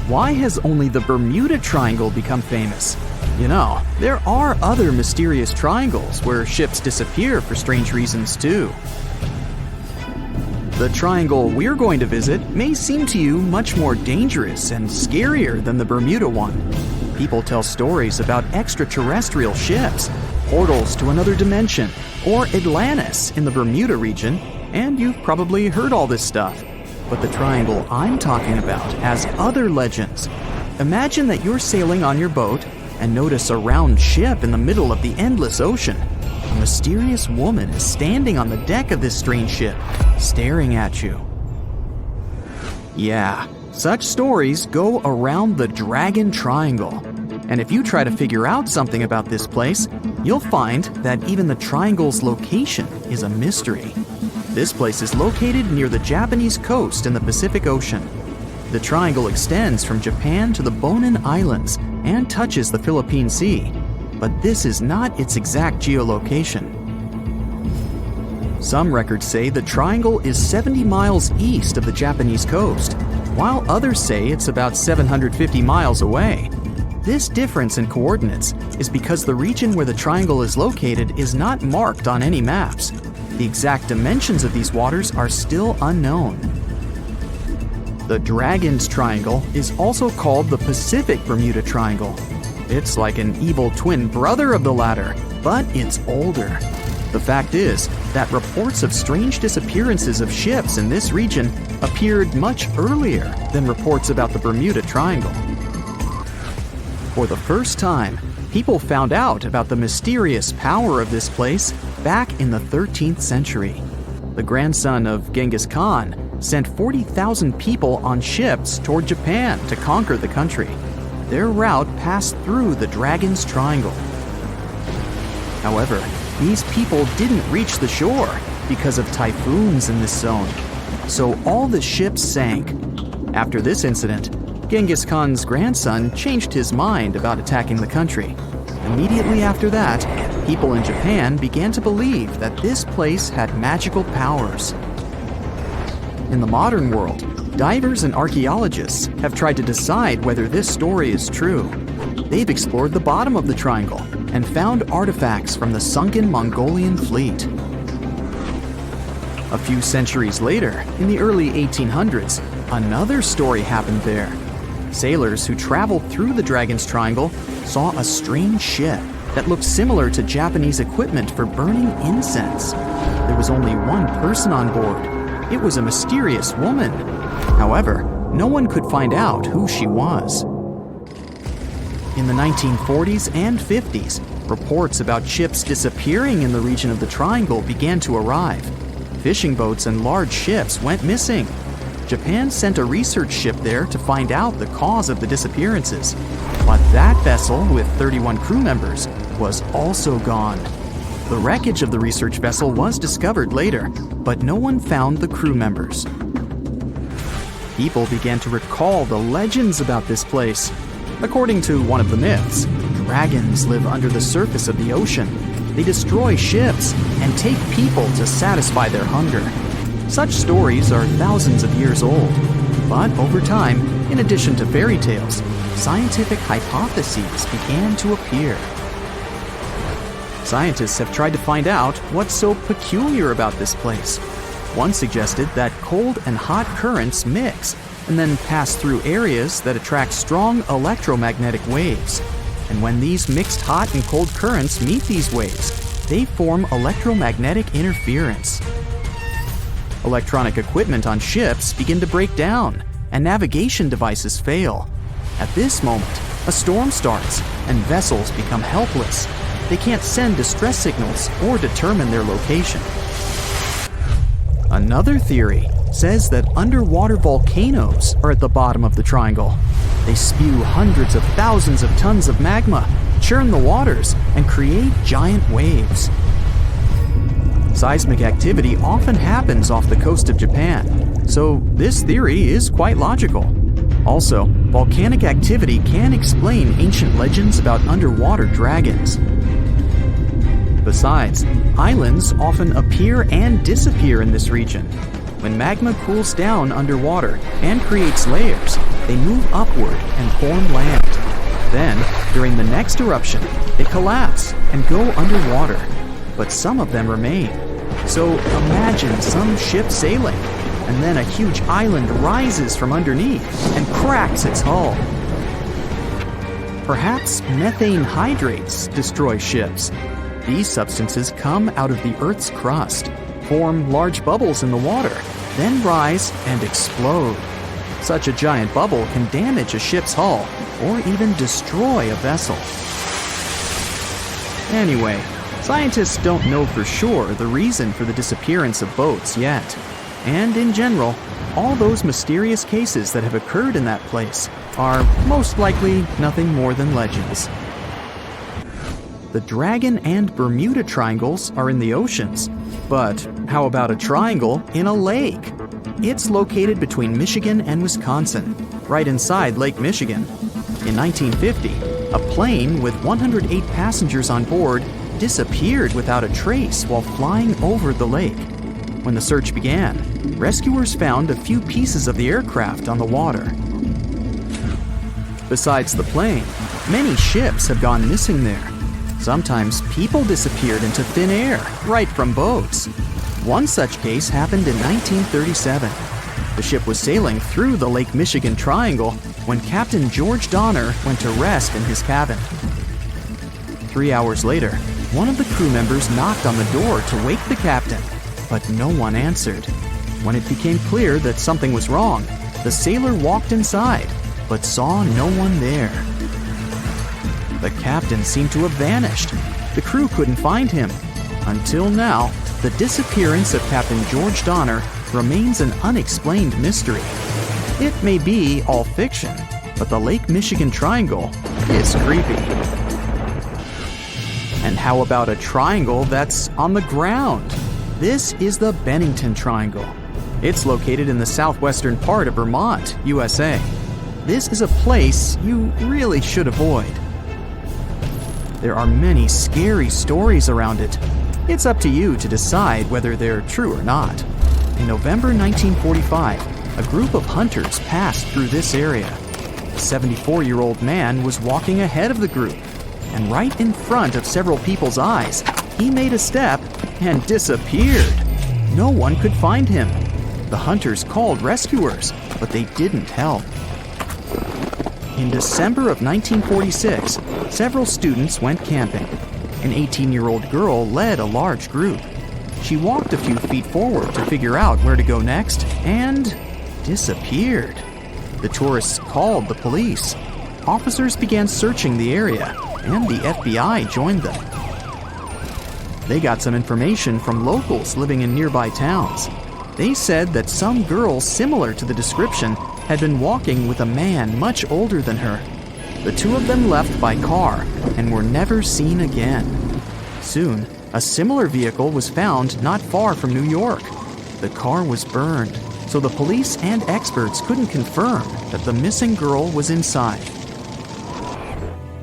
why has only the Bermuda Triangle become famous? You know, there are other mysterious triangles where ships disappear for strange reasons too. The triangle we're going to visit may seem to you much more dangerous and scarier than the Bermuda one. People tell stories about extraterrestrial ships, portals to another dimension, or Atlantis in the Bermuda region, and you've probably heard all this stuff. But the triangle I'm talking about has other legends. Imagine that you're sailing on your boat and notice a round ship in the middle of the endless ocean. A mysterious woman is standing on the deck of this strange ship, staring at you. Yeah, such stories go around the Dragon Triangle. And if you try to figure out something about this place, you'll find that even the triangle's location is a mystery. This place is located near the Japanese coast in the Pacific Ocean. The triangle extends from Japan to the Bonin Islands and touches the Philippine Sea, but this is not its exact geolocation. Some records say the triangle is 70 miles east of the Japanese coast, while others say it's about 750 miles away. This difference in coordinates is because the region where the triangle is located is not marked on any maps. The exact dimensions of these waters are still unknown. The Dragon's Triangle is also called the Pacific Bermuda Triangle. It's like an evil twin brother of the latter, but it's older. The fact is that reports of strange disappearances of ships in this region appeared much earlier than reports about the Bermuda Triangle. For the first time, people found out about the mysterious power of this place back in the 13th century. The grandson of Genghis Khan sent 40,000 people on ships toward Japan to conquer the country. Their route passed through the Dragon's Triangle. However, these people didn't reach the shore because of typhoons in this zone, so all the ships sank. After this incident, Genghis Khan's grandson changed his mind about attacking the country. Immediately after that, people in Japan began to believe that this place had magical powers. In the modern world, divers and archaeologists have tried to decide whether this story is true. They've explored the bottom of the triangle and found artifacts from the sunken Mongolian fleet. A few centuries later, in the early 1800s, another story happened there. Sailors who traveled through the Dragon's Triangle saw a strange ship that looked similar to Japanese equipment for burning incense. There was only one person on board. It was a mysterious woman. However, no one could find out who she was. In the 1940s and 50s, reports about ships disappearing in the region of the Triangle began to arrive. Fishing boats and large ships went missing. Japan sent a research ship there to find out the cause of the disappearances. But that vessel, with 31 crew members, was also gone. The wreckage of the research vessel was discovered later, but no one found the crew members. People began to recall the legends about this place. According to one of the myths, dragons live under the surface of the ocean. They destroy ships and take people to satisfy their hunger. Such stories are thousands of years old, but over time, in addition to fairy tales, scientific hypotheses began to appear. Scientists have tried to find out what's so peculiar about this place. One suggested that cold and hot currents mix and then pass through areas that attract strong electromagnetic waves. And when these mixed hot and cold currents meet these waves, they form electromagnetic interference. Electronic equipment on ships begin to break down, and navigation devices fail. At this moment, a storm starts, and vessels become helpless. They can't send distress signals or determine their location. Another theory says that underwater volcanoes are at the bottom of the triangle. They spew hundreds of thousands of tons of magma, churn the waters, and create giant waves. Seismic activity often happens off the coast of Japan, so this theory is quite logical. Also, volcanic activity can explain ancient legends about underwater dragons. Besides, islands often appear and disappear in this region. When magma cools down underwater and creates layers, they move upward and form land. Then, during the next eruption, they collapse and go underwater. But some of them remain. So imagine some ship sailing, and then a huge island rises from underneath and cracks its hull. Perhaps methane hydrates destroy ships. These substances come out of the Earth's crust, form large bubbles in the water, then rise and explode. Such a giant bubble can damage a ship's hull or even destroy a vessel. Anyway, scientists don't know for sure the reason for the disappearance of boats yet. And in general, all those mysterious cases that have occurred in that place are most likely nothing more than legends. The Dragon and Bermuda Triangles are in the oceans, but how about a triangle in a lake? It's located between Michigan and Wisconsin, right inside Lake Michigan. In 1950, a plane with 108 passengers on board disappeared without a trace while flying over the lake. When the search began, rescuers found a few pieces of the aircraft on the water. Besides the plane, many ships have gone missing there. Sometimes people disappeared into thin air, right from boats. One such case happened in 1937. The ship was sailing through the Lake Michigan Triangle when Captain George Donner went to rest in his cabin. 3 hours later, one of the crew members knocked on the door to wake the captain, but no one answered. When it became clear that something was wrong, the sailor walked inside, but saw no one there. The captain seemed to have vanished. The crew couldn't find him. Until now, the disappearance of Captain George Donner remains an unexplained mystery. It may be all fiction, but the Lake Michigan Triangle is creepy. And how about a triangle that's on the ground? This is the Bennington Triangle. It's located in the southwestern part of Vermont, USA. This is a place you really should avoid. There are many scary stories around it. It's up to you to decide whether they're true or not. In November 1945, a group of hunters passed through this area. A 74-year-old man was walking ahead of the group, and right in front of several people's eyes, he made a step and disappeared. No one could find him. The hunters called rescuers, but they didn't help. In December of 1946, several students went camping. An 18-year-old girl led a large group. She walked a few feet forward to figure out where to go next and disappeared. The tourists called the police. Officers began searching the area, and the FBI joined them. They got some information from locals living in nearby towns. They said that some girl similar to the description had been walking with a man much older than her. The two of them left by car and were never seen again. Soon, a similar vehicle was found not far from New York. The car was burned, so the police and experts couldn't confirm that the missing girl was inside.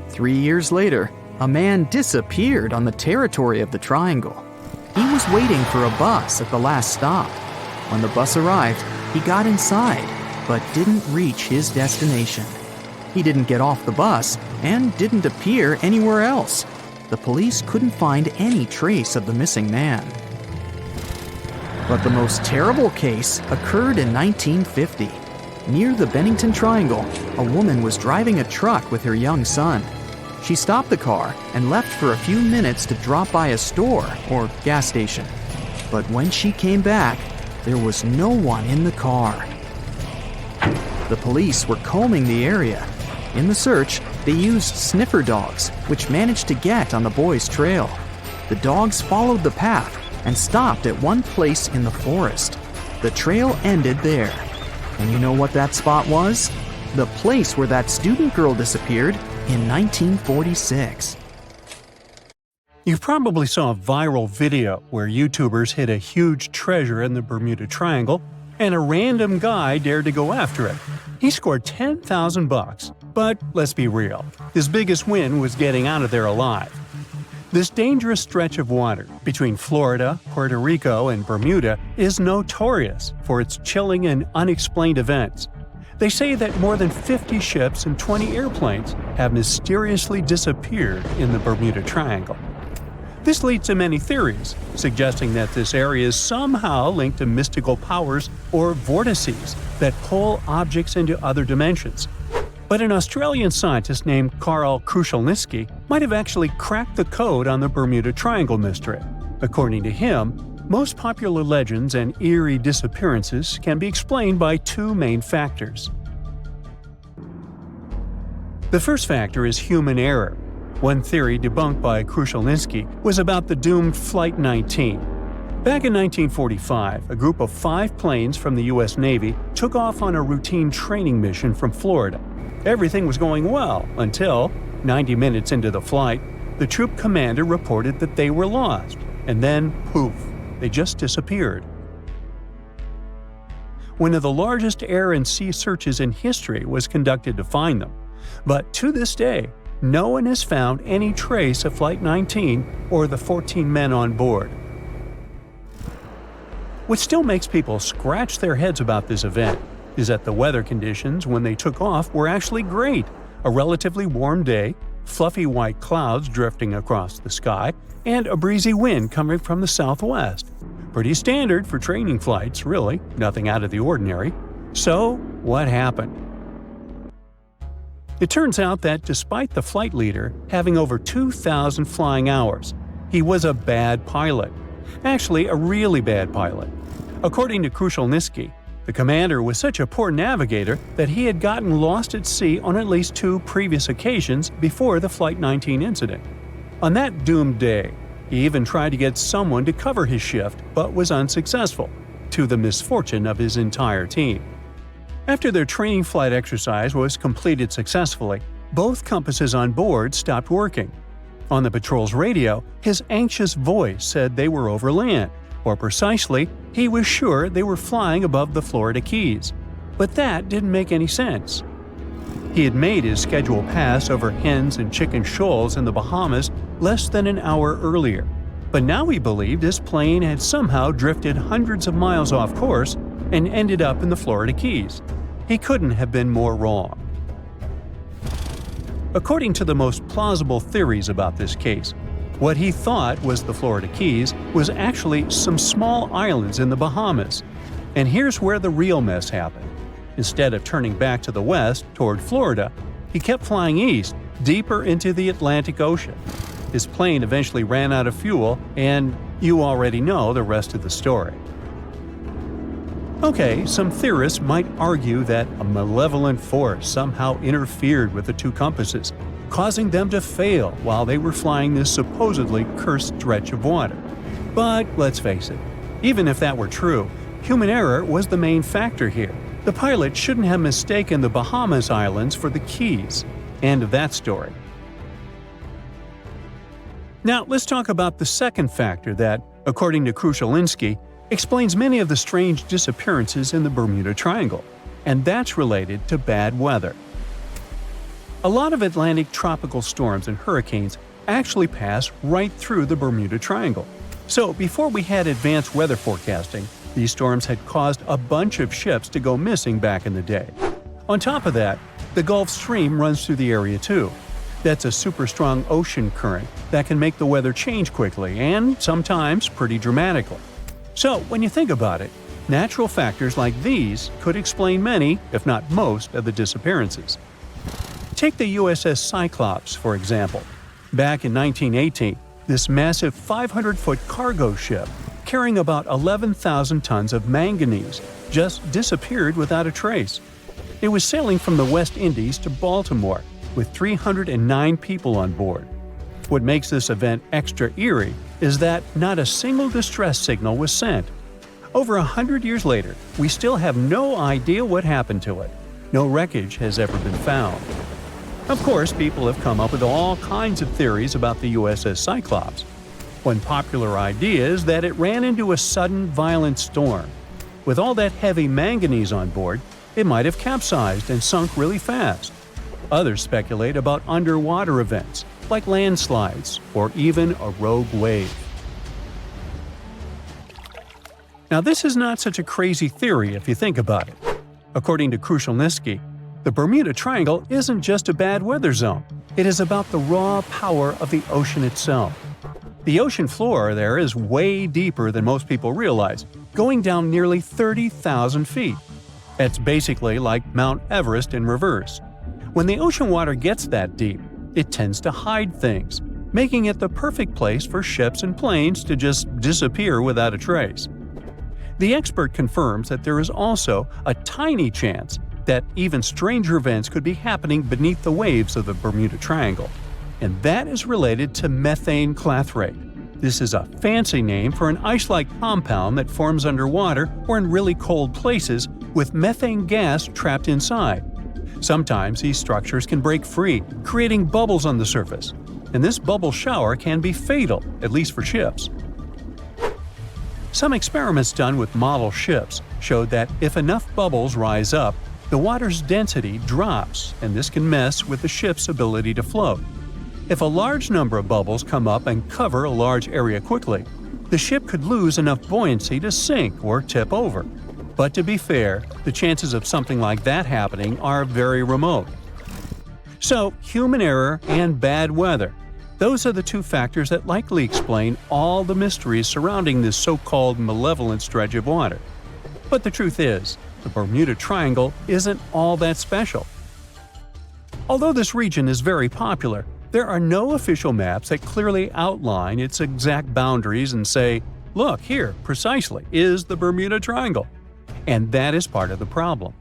3 years later, a man disappeared on the territory of the Triangle. He was waiting for a bus at the last stop. When the bus arrived, he got inside, but didn't reach his destination. He didn't get off the bus and didn't appear anywhere else. The police couldn't find any trace of the missing man. But the most terrible case occurred in 1950. Near the Bennington Triangle, a woman was driving a truck with her young son. She stopped the car and left for a few minutes to drop by a store or gas station. But when she came back, there was no one in the car. The police were combing the area. In the search, they used sniffer dogs, which managed to get on the boy's trail. The dogs followed the path and stopped at one place in the forest. The trail ended there. And you know what that spot was? The place where that student girl disappeared in 1946. You probably saw a viral video where YouTubers hid a huge treasure in the Bermuda Triangle, and a random guy dared to go after it. He scored $10,000, but let's be real, his biggest win was getting out of there alive. This dangerous stretch of water between Florida, Puerto Rico, and Bermuda is notorious for its chilling and unexplained events. They say that more than 50 ships and 20 airplanes have mysteriously disappeared in the Bermuda Triangle. This leads to many theories, suggesting that this area is somehow linked to mystical powers or vortices that pull objects into other dimensions. But an Australian scientist named Karl Kruszelnicki might have actually cracked the code on the Bermuda Triangle mystery. According to him, most popular legends and eerie disappearances can be explained by two main factors. The first factor is human error. One theory debunked by Kruszelnicki was about the doomed Flight 19. Back in 1945, a group of 5 planes from the U.S. Navy took off on a routine training mission from Florida. Everything was going well until, 90 minutes into the flight, the troop commander reported that they were lost, and then poof, they just disappeared. One of the largest air and sea searches in history was conducted to find them, but to this day, no one has found any trace of Flight 19 or the 14 men on board. What still makes people scratch their heads about this event is that the weather conditions when they took off were actually great. A relatively warm day, fluffy white clouds drifting across the sky, and a breezy wind coming from the southwest. Pretty standard for training flights, really, nothing out of the ordinary. So, what happened? It turns out that despite the flight leader having over 2,000 flying hours, he was a bad pilot. Actually, a really bad pilot. According to Kruszelnicki, the commander was such a poor navigator that he had gotten lost at sea on at least 2 previous occasions before the Flight 19 incident. On that doomed day, he even tried to get someone to cover his shift but was unsuccessful, to the misfortune of his entire team. After their training flight exercise was completed successfully, both compasses on board stopped working. On the patrol's radio, his anxious voice said they were over land, or precisely, he was sure they were flying above the Florida Keys. But that didn't make any sense. He had made his scheduled pass over hens and chicken shoals in the Bahamas less than an hour earlier, but now he believed his plane had somehow drifted hundreds of miles off course and ended up in the Florida Keys. He couldn't have been more wrong. According to the most plausible theories about this case, what he thought was the Florida Keys was actually some small islands in the Bahamas. And here's where the real mess happened. Instead of turning back to the west, toward Florida, he kept flying east, deeper into the Atlantic Ocean. His plane eventually ran out of fuel, and you already know the rest of the story. Okay, some theorists might argue that a malevolent force somehow interfered with the 2 compasses, causing them to fail while they were flying this supposedly cursed stretch of water. But let's face it, even if that were true, human error was the main factor here. The pilot shouldn't have mistaken the Bahamas Islands for the Keys. End of that story. Now, let's talk about the second factor that, according to Kruszelnicki, explains many of the strange disappearances in the Bermuda Triangle, and that's related to bad weather. A lot of Atlantic tropical storms and hurricanes actually pass right through the Bermuda Triangle. So, before we had advanced weather forecasting, these storms had caused a bunch of ships to go missing back in the day. On top of that, the Gulf Stream runs through the area too. That's a super strong ocean current that can make the weather change quickly and sometimes pretty dramatically. So, when you think about it, natural factors like these could explain many, if not most, of the disappearances. Take the USS Cyclops, for example. Back in 1918, this massive 500-foot cargo ship, carrying about 11,000 tons of manganese, just disappeared without a trace. It was sailing from the West Indies to Baltimore, with 309 people on board. What makes this event extra eerie is that not a single distress signal was sent. Over 100 years later, we still have no idea what happened to it. No wreckage has ever been found. Of course, people have come up with all kinds of theories about the USS Cyclops. One popular idea is that it ran into a sudden, violent storm. With all that heavy manganese on board, it might have capsized and sunk really fast. Others speculate about underwater events, like landslides or even a rogue wave. Now, this is not such a crazy theory if you think about it. According to Krushelnyski, the Bermuda Triangle isn't just a bad weather zone. It is about the raw power of the ocean itself. The ocean floor there is way deeper than most people realize, going down nearly 30,000 feet. That's basically like Mount Everest in reverse. When the ocean water gets that deep, it tends to hide things, making it the perfect place for ships and planes to just disappear without a trace. The expert confirms that there is also a tiny chance that even stranger events could be happening beneath the waves of the Bermuda Triangle, and that is related to methane clathrate. This is a fancy name for an ice-like compound that forms underwater or in really cold places with methane gas trapped inside. Sometimes these structures can break free, creating bubbles on the surface, and this bubble shower can be fatal, at least for ships. Some experiments done with model ships showed that if enough bubbles rise up, the water's density drops, and this can mess with the ship's ability to float. If a large number of bubbles come up and cover a large area quickly, the ship could lose enough buoyancy to sink or tip over. But to be fair, the chances of something like that happening are very remote. So, human error and bad weather. Those are the two factors that likely explain all the mysteries surrounding this so-called malevolent stretch of water. But the truth is, the Bermuda Triangle isn't all that special. Although this region is very popular, there are no official maps that clearly outline its exact boundaries and say, "Look, here, precisely, is the Bermuda Triangle." And that is part of the problem.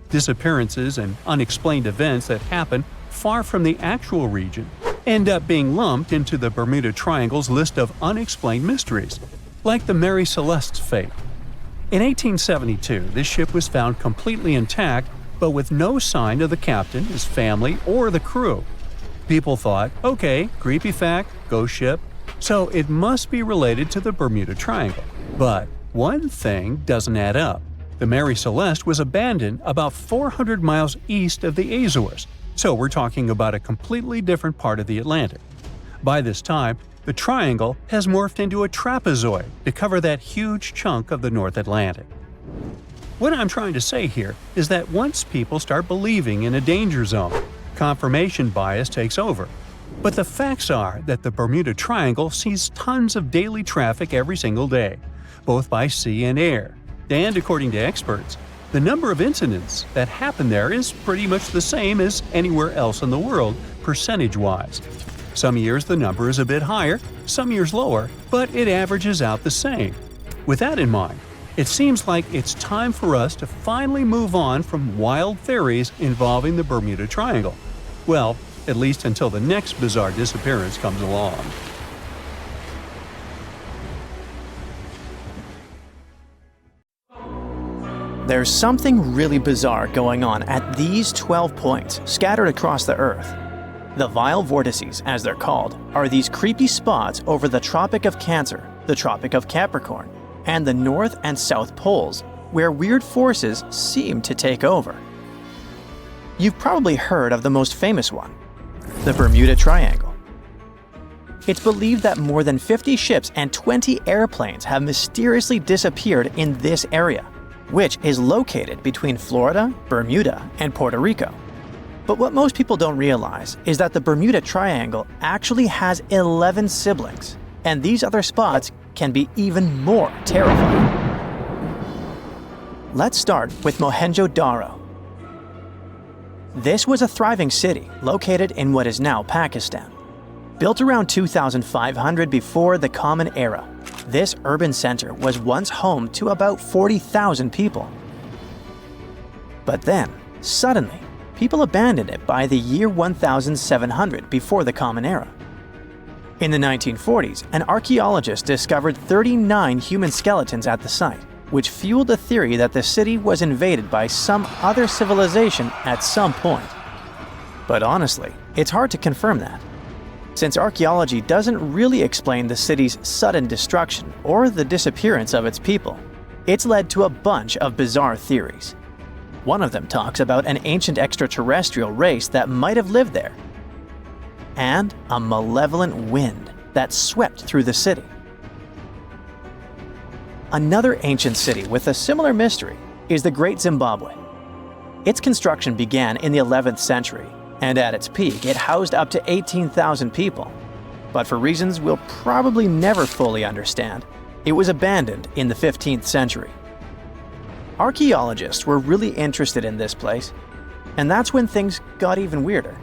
Disappearances and unexplained events that happen far from the actual region end up being lumped into the Bermuda Triangle's list of unexplained mysteries, like the Mary Celeste's fate. In 1872, this ship was found completely intact, but with no sign of the captain, his family, or the crew. People thought, okay, creepy fact, ghost ship, so it must be related to the Bermuda Triangle. But one thing doesn't add up. The Mary Celeste was abandoned about 400 miles east of the Azores, so we're talking about a completely different part of the Atlantic. By this time, the triangle has morphed into a trapezoid to cover that huge chunk of the North Atlantic. What I'm trying to say here is that once people start believing in a danger zone, confirmation bias takes over. But the facts are that the Bermuda Triangle sees tons of daily traffic every single day, both by sea and air. And according to experts, the number of incidents that happen there is pretty much the same as anywhere else in the world, percentage-wise. Some years the number is a bit higher, some years lower, but it averages out the same. With that in mind, it seems like it's time for us to finally move on from wild theories involving the Bermuda Triangle. Well, at least until the next bizarre disappearance comes along. There's something really bizarre going on at these 12 points scattered across the Earth. The vile vortices, as they're called, are these creepy spots over the Tropic of Cancer, the Tropic of Capricorn, and the North and South Poles, where weird forces seem to take over. You've probably heard of the most famous one, the Bermuda Triangle. It's believed that more than 50 ships and 20 airplanes have mysteriously disappeared in this area, which is located between Florida, Bermuda, and Puerto Rico. But what most people don't realize is that the Bermuda Triangle actually has 11 siblings, and these other spots can be even more terrifying. Let's start with Mohenjo-Daro. This was a thriving city located in what is now Pakistan. Built around 2500 before the Common Era, this urban center was once home to about 40,000 people. But then, suddenly, people abandoned it by the year 1700 before the Common Era. In the 1940s, an archaeologist discovered 39 human skeletons at the site, which fueled the theory that the city was invaded by some other civilization at some point. But honestly, it's hard to confirm that, since archaeology doesn't really explain the city's sudden destruction or the disappearance of its people. It's led to a bunch of bizarre theories. One of them talks about an ancient extraterrestrial race that might have lived there, and a malevolent wind that swept through the city. Another ancient city with a similar mystery is the Great Zimbabwe. Its construction began in the 11th century, and at its peak, it housed up to 18,000 people. But for reasons we'll probably never fully understand, it was abandoned in the 15th century. Archaeologists were really interested in this place, and that's when things got even weirder.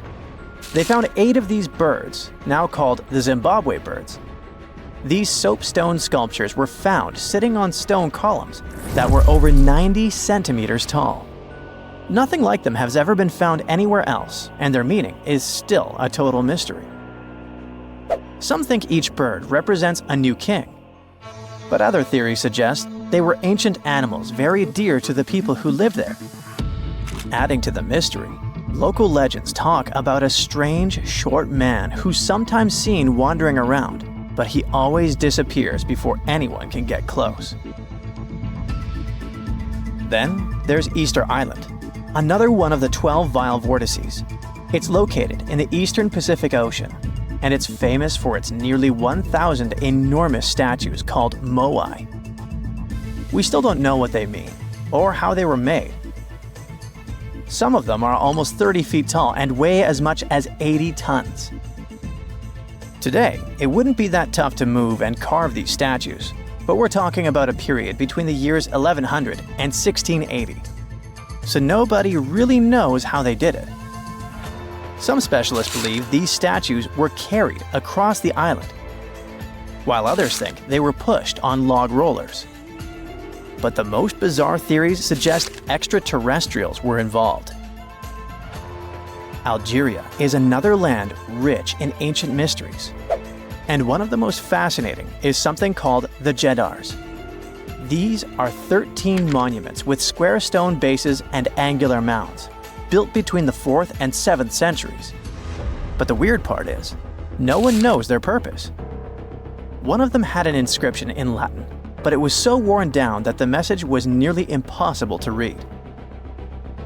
They found 8 of these birds, now called the Zimbabwe birds. These soapstone sculptures were found sitting on stone columns that were over 90 centimeters tall. Nothing like them has ever been found anywhere else, and their meaning is still a total mystery. Some think each bird represents a new king, but other theories suggest they were ancient animals very dear to the people who lived there. Adding to the mystery, local legends talk about a strange, short man who's sometimes seen wandering around, but he always disappears before anyone can get close. Then there's Easter Island, another one of the 12 Vile vortices. It's located in the eastern Pacific Ocean, and it's famous for its nearly 1,000 enormous statues called moai. We still don't know what they mean, or how they were made. Some of them are almost 30 feet tall and weigh as much as 80 tons. Today, it wouldn't be that tough to move and carve these statues, but we're talking about a period between the years 1100 and 1680. So nobody really knows how they did it. Some specialists believe these statues were carried across the island, while others think they were pushed on log rollers. But the most bizarre theories suggest extraterrestrials were involved. Algeria is another land rich in ancient mysteries, and one of the most fascinating is something called the Jeddars. These are 13 monuments with square stone bases and angular mounds, built between the 4th and 7th centuries. But the weird part is, no one knows their purpose. One of them had an inscription in Latin, but it was so worn down that the message was nearly impossible to read.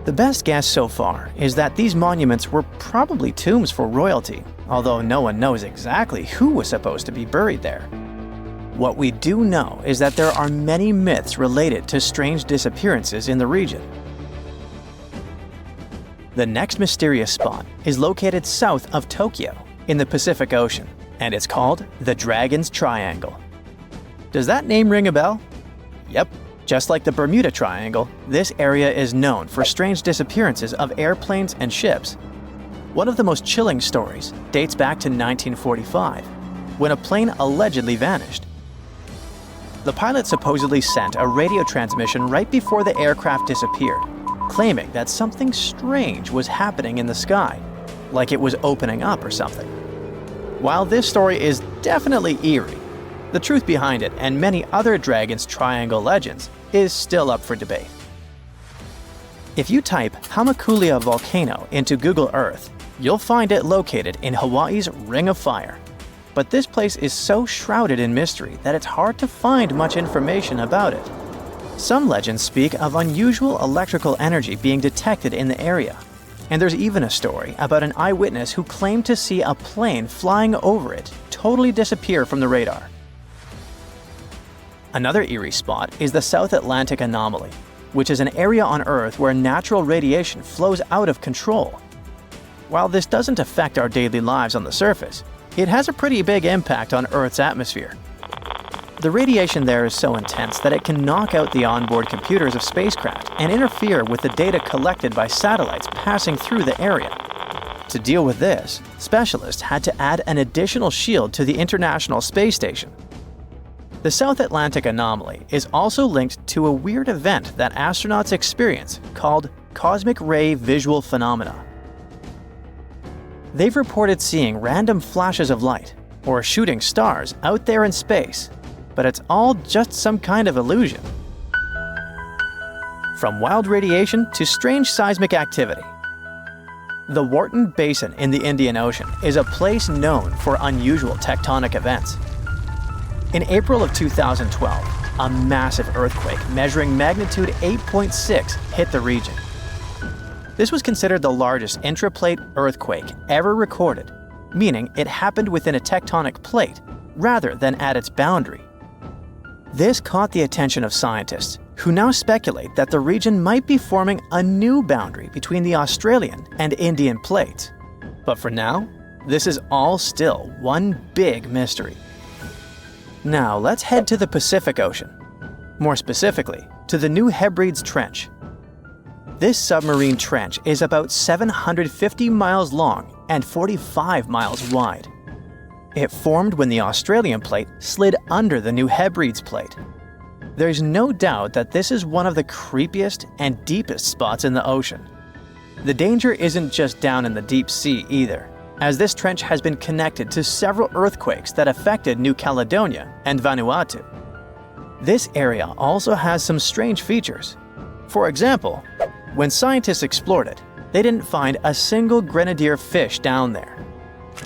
The best guess so far is that these monuments were probably tombs for royalty, although no one knows exactly who was supposed to be buried there. What we do know is that there are many myths related to strange disappearances in the region. The next mysterious spot is located south of Tokyo in the Pacific Ocean, and it's called the Dragon's Triangle. Does that name ring a bell? Yep. Just like the Bermuda Triangle, this area is known for strange disappearances of airplanes and ships. One of the most chilling stories dates back to 1945, when a plane allegedly vanished. The pilot supposedly sent a radio transmission right before the aircraft disappeared, claiming that something strange was happening in the sky, like it was opening up or something. While this story is definitely eerie, the truth behind it and many other Dragon's Triangle legends is still up for debate. If you type Hamakulia volcano into Google Earth, you'll find it located in Hawaii's Ring of Fire. But this place is so shrouded in mystery that it's hard to find much information about it. Some legends speak of unusual electrical energy being detected in the area, and there's even a story about an eyewitness who claimed to see a plane flying over it totally disappear from the radar. Another eerie spot is the South Atlantic anomaly, which is an area on Earth where natural radiation flows out of control. While this doesn't affect our daily lives on the surface, it has a pretty big impact on Earth's atmosphere. The radiation there is so intense that it can knock out the onboard computers of spacecraft and interfere with the data collected by satellites passing through the area. To deal with this, specialists had to add an additional shield to the International Space Station. The South Atlantic anomaly is also linked to a weird event that astronauts experience called cosmic ray visual phenomena. They've reported seeing random flashes of light or shooting stars out there in space, but it's all just some kind of illusion. From wild radiation to strange seismic activity. The Wharton Basin in the Indian Ocean is a place known for unusual tectonic events. In April of 2012, a massive earthquake measuring magnitude 8.6 hit the region. This was considered the largest intraplate earthquake ever recorded, meaning it happened within a tectonic plate rather than at its boundary. This caught the attention of scientists, who now speculate that the region might be forming a new boundary between the Australian and Indian plates. But for now, this is all still one big mystery. Now let's head to the Pacific Ocean. More specifically, to the New Hebrides Trench. This submarine trench is about 750 miles long and 45 miles wide. It formed when the Australian plate slid under the New Hebrides plate. There's no doubt that this is one of the creepiest and deepest spots in the ocean. The danger isn't just down in the deep sea either, as this trench has been connected to several earthquakes that affected New Caledonia and Vanuatu. This area also has some strange features. For example, when scientists explored it, they didn't find a single grenadier fish down there.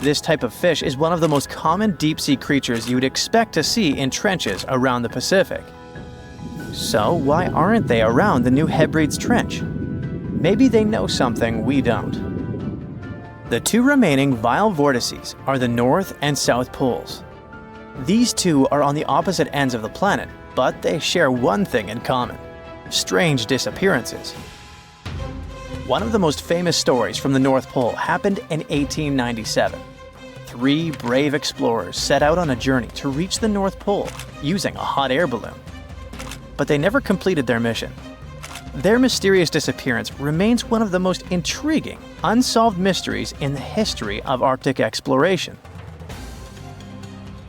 This type of fish is one of the most common deep-sea creatures you would expect to see in trenches around the Pacific. So why aren't they around the New Hebrides Trench? Maybe they know something we don't. The two remaining vile vortices are the North and South Poles. These two are on the opposite ends of the planet, but they share one thing in common: strange disappearances. One of the most famous stories from the North Pole happened in 1897. 3 brave explorers set out on a journey to reach the North Pole using a hot air balloon. But they never completed their mission. Their mysterious disappearance remains one of the most intriguing, unsolved mysteries in the history of Arctic exploration.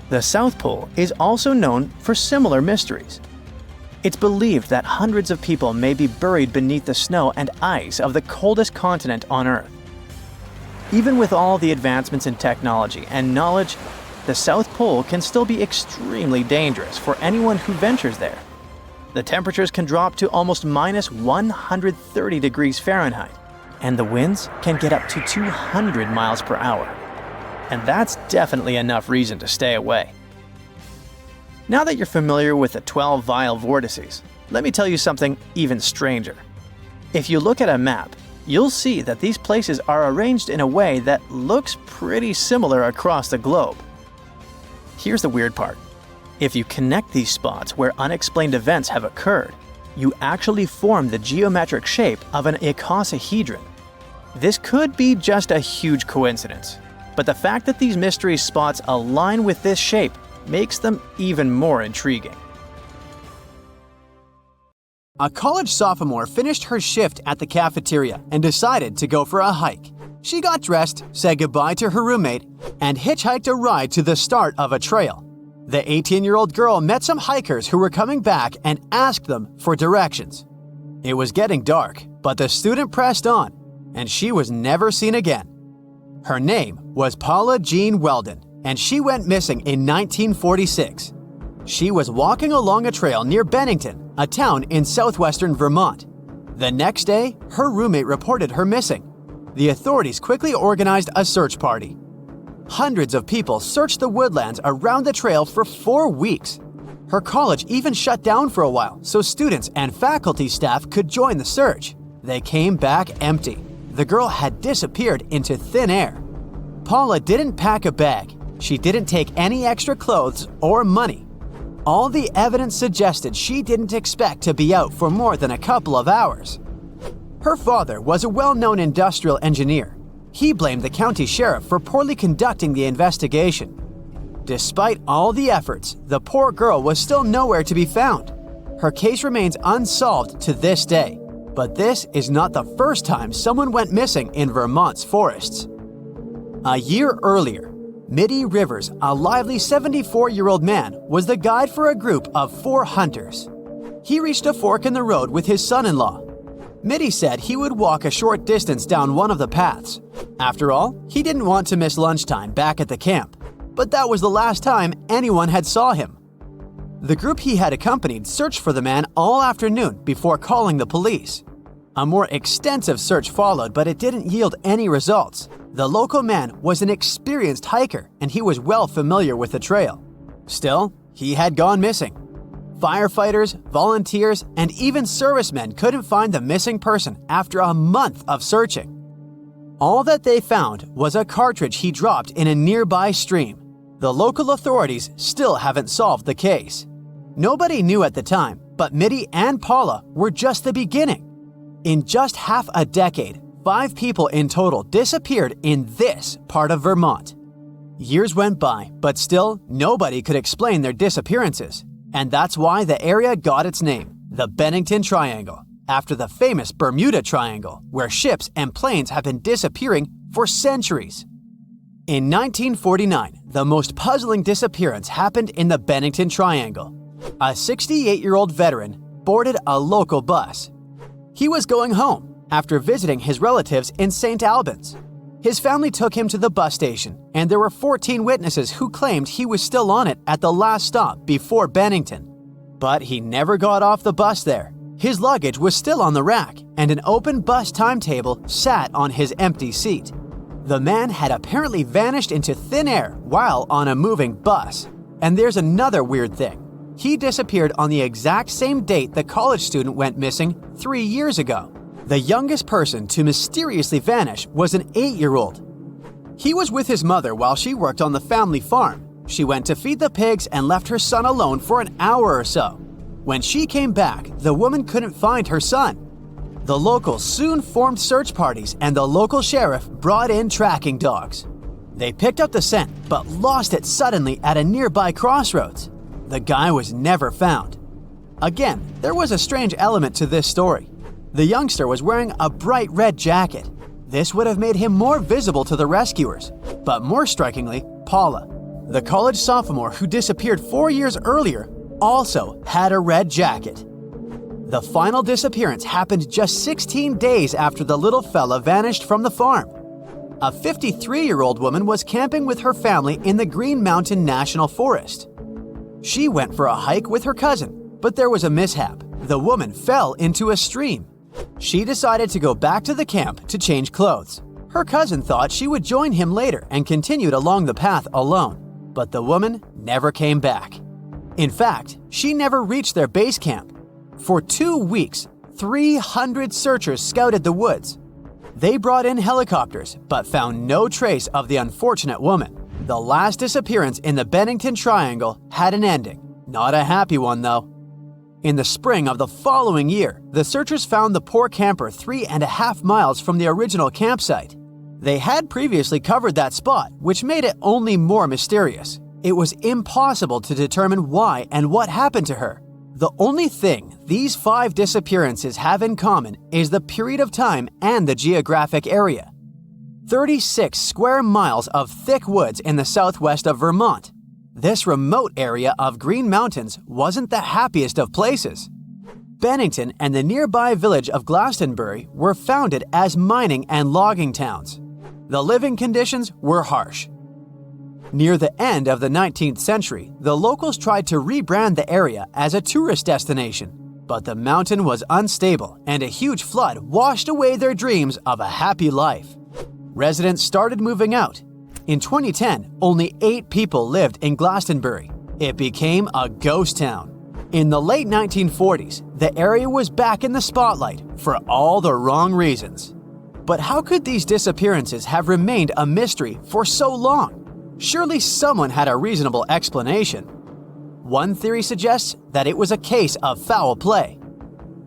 The South Pole is also known for similar mysteries. It's believed that hundreds of people may be buried beneath the snow and ice of the coldest continent on Earth. Even with all the advancements in technology and knowledge, the South Pole can still be extremely dangerous for anyone who ventures there. The temperatures can drop to almost minus 130 degrees Fahrenheit, and the winds can get up to 200 miles per hour. And that's definitely enough reason to stay away. Now that you're familiar with the 12 vile vortices, let me tell you something even stranger. If you look at a map, you'll see that these places are arranged in a way that looks pretty similar across the globe. Here's the weird part. If you connect these spots where unexplained events have occurred, you actually form the geometric shape of an icosahedron. This could be just a huge coincidence, but the fact that these mystery spots align with this shape makes them even more intriguing. A college sophomore finished her shift at the cafeteria and decided to go for a hike. She got dressed, said goodbye to her roommate, and hitchhiked a ride to the start of a trail. The 18-year-old girl met some hikers who were coming back and asked them for directions. It was getting dark, but the student pressed on, and she was never seen again. Her name was Paula Jean Weldon, and she went missing in 1946. She was walking along a trail near Bennington, a town in southwestern Vermont. The next day, her roommate reported her missing. The authorities quickly organized a search party. Hundreds of people searched the woodlands around the trail for 4 weeks. Her college even shut down for a while so students and faculty staff could join the search. They came back empty. The girl had disappeared into thin air. Paula didn't pack a bag. She didn't take any extra clothes or money. All the evidence suggested she didn't expect to be out for more than a couple of hours. Her father was a well-known industrial engineer. He blamed the county sheriff for poorly conducting the investigation. Despite all the efforts, the poor girl was still nowhere to be found. Her case remains unsolved to this day. But this is not the first time someone went missing in Vermont's forests. A year earlier, Mitty Rivers, a lively 74-year-old man, was the guide for a group of 4 hunters. He reached a fork in the road with his son-in-law. Mitty said he would walk a short distance down one of the paths. After all, he didn't want to miss lunchtime back at the camp, but that was the last time anyone had saw him. The group he had accompanied searched for the man all afternoon before calling the police. A more extensive search followed, but it didn't yield any results. The local man was an experienced hiker, and he was well familiar with the trail. Still, he had gone missing. Firefighters, volunteers, and even servicemen couldn't find the missing person after a month of searching. All that they found was a cartridge he dropped in a nearby stream. The local authorities still haven't solved the case. Nobody knew at the time, But Mitty and Paula were just the beginning. In just half a decade, 5 people in total disappeared in this part of Vermont. Years went by, but still nobody could explain their disappearances. And that's why the area got its name, the Bennington Triangle, after the famous Bermuda Triangle, where ships and planes have been disappearing for centuries. In 1949, the most puzzling disappearance happened in the Bennington Triangle. A 68-year-old veteran boarded a local bus. He was going home after visiting his relatives in St. Albans. His family took him to the bus station, and there were 14 witnesses who claimed he was still on it at the last stop before Bennington. But he never got off the bus there. His luggage was still on the rack, and an open bus timetable sat on his empty seat. The man had apparently vanished into thin air while on a moving bus. And there's another weird thing. He disappeared on the exact same date the college student went missing 3 years ago. The youngest person to mysteriously vanish was an 8-year-old. He was with his mother while she worked on the family farm. She went to feed the pigs and left her son alone for an hour or so. When she came back, the woman couldn't find her son. The locals soon formed search parties, and the local sheriff brought in tracking dogs. They picked up the scent, but lost it suddenly at a nearby crossroads. The guy was never found. Again, there was a strange element to this story. The youngster was wearing a bright red jacket. This would have made him more visible to the rescuers. But more strikingly, Paula, the college sophomore who disappeared 4 years earlier, also had a red jacket. The final disappearance happened just 16 days after the little fella vanished from the farm. A 53-year-old woman was camping with her family in the Green Mountain National Forest. She went for a hike with her cousin, but there was a mishap. The woman fell into a stream. She decided to go back to the camp to change clothes. Her cousin thought she would join him later and continued along the path alone, but the woman never came back. In fact, she never reached their base camp. For 2 weeks, 300 searchers scouted the woods. They brought in helicopters, but found no trace of the unfortunate woman. The last disappearance in the Bennington Triangle had an ending. Not a happy one, though. In the spring of the following year, the searchers found the poor camper 3.5 miles from the original campsite. They had previously covered that spot, which made it only more mysterious. It was impossible to determine why and what happened to her. The only thing these 5 disappearances have in common is the period of time and the geographic area. 36 square miles of thick woods in the southwest of Vermont. This remote area of Green Mountains wasn't the happiest of places. Bennington and the nearby village of Glastonbury were founded as mining and logging towns. The living conditions were harsh. Near the end of the 19th century, the locals tried to rebrand the area as a tourist destination, but the mountain was unstable and a huge flood washed away their dreams of a happy life. Residents started moving out. In 2010, only 8 people lived in Glastonbury. It became a ghost town. In the late 1940s, the area was back in the spotlight for all the wrong reasons. But how could these disappearances have remained a mystery for so long? Surely someone had a reasonable explanation. One theory suggests that it was a case of foul play.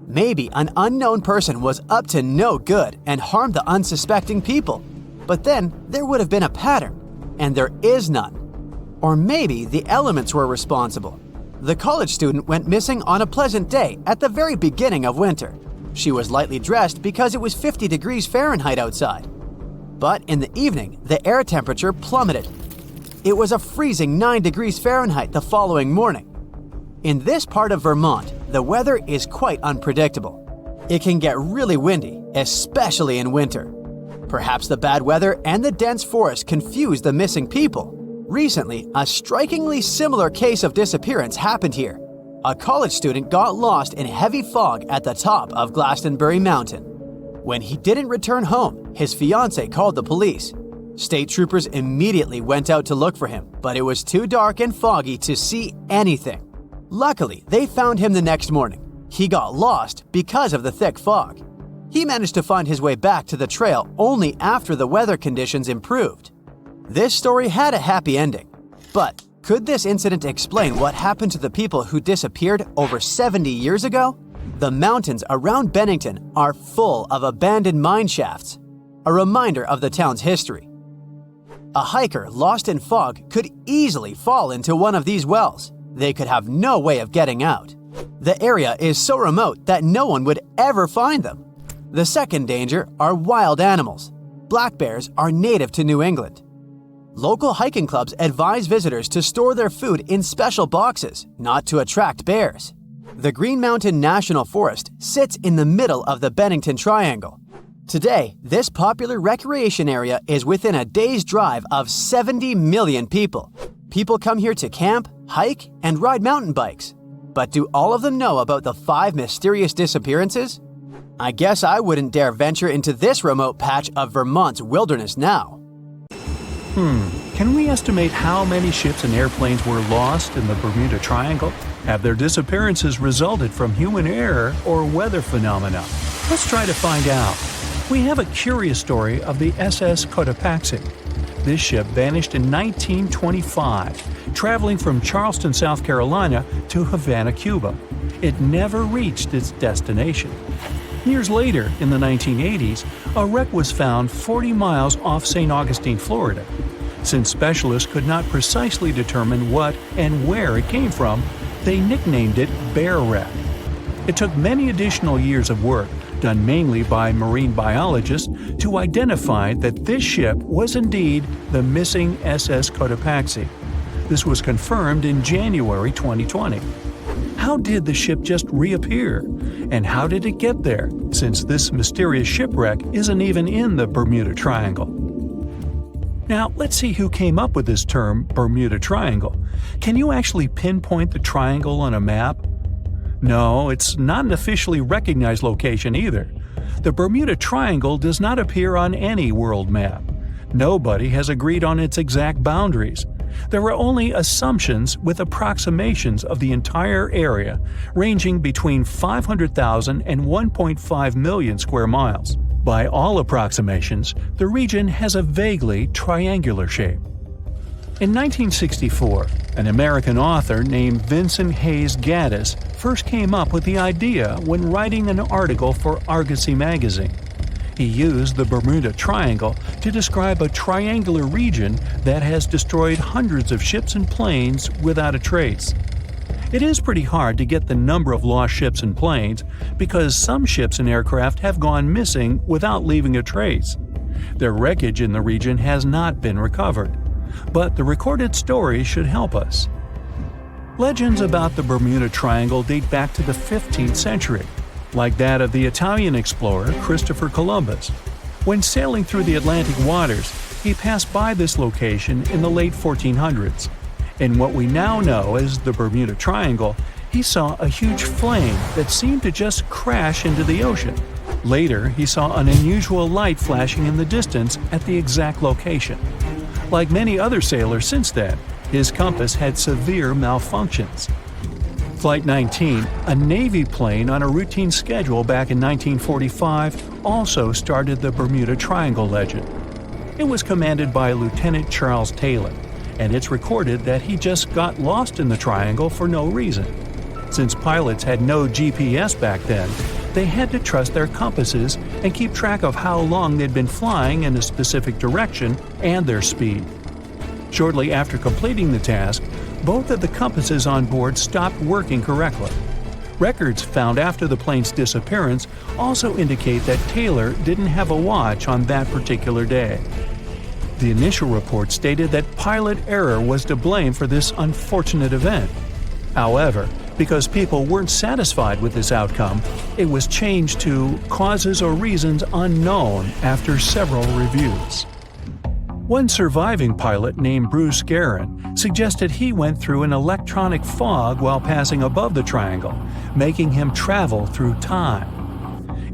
Maybe an unknown person was up to no good and harmed the unsuspecting people. But then there would have been a pattern, and there is none. Or maybe the elements were responsible. The college student went missing on a pleasant day at the very beginning of winter. She was lightly dressed because it was 50 degrees Fahrenheit outside. But in the evening, the air temperature plummeted. It was a freezing 9 degrees Fahrenheit the following morning. In this part of Vermont, the weather is quite unpredictable. It can get really windy, especially in winter. Perhaps the bad weather and the dense forest confused the missing people. Recently, a strikingly similar case of disappearance happened here. A college student got lost in heavy fog at the top of Glastonbury Mountain. When he didn't return home, his fiancée called the police. State troopers immediately went out to look for him, but it was too dark and foggy to see anything. Luckily, they found him the next morning. He got lost because of the thick fog. He managed to find his way back to the trail only after the weather conditions improved. This story had a happy ending, but Could this incident explain what happened to the people who disappeared over 70 years ago? The mountains around Bennington are full of abandoned mine shafts, a reminder of the town's history. A hiker lost in fog could easily fall into one of these wells. They could have no way of getting out. The area is so remote that no one would ever find them. The second danger are wild animals. Black bears are native to New England. Local hiking clubs advise visitors to store their food in special boxes, not to attract bears. The Green Mountain National Forest sits in the middle of the Bennington Triangle. Today, this popular recreation area is within a day's drive of 70 million people. People come here to camp, hike, and ride mountain bikes. But do all of them know about the 5 mysterious disappearances? I guess I wouldn't dare venture into this remote patch of Vermont's wilderness now. Can we estimate how many ships and airplanes were lost in the Bermuda Triangle? Have their disappearances resulted from human error or weather phenomena? Let's try to find out. We have a curious story of the SS Cotopaxi. This ship vanished in 1925, traveling from Charleston, South Carolina to Havana, Cuba. It never reached its destination. Years later, in the 1980s, a wreck was found 40 miles off St. Augustine, Florida. Since specialists could not precisely determine what and where it came from, they nicknamed it Bear Wreck. It took many additional years of work, done mainly by marine biologists, to identify that this ship was indeed the missing SS Cotopaxi. This was confirmed in January 2020. How did the ship just reappear? And how did it get there, since this mysterious shipwreck isn't even in the Bermuda Triangle? Now, let's see who came up with this term, Bermuda Triangle. Can you actually pinpoint the triangle on a map? No, it's not an officially recognized location either. The Bermuda Triangle does not appear on any world map. Nobody has agreed on its exact boundaries. There are only assumptions with approximations of the entire area, ranging between 500,000 and 1.5 million square miles. By all approximations, the region has a vaguely triangular shape. In 1964, an American author named Vincent Hayes Gaddis first came up with the idea when writing an article for Argosy magazine. He used the Bermuda Triangle to describe a triangular region that has destroyed hundreds of ships and planes without a trace. It is pretty hard to get the number of lost ships and planes because some ships and aircraft have gone missing without leaving a trace. Their wreckage in the region has not been recovered, but the recorded stories should help us. Legends about the Bermuda Triangle date back to the 15th century, like that of the Italian explorer Christopher Columbus. When sailing through the Atlantic waters, he passed by this location in the late 1400s. In what we now know as the Bermuda Triangle, he saw a huge flame that seemed to just crash into the ocean. Later, he saw an unusual light flashing in the distance at the exact location. Like many other sailors since then, his compass had severe malfunctions. Flight 19, a Navy plane on a routine schedule back in 1945, also started the Bermuda Triangle legend. It was commanded by Lieutenant Charles Taylor, and it's recorded that he just got lost in the triangle for no reason. Since pilots had no GPS back then, they had to trust their compasses and keep track of how long they'd been flying in a specific direction and their speed. Shortly after completing the task, both of the compasses on board stopped working correctly. Records found after the plane's disappearance also indicate that Taylor didn't have a watch on that particular day. The initial report stated that pilot error was to blame for this unfortunate event. However, because people weren't satisfied with this outcome, it was changed to causes or reasons unknown after several reviews. One surviving pilot named Bruce Guerin suggested he went through an electronic fog while passing above the triangle, making him travel through time.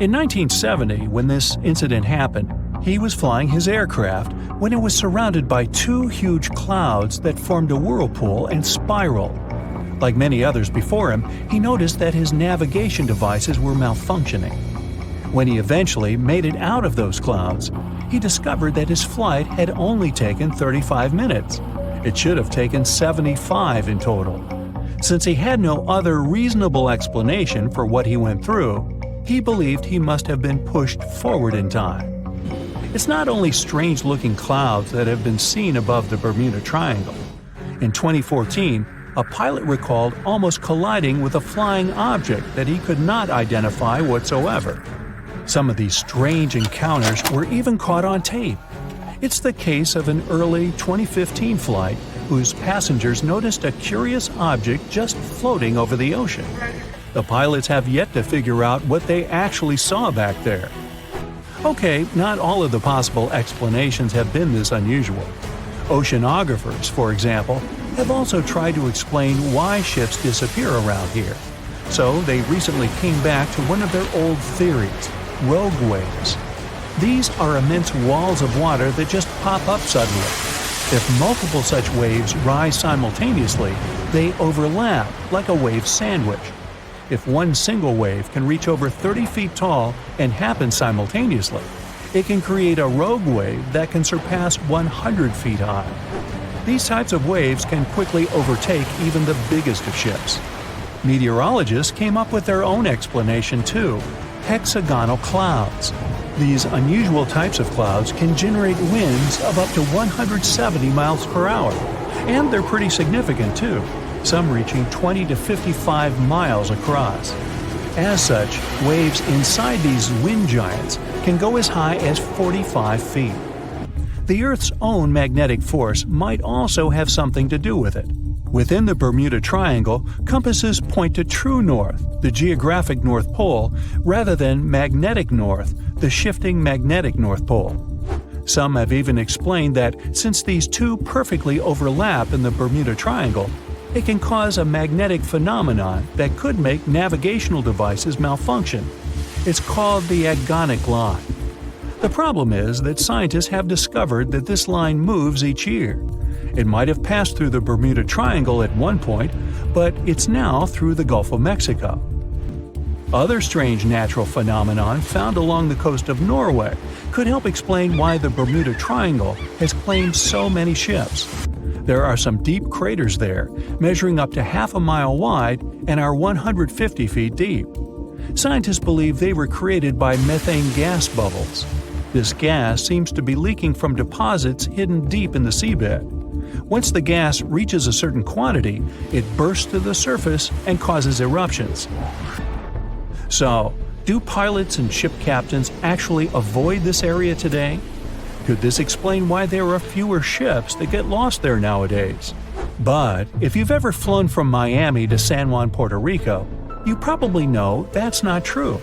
In 1970, when this incident happened, he was flying his aircraft when it was surrounded by 2 huge clouds that formed a whirlpool and spiraled. Like many others before him, he noticed that his navigation devices were malfunctioning. When he eventually made it out of those clouds, he discovered that his flight had only taken 35 minutes, It should have taken 75 in total. Since he had no other reasonable explanation for what he went through, he believed he must have been pushed forward in time. It's not only strange-looking clouds that have been seen above the Bermuda Triangle. In 2014, a pilot recalled almost colliding with a flying object that he could not identify whatsoever. Some of these strange encounters were even caught on tape. It's the case of an early 2015 flight whose passengers noticed a curious object just floating over the ocean. The pilots have yet to figure out what they actually saw back there. Okay, not all of the possible explanations have been this unusual. Oceanographers, for example, have also tried to explain why ships disappear around here. So they recently came back to one of their old theories: rogue waves. These are immense walls of water that just pop up suddenly. If multiple such waves rise simultaneously, they overlap like a wave sandwich. If one single wave can reach over 30 feet tall and happen simultaneously, it can create a rogue wave that can surpass 100 feet high. These types of waves can quickly overtake even the biggest of ships. Meteorologists came up with their own explanation too: hexagonal clouds. These unusual types of clouds can generate winds of up to 170 miles per hour, and they're pretty significant too, some reaching 20 to 55 miles across. As such, waves inside these wind giants can go as high as 45 feet. The Earth's own magnetic force might also have something to do with it. Within the Bermuda Triangle, compasses point to true north, the geographic North Pole, rather than magnetic north, the shifting magnetic North Pole. Some have even explained that since these two perfectly overlap in the Bermuda Triangle, it can cause a magnetic phenomenon that could make navigational devices malfunction. It's called the agonic line. The problem is that scientists have discovered that this line moves each year. It might have passed through the Bermuda Triangle at one point, but it's now through the Gulf of Mexico. Other strange natural phenomenon found along the coast of Norway could help explain why the Bermuda Triangle has claimed so many ships. There are some deep craters there, measuring up to half a mile wide and are 150 feet deep. Scientists believe they were created by methane gas bubbles. This gas seems to be leaking from deposits hidden deep in the seabed. Once the gas reaches a certain quantity, it bursts to the surface and causes eruptions. So, do pilots and ship captains actually avoid this area today? Could this explain why there are fewer ships that get lost there nowadays? But if you've ever flown from Miami to San Juan, Puerto Rico, you probably know that's not true.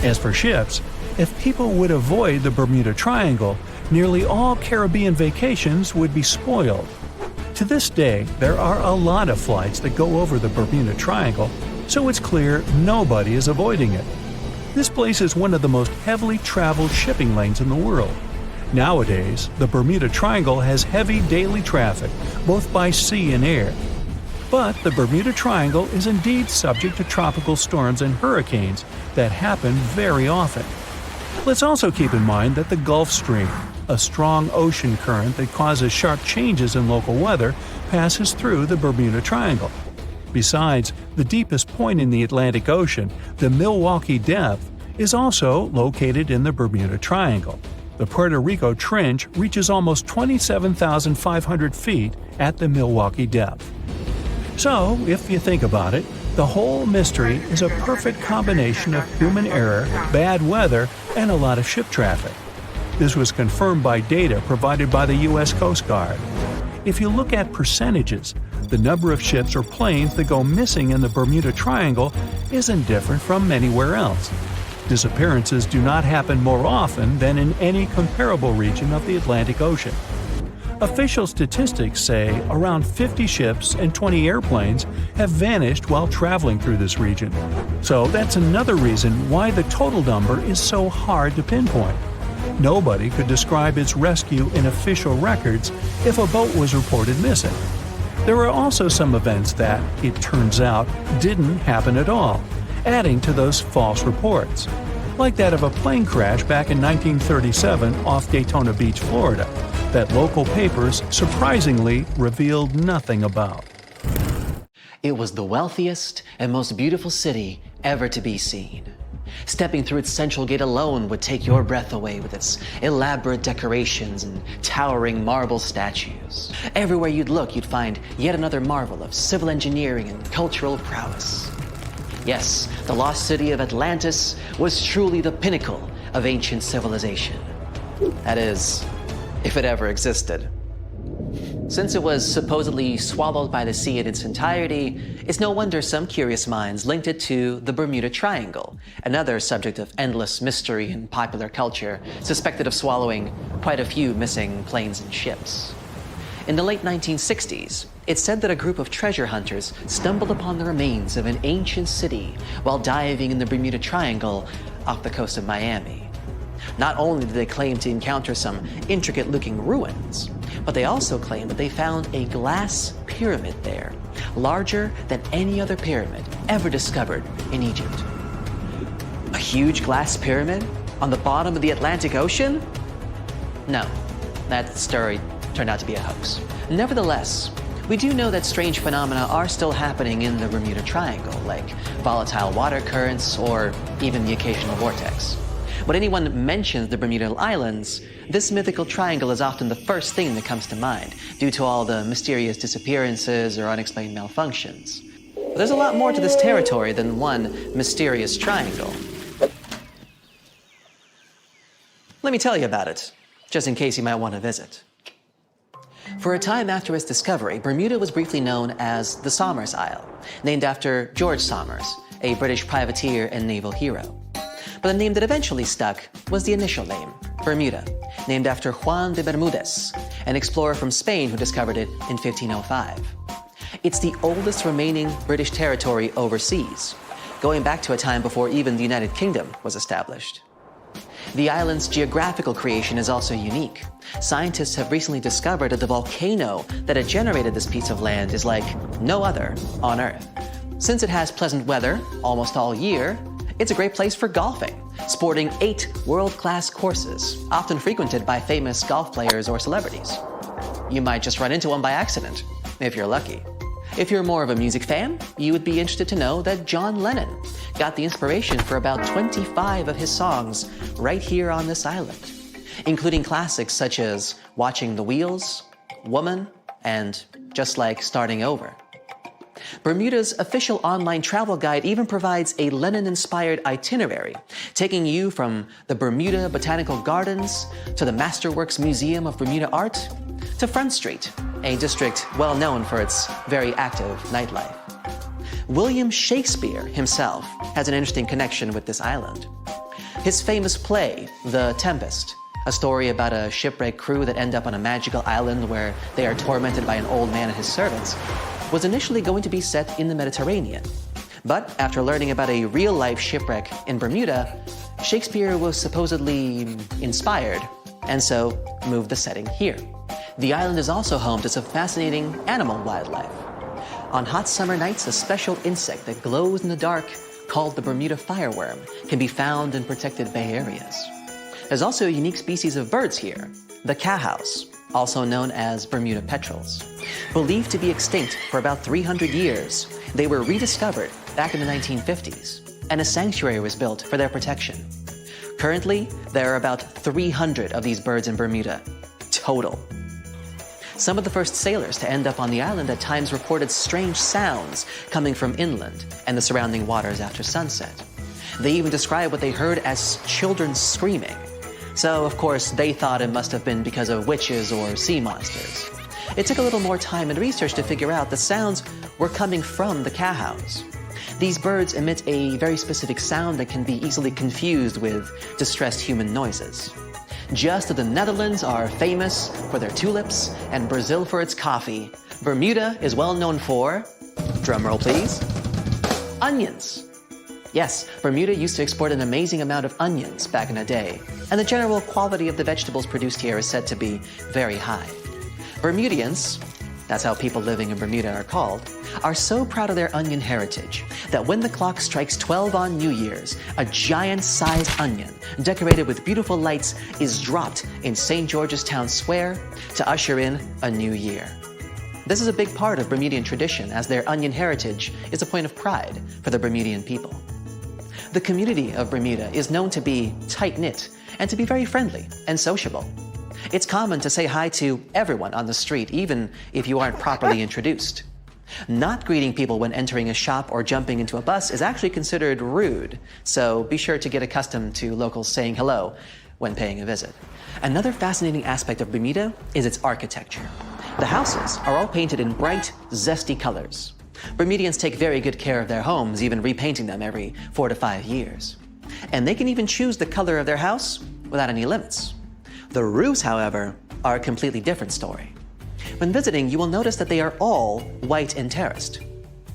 As for ships, if people would avoid the Bermuda Triangle, nearly all Caribbean vacations would be spoiled. To this day, there are a lot of flights that go over the Bermuda Triangle, so it's clear nobody is avoiding it. This place is one of the most heavily traveled shipping lanes in the world. Nowadays, the Bermuda Triangle has heavy daily traffic, both by sea and air. But the Bermuda Triangle is indeed subject to tropical storms and hurricanes that happen very often. Let's also keep in mind that the Gulf Stream, a strong ocean current that causes sharp changes in local weather, passes through the Bermuda Triangle. Besides, the deepest point in the Atlantic Ocean, the Milwaukee Depth, is also located in the Bermuda Triangle. The Puerto Rico Trench reaches almost 27,500 feet at the Milwaukee Depth. So, if you think about it, the whole mystery is a perfect combination of human error, bad weather, and a lot of ship traffic. This was confirmed by data provided by the U.S. Coast Guard. If you look at percentages, the number of ships or planes that go missing in the Bermuda Triangle isn't different from anywhere else. Disappearances do not happen more often than in any comparable region of the Atlantic Ocean. Official statistics say around 50 ships and 20 airplanes have vanished while traveling through this region. So that's another reason why the total number is so hard to pinpoint. Nobody could describe its rescue in official records if a boat was reported missing. There are also some events that, it turns out, didn't happen at all, adding to those false reports. like that of a plane crash back in 1937 off Daytona Beach, Florida, that local papers surprisingly revealed nothing about. It was the wealthiest and most beautiful city ever to be seen. Stepping through its central gate alone would take your breath away with its elaborate decorations and towering marble statues. Everywhere you'd look, you'd find yet another marvel of civil engineering and cultural prowess. Yes, the lost city of Atlantis was truly the pinnacle of ancient civilization. That is, if it ever existed. Since it was supposedly swallowed by the sea in its entirety, it's no wonder some curious minds linked it to the Bermuda Triangle, another subject of endless mystery in popular culture, suspected of swallowing quite a few missing planes and ships. In the late 1960s, it's said that a group of treasure hunters stumbled upon the remains of an ancient city while diving in the Bermuda Triangle off the coast of Miami. Not only did they claim to encounter some intricate-looking ruins, but they also claimed that they found a glass pyramid there, larger than any other pyramid ever discovered in Egypt. A huge glass pyramid on the bottom of the Atlantic Ocean? No, that story turned out to be a hoax. Nevertheless, we do know that strange phenomena are still happening in the Bermuda Triangle, like volatile water currents or even the occasional vortex. When anyone mentions the Bermuda Islands, this mythical triangle is often the first thing that comes to mind, due to all the mysterious disappearances or unexplained malfunctions. But there's a lot more to this territory than one mysterious triangle. Let me tell you about it, just in case you might want to visit. For a time after its discovery, Bermuda was briefly known as the Somers Isle, named after George Somers, a British privateer and naval hero. But the name that eventually stuck was the initial name, Bermuda, named after Juan de Bermudez, an explorer from Spain who discovered it in 1505. It's the oldest remaining British territory overseas, going back to a time before even the United Kingdom was established. The island's geographical creation is also unique. Scientists have recently discovered that the volcano that had generated this piece of land is like no other on Earth. Since it has pleasant weather almost all year, it's a great place for golfing, sporting 8 world-class courses, often frequented by famous golf players or celebrities. You might just run into one by accident, if you're lucky. If you're more of a music fan, you would be interested to know that John Lennon got the inspiration for about 25 of his songs right here on this island, including classics such as Watching the Wheels, Woman, and Just Like Starting Over. Bermuda's official online travel guide even provides a Lennon-inspired itinerary, taking you from the Bermuda Botanical Gardens to the Masterworks Museum of Bermuda Art to Front Street, a district well known for its very active nightlife. William Shakespeare himself has an interesting connection with this island. His famous play, The Tempest, a story about a shipwrecked crew that end up on a magical island where they are tormented by an old man and his servants, was initially going to be set in the Mediterranean. But after learning about a real-life shipwreck in Bermuda, Shakespeare was supposedly inspired, and so moved the setting here. The island is also home to some fascinating animal wildlife. On hot summer nights, a special insect that glows in the dark, called the Bermuda fireworm, can be found in protected bay areas. There's also a unique species of birds here, the cowhouse, also known as Bermuda petrels. Believed to be extinct for about 300 years, they were rediscovered back in the 1950s, and a sanctuary was built for their protection. Currently, there are about 300 of these birds in Bermuda, total. Some of the first sailors to end up on the island at times reported strange sounds coming from inland and the surrounding waters after sunset. They even described what they heard as children screaming. So, of course, they thought it must have been because of witches or sea monsters. It took a little more time and research to figure out the sounds were coming from the cowhouse. These birds emit a very specific sound that can be easily confused with distressed human noises. Just as the Netherlands are famous for their tulips and Brazil for its coffee, Bermuda is well known for, drumroll please, onions. Yes, Bermuda used to export an amazing amount of onions back in the day, and the general quality of the vegetables produced here is said to be very high. Bermudians, that's how people living in Bermuda are called, are so proud of their onion heritage that when the clock strikes 12 on New Year's, a giant-sized onion decorated with beautiful lights is dropped in St. George's Town Square to usher in a new year. This is a big part of Bermudian tradition, as their onion heritage is a point of pride for the Bermudian people. The community of Bermuda is known to be tight-knit and to be very friendly and sociable. It's common to say hi to everyone on the street, even if you aren't properly introduced. Not greeting people when entering a shop or jumping into a bus is actually considered rude, so be sure to get accustomed to locals saying hello when paying a visit. Another fascinating aspect of Bermuda is its architecture. The houses are all painted in bright, zesty colors. Bermudians take very good care of their homes, even repainting them every 4 to 5 years. And they can even choose the color of their house without any limits. The roofs, however, are a completely different story. When visiting, you will notice that they are all white and terraced.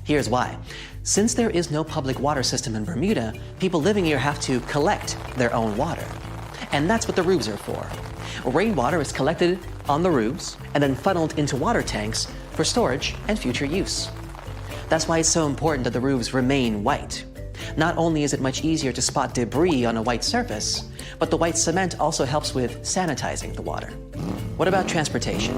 Here's why. Since there is no public water system in Bermuda, people living here have to collect their own water. And that's what the roofs are for. Rainwater is collected on the roofs and then funneled into water tanks for storage and future use. That's why it's so important that the roofs remain white. Not only is it much easier to spot debris on a white surface, but the white cement also helps with sanitizing the water. What about transportation?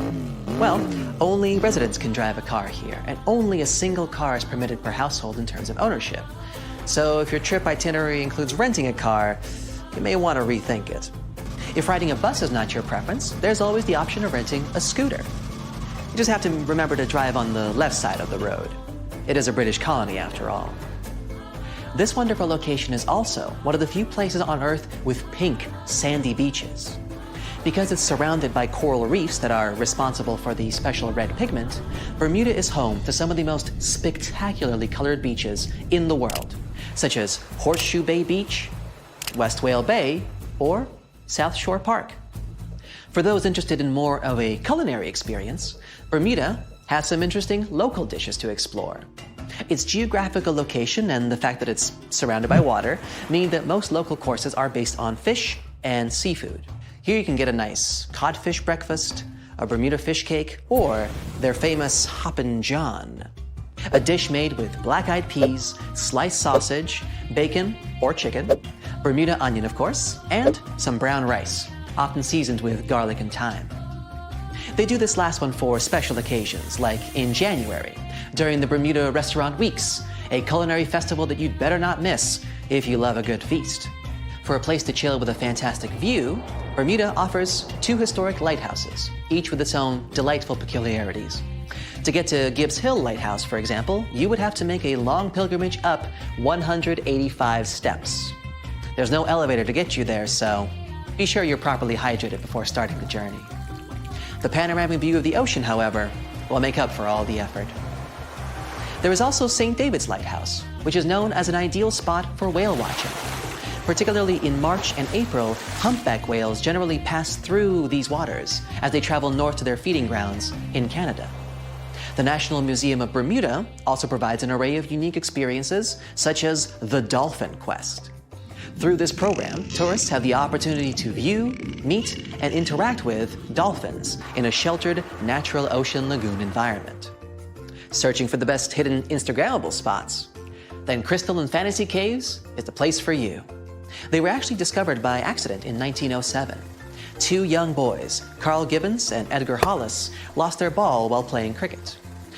Well, only residents can drive a car here, and only a single car is permitted per household in terms of ownership. So if your trip itinerary includes renting a car, you may want to rethink it. If riding a bus is not your preference, there's always the option of renting a scooter. You just have to remember to drive on the left side of the road. It is a British colony after all. This wonderful location is also one of the few places on Earth with pink, sandy beaches. Because it's surrounded by coral reefs that are responsible for the special red pigment, Bermuda is home to some of the most spectacularly colored beaches in the world, such as Horseshoe Bay Beach, West Whale Bay, or South Shore Park. For those interested in more of a culinary experience, Bermuda has some interesting local dishes to explore. Its geographical location and the fact that it's surrounded by water mean that most local courses are based on fish and seafood. Here you can get a nice codfish breakfast, a Bermuda fish cake, or their famous Hoppin' John, a dish made with black-eyed peas, sliced sausage, bacon or chicken, Bermuda onion, of course, and some brown rice, often seasoned with garlic and thyme. They do this last one for special occasions, like in January, during the Bermuda Restaurant Weeks, a culinary festival that you'd better not miss if you love a good feast. For a place to chill with a fantastic view, Bermuda offers 2 historic lighthouses, each with its own delightful peculiarities. To get to Gibbs Hill Lighthouse, for example, you would have to make a long pilgrimage up 185 steps. There's no elevator to get you there, so be sure you're properly hydrated before starting the journey. The panoramic view of the ocean, however, will make up for all the effort. There is also St. David's Lighthouse, which is known as an ideal spot for whale watching. Particularly in March and April, humpback whales generally pass through these waters as they travel north to their feeding grounds in Canada. The National Museum of Bermuda also provides an array of unique experiences, such as the Dolphin Quest. Through this program, tourists have the opportunity to view, meet, and interact with dolphins in a sheltered, natural ocean lagoon environment. Searching for the best hidden Instagrammable spots? Then Crystal and Fantasy Caves is the place for you. They were actually discovered by accident in 1907. 2 young boys, Carl Gibbons and Edgar Hollis, lost their ball while playing cricket.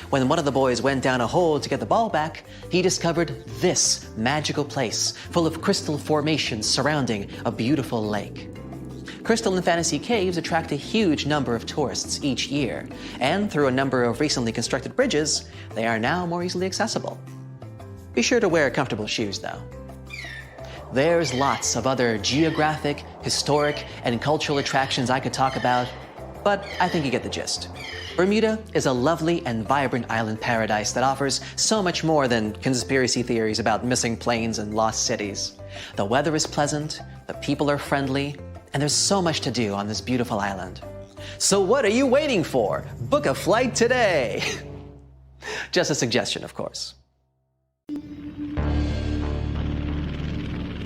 When one of the boys went down a hole to get the ball back, he discovered this magical place full of crystal formations surrounding a beautiful lake. Crystal and Fantasy Caves attract a huge number of tourists each year, and through a number of recently constructed bridges, they are now more easily accessible. Be sure to wear comfortable shoes, though. There's lots of other geographic, historic, and cultural attractions I could talk about, but I think you get the gist. Bermuda is a lovely and vibrant island paradise that offers so much more than conspiracy theories about missing planes and lost cities. The weather is pleasant, the people are friendly, and there's so much to do on this beautiful island. So what are you waiting for? Book a flight today! Just a suggestion, of course.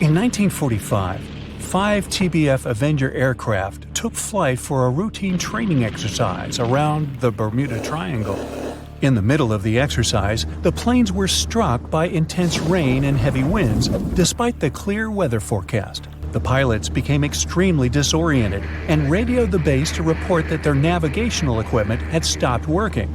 In 1945, 5 TBF Avenger aircraft took flight for a routine training exercise around the Bermuda Triangle. In the middle of the exercise, the planes were struck by intense rain and heavy winds, despite the clear weather forecast. The pilots became extremely disoriented and radioed the base to report that their navigational equipment had stopped working.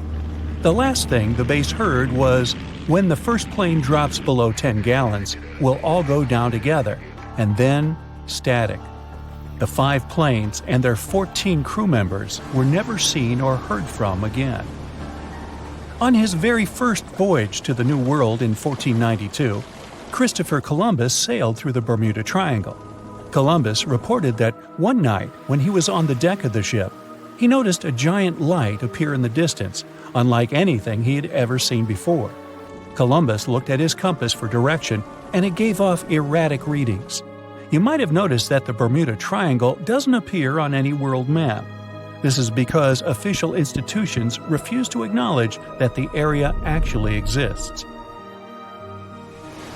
The last thing the base heard was, "When the first plane drops below 10 gallons, we'll all go down together," and then static. The 5 planes and their 14 crew members were never seen or heard from again. On his very first voyage to the New World in 1492, Christopher Columbus sailed through the Bermuda Triangle. Columbus reported that one night when he was on the deck of the ship, he noticed a giant light appear in the distance, unlike anything he had ever seen before. Columbus looked at his compass for direction, and it gave off erratic readings. You might have noticed that the Bermuda Triangle doesn't appear on any world map. This is because official institutions refuse to acknowledge that the area actually exists.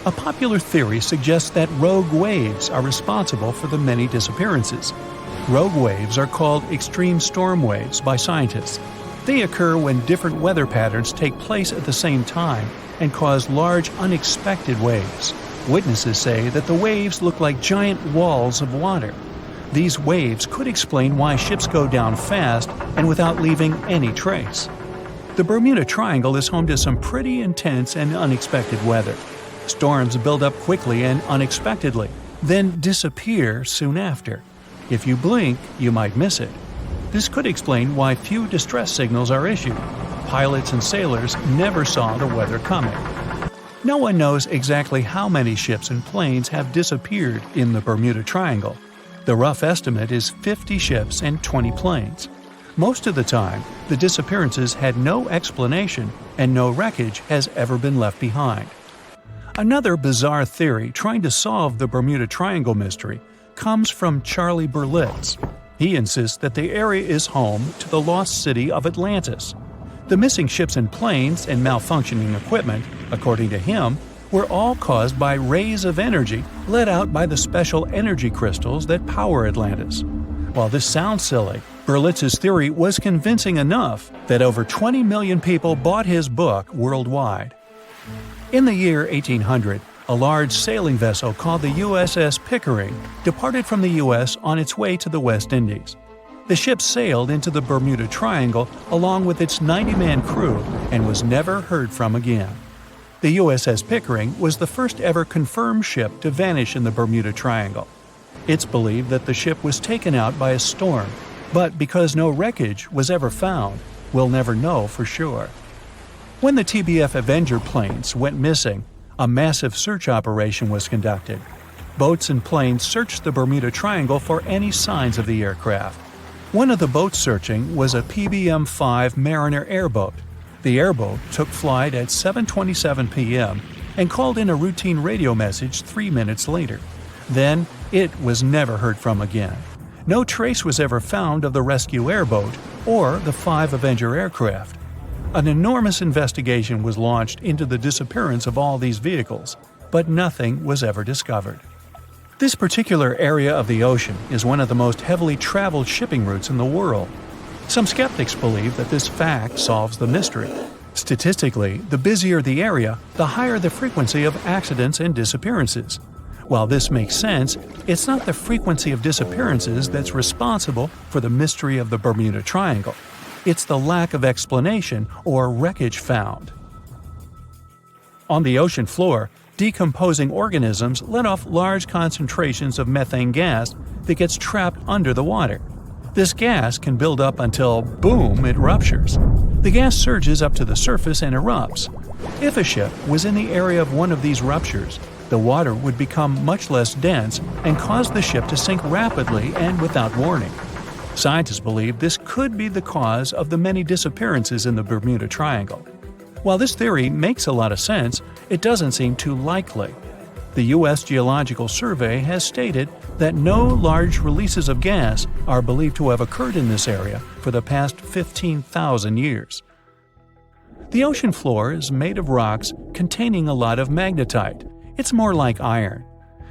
A popular theory suggests that rogue waves are responsible for the many disappearances. Rogue waves are called extreme storm waves by scientists. They occur when different weather patterns take place at the same time and cause large, unexpected waves. Witnesses say that the waves look like giant walls of water. These waves could explain why ships go down fast and without leaving any trace. The Bermuda Triangle is home to some pretty intense and unexpected weather. Storms build up quickly and unexpectedly, then disappear soon after. If you blink, you might miss it. This could explain why few distress signals are issued. Pilots and sailors never saw the weather coming. No one knows exactly how many ships and planes have disappeared in the Bermuda Triangle. The rough estimate is 50 ships and 20 planes. Most of the time, the disappearances had no explanation and no wreckage has ever been left behind. Another bizarre theory trying to solve the Bermuda Triangle mystery comes from Charlie Berlitz. He insists that the area is home to the lost city of Atlantis. The missing ships and planes and malfunctioning equipment, according to him, were all caused by rays of energy let out by the special energy crystals that power Atlantis. While this sounds silly, Berlitz's theory was convincing enough that over 20 million people bought his book worldwide. In the year 1800, a large sailing vessel called the USS Pickering departed from the U.S. on its way to the West Indies. The ship sailed into the Bermuda Triangle along with its 90-man crew and was never heard from again. The USS Pickering was the first ever confirmed ship to vanish in the Bermuda Triangle. It's believed that the ship was taken out by a storm, but because no wreckage was ever found, we'll never know for sure. When the TBF Avenger planes went missing, a massive search operation was conducted. Boats and planes searched the Bermuda Triangle for any signs of the aircraft. One of the boats searching was a PBM-5 Mariner airboat. The airboat took flight at 7:27 p.m. and called in a routine radio message 3 minutes later. Then, it was never heard from again. No trace was ever found of the rescue airboat or the 5 Avenger aircraft. An enormous investigation was launched into the disappearance of all these vehicles, but nothing was ever discovered. This particular area of the ocean is one of the most heavily traveled shipping routes in the world. Some skeptics believe that this fact solves the mystery. Statistically, the busier the area, the higher the frequency of accidents and disappearances. While this makes sense, it's not the frequency of disappearances that's responsible for the mystery of the Bermuda Triangle. It's the lack of explanation or wreckage found. On the ocean floor, decomposing organisms let off large concentrations of methane gas that gets trapped under the water. This gas can build up until, boom, it ruptures. The gas surges up to the surface and erupts. If a ship was in the area of one of these ruptures, the water would become much less dense and cause the ship to sink rapidly and without warning. Scientists believe this could be the cause of the many disappearances in the Bermuda Triangle. While this theory makes a lot of sense, it doesn't seem too likely. The U.S. Geological Survey has stated that no large releases of gas are believed to have occurred in this area for the past 15,000 years. The ocean floor is made of rocks containing a lot of magnetite. It's more like iron.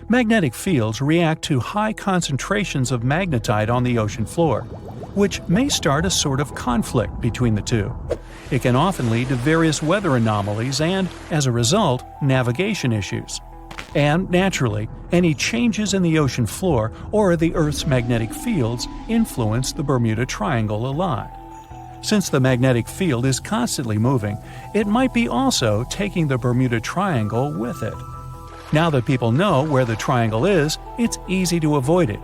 Magnetic fields react to high concentrations of magnetite on the ocean floor, which may start a sort of conflict between the two. It can often lead to various weather anomalies and, as a result, navigation issues. And, naturally, any changes in the ocean floor or the Earth's magnetic fields influence the Bermuda Triangle a lot. Since the magnetic field is constantly moving, it might be also taking the Bermuda Triangle with it. Now that people know where the triangle is, it's easy to avoid it.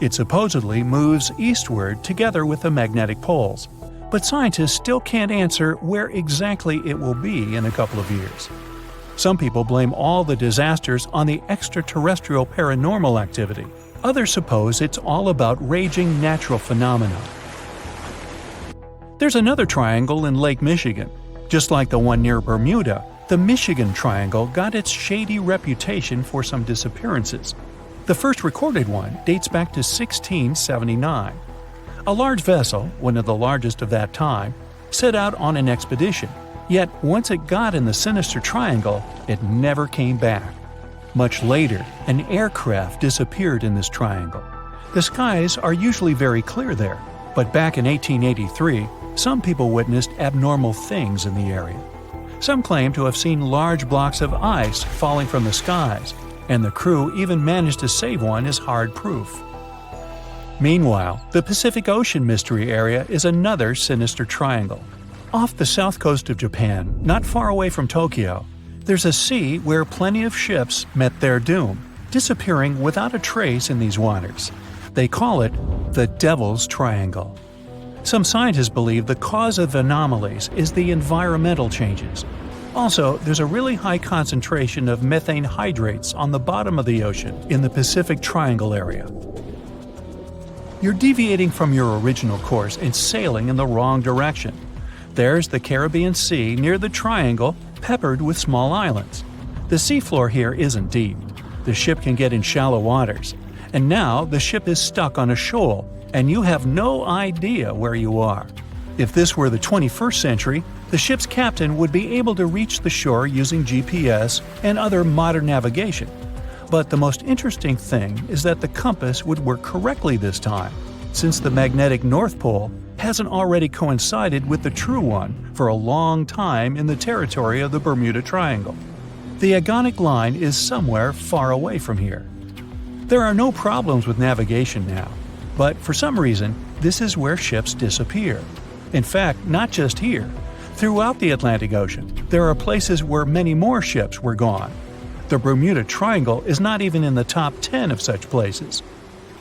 It supposedly moves eastward together with the magnetic poles, but scientists still can't answer where exactly it will be in a couple of years. Some people blame all the disasters on the extraterrestrial paranormal activity. Others suppose it's all about raging natural phenomena. There's another triangle in Lake Michigan. Just like the one near Bermuda, the Michigan Triangle got its shady reputation for some disappearances. The first recorded one dates back to 1679. A large vessel, one of the largest of that time, set out on an expedition, yet once it got in the sinister triangle, it never came back. Much later, an aircraft disappeared in this triangle. The skies are usually very clear there, but back in 1883, some people witnessed abnormal things in the area. Some claim to have seen large blocks of ice falling from the skies, and the crew even managed to save one as hard proof. Meanwhile, the Pacific Ocean Mystery Area is another sinister triangle. Off the south coast of Japan, not far away from Tokyo, there's a sea where plenty of ships met their doom, disappearing without a trace in these waters. They call it the Devil's Triangle. Some scientists believe the cause of anomalies is the environmental changes. Also, there's a really high concentration of methane hydrates on the bottom of the ocean in the Pacific Triangle area. You're deviating from your original course and sailing in the wrong direction. There's the Caribbean Sea near the triangle, peppered with small islands. The seafloor here isn't deep. The ship can get in shallow waters. And now the ship is stuck on a shoal, and you have no idea where you are. If this were the 21st century, the ship's captain would be able to reach the shore using GPS and other modern navigation. But the most interesting thing is that the compass would work correctly this time, since the magnetic North Pole hasn't already coincided with the true one for a long time in the territory of the Bermuda Triangle. The agonic line is somewhere far away from here. There are no problems with navigation now, but for some reason, this is where ships disappear. In fact, not just here. Throughout the Atlantic Ocean, there are places where many more ships were gone. The Bermuda Triangle is not even in the top 10 of such places.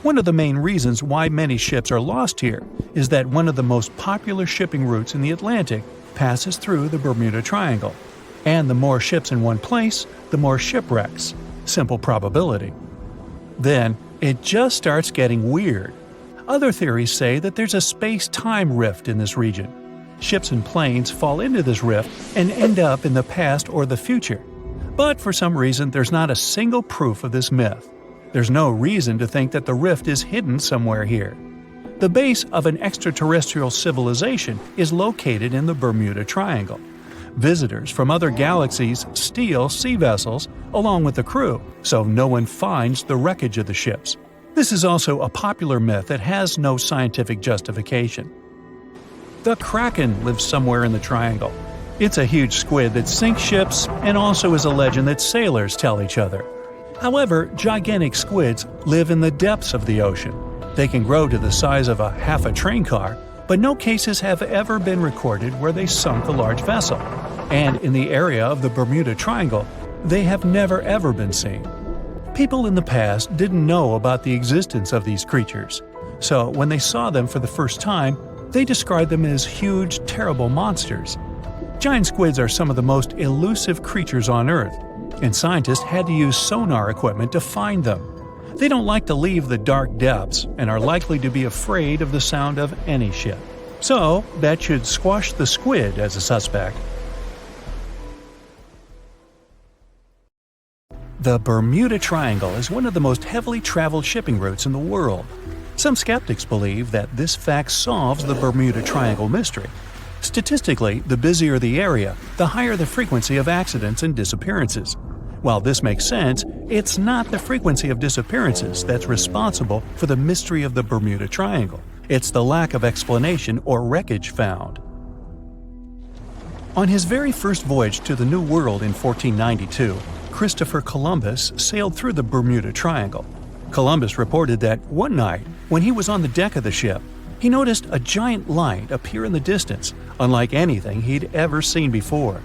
One of the main reasons why many ships are lost here is that one of the most popular shipping routes in the Atlantic passes through the Bermuda Triangle. And the more ships in one place, the more shipwrecks. Simple probability. Then, it just starts getting weird. Other theories say that there's a space-time rift in this region. Ships and planes fall into this rift and end up in the past or the future. But for some reason, there's not a single proof of this myth. There's no reason to think that the rift is hidden somewhere here. The base of an extraterrestrial civilization is located in the Bermuda Triangle. Visitors from other galaxies steal sea vessels along with the crew, so no one finds the wreckage of the ships. This is also a popular myth that has no scientific justification. The Kraken lives somewhere in the triangle. It's a huge squid that sinks ships and also is a legend that sailors tell each other. However, gigantic squids live in the depths of the ocean. They can grow to the size of half a train car, but no cases have ever been recorded where they sunk a large vessel. And in the area of the Bermuda Triangle, they have never ever been seen. People in the past didn't know about the existence of these creatures, so when they saw them for the first time, they described them as huge, terrible monsters. Giant squids are some of the most elusive creatures on Earth, and scientists had to use sonar equipment to find them. They don't like to leave the dark depths and are likely to be afraid of the sound of any ship. So, that should squash the squid as a suspect. The Bermuda Triangle is one of the most heavily traveled shipping routes in the world. Some skeptics believe that this fact solves the Bermuda Triangle mystery. Statistically, the busier the area, the higher the frequency of accidents and disappearances. While this makes sense, It's not the frequency of disappearances that's responsible for the mystery of the Bermuda Triangle. It's the lack of explanation or wreckage found. On his very first voyage to the New World in 1492, Christopher Columbus sailed through the Bermuda Triangle. Columbus reported that one night, when he was on the deck of the ship, he noticed a giant light appear in the distance, unlike anything he'd ever seen before.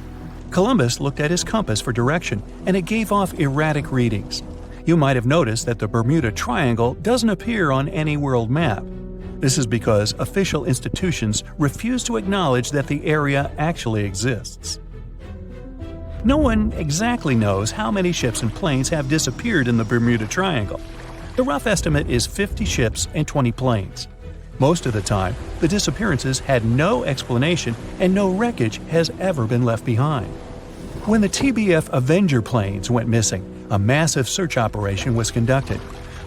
Columbus looked at his compass for direction, and it gave off erratic readings. You might have noticed that the Bermuda Triangle doesn't appear on any world map. This is because official institutions refuse to acknowledge that the area actually exists. No one exactly knows how many ships and planes have disappeared in the Bermuda Triangle. The rough estimate is 50 ships and 20 planes. Most of the time, the disappearances had no explanation and no wreckage has ever been left behind. When the TBF Avenger planes went missing, a massive search operation was conducted.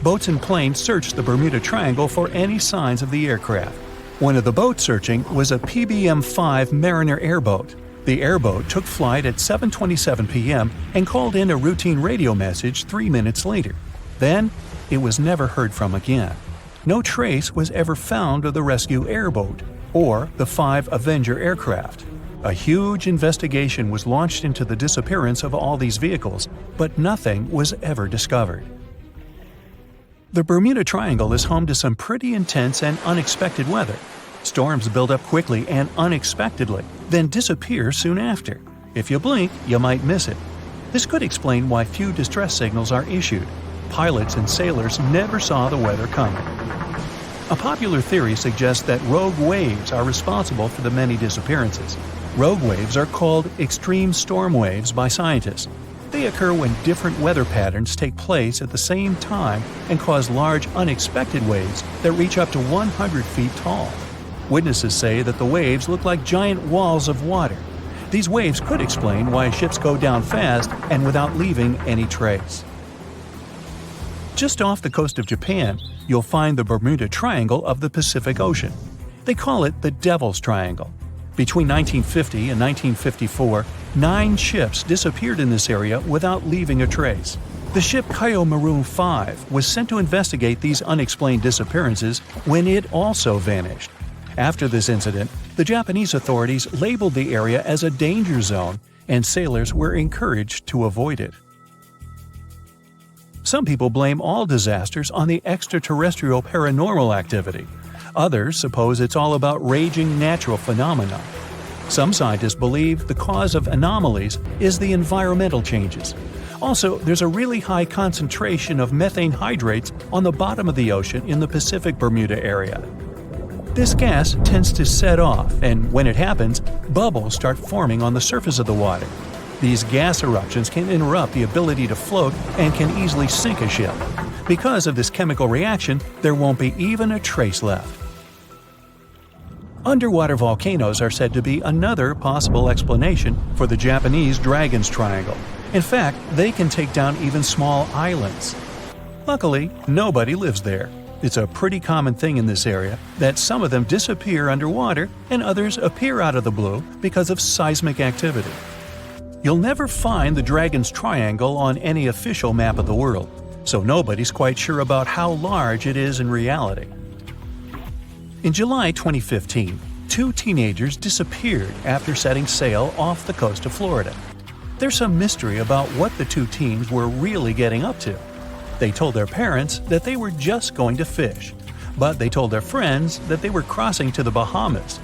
Boats and planes searched the Bermuda Triangle for any signs of the aircraft. One of the boats searching was a PBM-5 Mariner airboat. The airboat took flight at 7:27 p.m. and called in a routine radio message 3 minutes later. Then, it was never heard from again. No trace was ever found of the rescue airboat or the 5 Avenger aircraft. A huge investigation was launched into the disappearance of all these vehicles, but nothing was ever discovered. The Bermuda Triangle is home to some pretty intense and unexpected weather. Storms build up quickly and unexpectedly, then disappear soon after. If you blink, you might miss it. This could explain why few distress signals are issued. Pilots and sailors never saw the weather coming. A popular theory suggests that rogue waves are responsible for the many disappearances. Rogue waves are called extreme storm waves by scientists. They occur when different weather patterns take place at the same time and cause large unexpected waves that reach up to 100 feet tall. Witnesses say that the waves look like giant walls of water. These waves could explain why ships go down fast and without leaving any trace. Just off the coast of Japan, you'll find the Bermuda Triangle of the Pacific Ocean. They call it the Devil's Triangle. Between 1950 and 1954, 9 ships disappeared in this area without leaving a trace. The ship Kaio Maroon 5 was sent to investigate these unexplained disappearances when it also vanished. After this incident, the Japanese authorities labeled the area as a danger zone, and sailors were encouraged to avoid it. Some people blame all disasters on the extraterrestrial paranormal activity. Others suppose it's all about raging natural phenomena. Some scientists believe the cause of anomalies is the environmental changes. Also, there's a really high concentration of methane hydrates on the bottom of the ocean in the Pacific Bermuda area. This gas tends to set off, and when it happens, bubbles start forming on the surface of the water. These gas eruptions can interrupt the ability to float and can easily sink a ship. Because of this chemical reaction, there won't be even a trace left. Underwater volcanoes are said to be another possible explanation for the Japanese Dragon's Triangle. In fact, they can take down even small islands. Luckily, nobody lives there. It's a pretty common thing in this area that some of them disappear underwater and others appear out of the blue because of seismic activity. You'll never find the Dragon's Triangle on any official map of the world, so nobody's quite sure about how large it is in reality. In July 2015, 2 teenagers disappeared after setting sail off the coast of Florida. There's some mystery about what the 2 teens were really getting up to. They told their parents that they were just going to fish, but they told their friends that they were crossing to the Bahamas.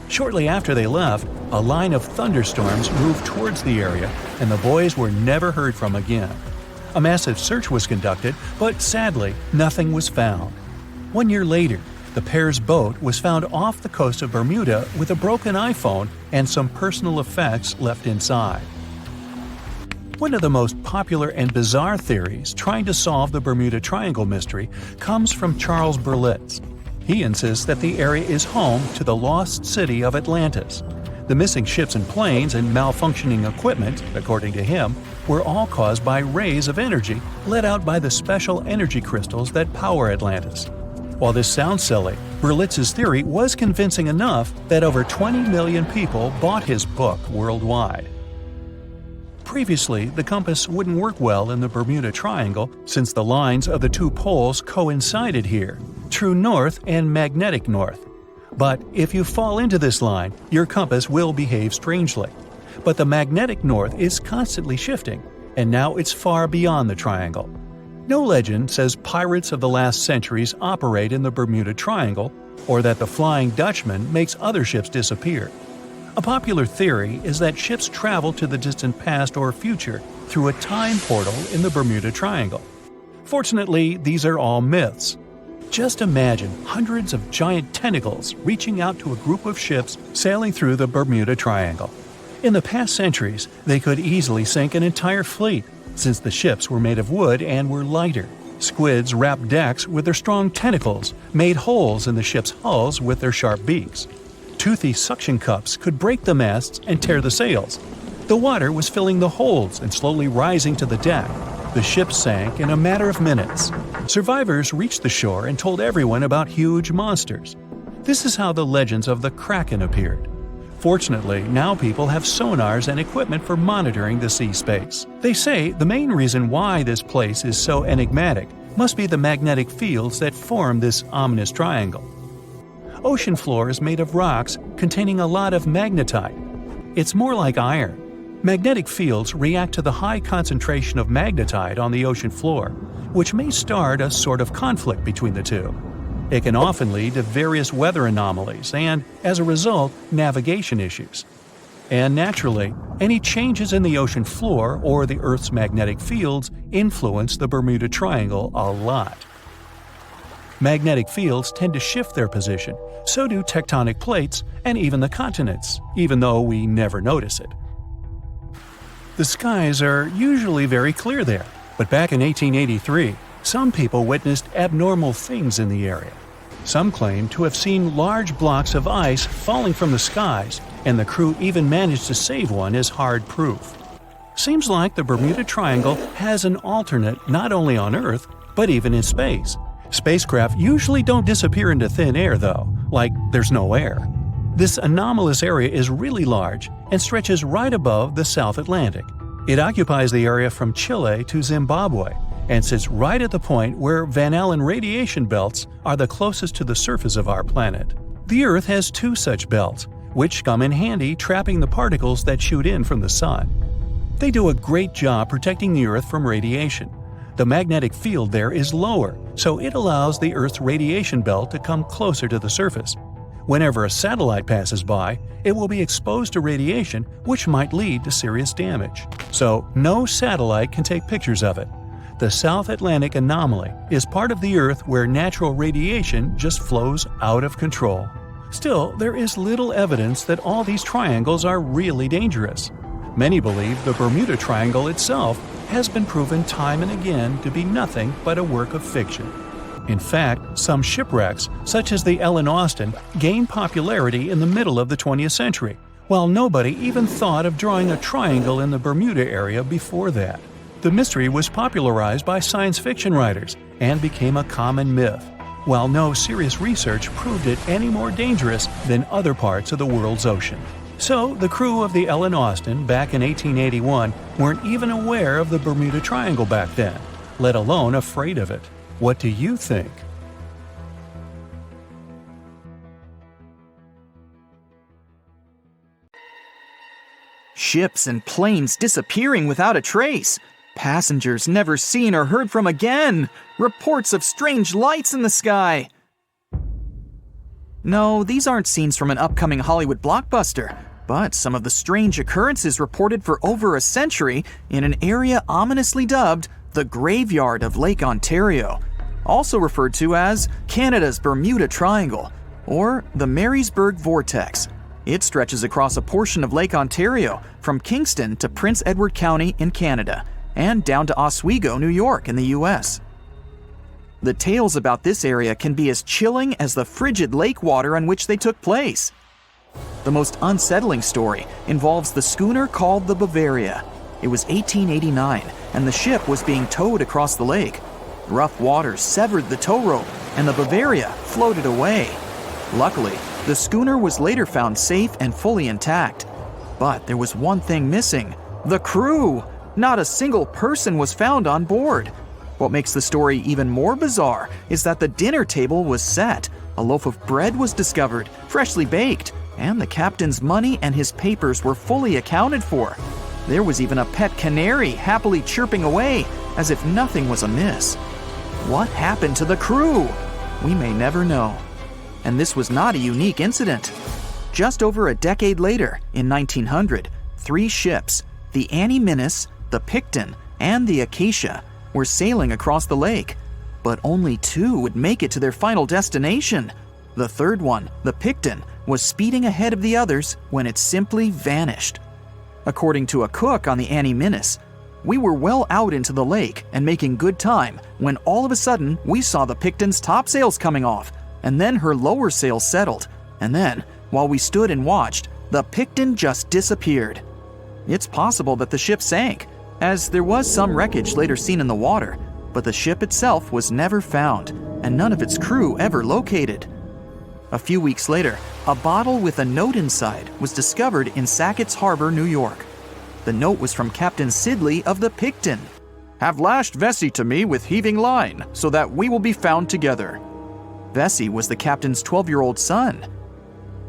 Shortly after they left, a line of thunderstorms moved towards the area, and the boys were never heard from again. A massive search was conducted, but sadly, nothing was found. 1 year later, the pair's boat was found off the coast of Bermuda with a broken iPhone and some personal effects left inside. One of the most popular and bizarre theories trying to solve the Bermuda Triangle mystery comes from Charles Berlitz. He insists that the area is home to the lost city of Atlantis. The missing ships and planes and malfunctioning equipment, according to him, were all caused by rays of energy let out by the special energy crystals that power Atlantis. While this sounds silly, Berlitz's theory was convincing enough that over 20 million people bought his book worldwide. Previously, the compass wouldn't work well in the Bermuda Triangle since the lines of the two poles coincided here, true north and magnetic north. But if you fall into this line, your compass will behave strangely. But the magnetic north is constantly shifting, and now it's far beyond the triangle. No legend says pirates of the last centuries operate in the Bermuda Triangle, or that the Flying Dutchman makes other ships disappear. A popular theory is that ships travel to the distant past or future through a time portal in the Bermuda Triangle. Fortunately, these are all myths. Just imagine hundreds of giant tentacles reaching out to a group of ships sailing through the Bermuda Triangle. In the past centuries, they could easily sink an entire fleet, since the ships were made of wood and were lighter. Squids wrapped decks with their strong tentacles, made holes in the ship's hulls with their sharp beaks. Toothy suction cups could break the masts and tear the sails. The water was filling the holds and slowly rising to the deck. The ship sank in a matter of minutes. Survivors reached the shore and told everyone about huge monsters. This is how the legends of the Kraken appeared. Fortunately, now people have sonars and equipment for monitoring the sea space. They say the main reason why this place is so enigmatic must be the magnetic fields that form this ominous triangle. Ocean floor is made of rocks containing a lot of magnetite. It's more like iron. Magnetic fields react to the high concentration of magnetite on the ocean floor, which may start a sort of conflict between the two. It can often lead to various weather anomalies and, as a result, navigation issues. And naturally, any changes in the ocean floor or the Earth's magnetic fields influence the Bermuda Triangle a lot. Magnetic fields tend to shift their position, so do tectonic plates and even the continents, even though we never notice it. The skies are usually very clear there, but back in 1883, some people witnessed abnormal things in the area. Some claim to have seen large blocks of ice falling from the skies, and the crew even managed to save one as hard proof. Seems like the Bermuda Triangle has an alternate not only on Earth, but even in space. Spacecraft usually don't disappear into thin air though, like there's no air. This anomalous area is really large and stretches right above the South Atlantic. It occupies the area from Chile to Zimbabwe and sits right at the point where Van Allen radiation belts are the closest to the surface of our planet. The Earth has two such belts, which come in handy trapping the particles that shoot in from the Sun. They do a great job protecting the Earth from radiation. The magnetic field there is lower, so it allows the Earth's radiation belt to come closer to the surface. Whenever a satellite passes by, it will be exposed to radiation, which might lead to serious damage. So, no satellite can take pictures of it. The South Atlantic anomaly is part of the Earth where natural radiation just flows out of control. Still, there is little evidence that all these triangles are really dangerous. Many believe the Bermuda Triangle itself has been proven time and again to be nothing but a work of fiction. In fact, some shipwrecks, such as the Ellen Austin, gained popularity in the middle of the 20th century, while nobody even thought of drawing a triangle in the Bermuda area before that. The mystery was popularized by science fiction writers and became a common myth, while no serious research proved it any more dangerous than other parts of the world's ocean. So, the crew of the Ellen Austin back in 1881 weren't even aware of the Bermuda Triangle back then, let alone afraid of it. What do you think? Ships and planes disappearing without a trace. Passengers never seen or heard from again. Reports of strange lights in the sky. No, these aren't scenes from an upcoming Hollywood blockbuster, but some of the strange occurrences reported for over a century in an area ominously dubbed the Graveyard of Lake Ontario, also referred to as Canada's Bermuda Triangle, or the Marysburg Vortex. It stretches across a portion of Lake Ontario from Kingston to Prince Edward County in Canada, and down to Oswego, New York in the US. The tales about this area can be as chilling as the frigid lake water on which they took place. The most unsettling story involves the schooner called the Bavaria. It was 1889, and the ship was being towed across the lake. Rough waters severed the tow rope, and the Bavaria floated away. Luckily, the schooner was later found safe and fully intact. But there was one thing missing: The crew! Not a single person was found on board. What makes the story even more bizarre is that the dinner table was set, a loaf of bread was discovered, freshly baked, and the captain's money and his papers were fully accounted for. There was even a pet canary happily chirping away as if nothing was amiss. What happened to the crew? We may never know. And this was not a unique incident. Just over a decade later, in 1900, 3 ships, the Annie Minnis, the Picton, and the Acacia, were sailing across the lake. But only 2 would make it to their final destination. The third one, the Picton, was speeding ahead of the others when it simply vanished. According to a cook on the Annie Minnis, we were well out into the lake and making good time when all of a sudden we saw the Picton's topsails coming off, and then her lower sails settled, and then, while we stood and watched, the Picton just disappeared. It's possible that the ship sank, as there was some wreckage later seen in the water, but the ship itself was never found, and none of its crew ever located. A few weeks later, a bottle with a note inside was discovered in Sackett's Harbor, New York. The note was from Captain Sidley of the Picton. "Have lashed Vesey to me with heaving line, so that we will be found together." Vesey was the captain's 12-year-old son.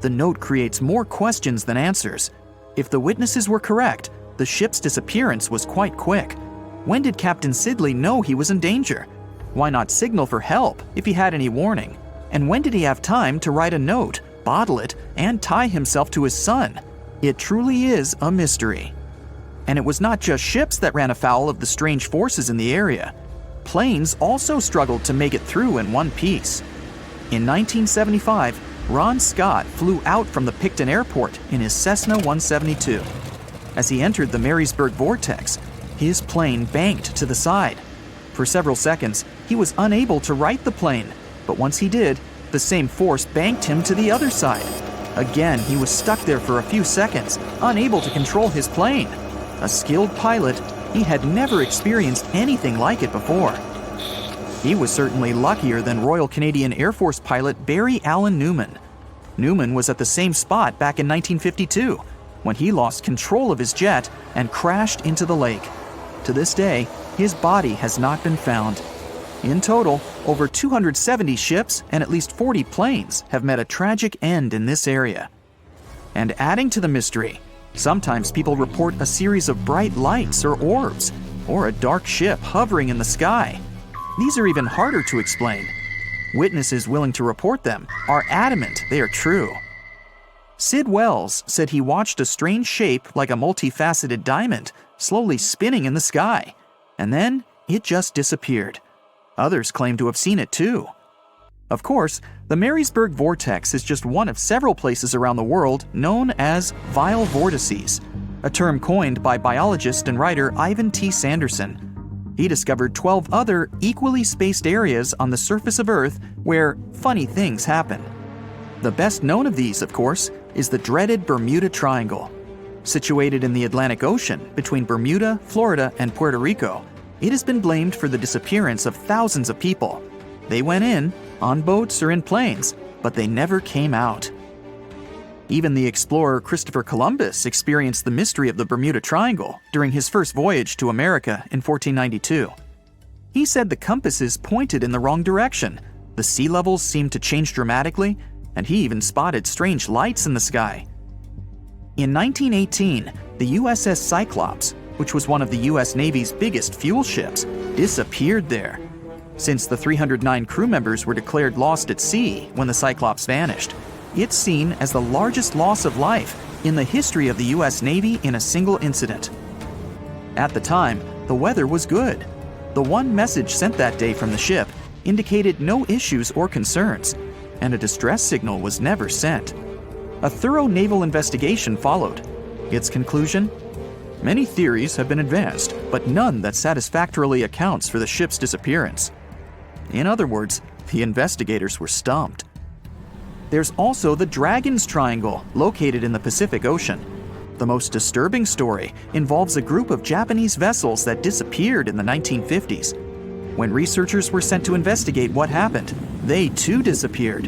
The note creates more questions than answers. If the witnesses were correct, the ship's disappearance was quite quick. When did Captain Sidley know he was in danger? Why not signal for help if he had any warning? And when did he have time to write a note, bottle it, and tie himself to his son? It truly is a mystery. And it was not just ships that ran afoul of the strange forces in the area. Planes also struggled to make it through in one piece. In 1975, Ron Scott flew out from the Picton Airport in his Cessna 172. As he entered the Marysburg vortex, his plane banked to the side. For several seconds, he was unable to right the plane, but once he did, the same force banked him to the other side. Again, he was stuck there for a few seconds, unable to control his plane. A skilled pilot, he had never experienced anything like it before. He was certainly luckier than Royal Canadian Air Force pilot Barry Allen Newman. Newman was at the same spot back in 1952, when he lost control of his jet and crashed into the lake. To this day, his body has not been found. In total, over 270 ships and at least 40 planes have met a tragic end in this area. And adding to the mystery, sometimes people report a series of bright lights or orbs, or a dark ship hovering in the sky. These are even harder to explain. Witnesses willing to report them are adamant they are true. Sid Wells said he watched a strange shape like a multifaceted diamond slowly spinning in the sky, and then it just disappeared. Others claim to have seen it too. Of course, the Marysburg vortex is just one of several places around the world known as vile vortices, a term coined by biologist and writer Ivan T. Sanderson. He discovered 12 other equally spaced areas on the surface of Earth where funny things happen. The best known of these, of course, is the dreaded Bermuda Triangle. Situated in the Atlantic Ocean between Bermuda, Florida, and Puerto Rico, it has been blamed for the disappearance of thousands of people. They went in, on boats or in planes, but they never came out. Even the explorer Christopher Columbus experienced the mystery of the Bermuda Triangle during his first voyage to America in 1492. He said the compasses pointed in the wrong direction, the sea levels seemed to change dramatically, and he even spotted strange lights in the sky. In 1918, the USS Cyclops, which was one of the US Navy's biggest fuel ships, disappeared there. Since the 309 crew members were declared lost at sea when the Cyclops vanished, it's seen as the largest loss of life in the history of the US Navy in a single incident. At the time, the weather was good. The one message sent that day from the ship indicated no issues or concerns, and a distress signal was never sent. A thorough naval investigation followed. Its conclusion? Many theories have been advanced, but none that satisfactorily accounts for the ship's disappearance. In other words, the investigators were stumped. There's also the Dragon's Triangle, located in the Pacific Ocean. The most disturbing story involves a group of Japanese vessels that disappeared in the 1950s. When researchers were sent to investigate what happened, they too disappeared.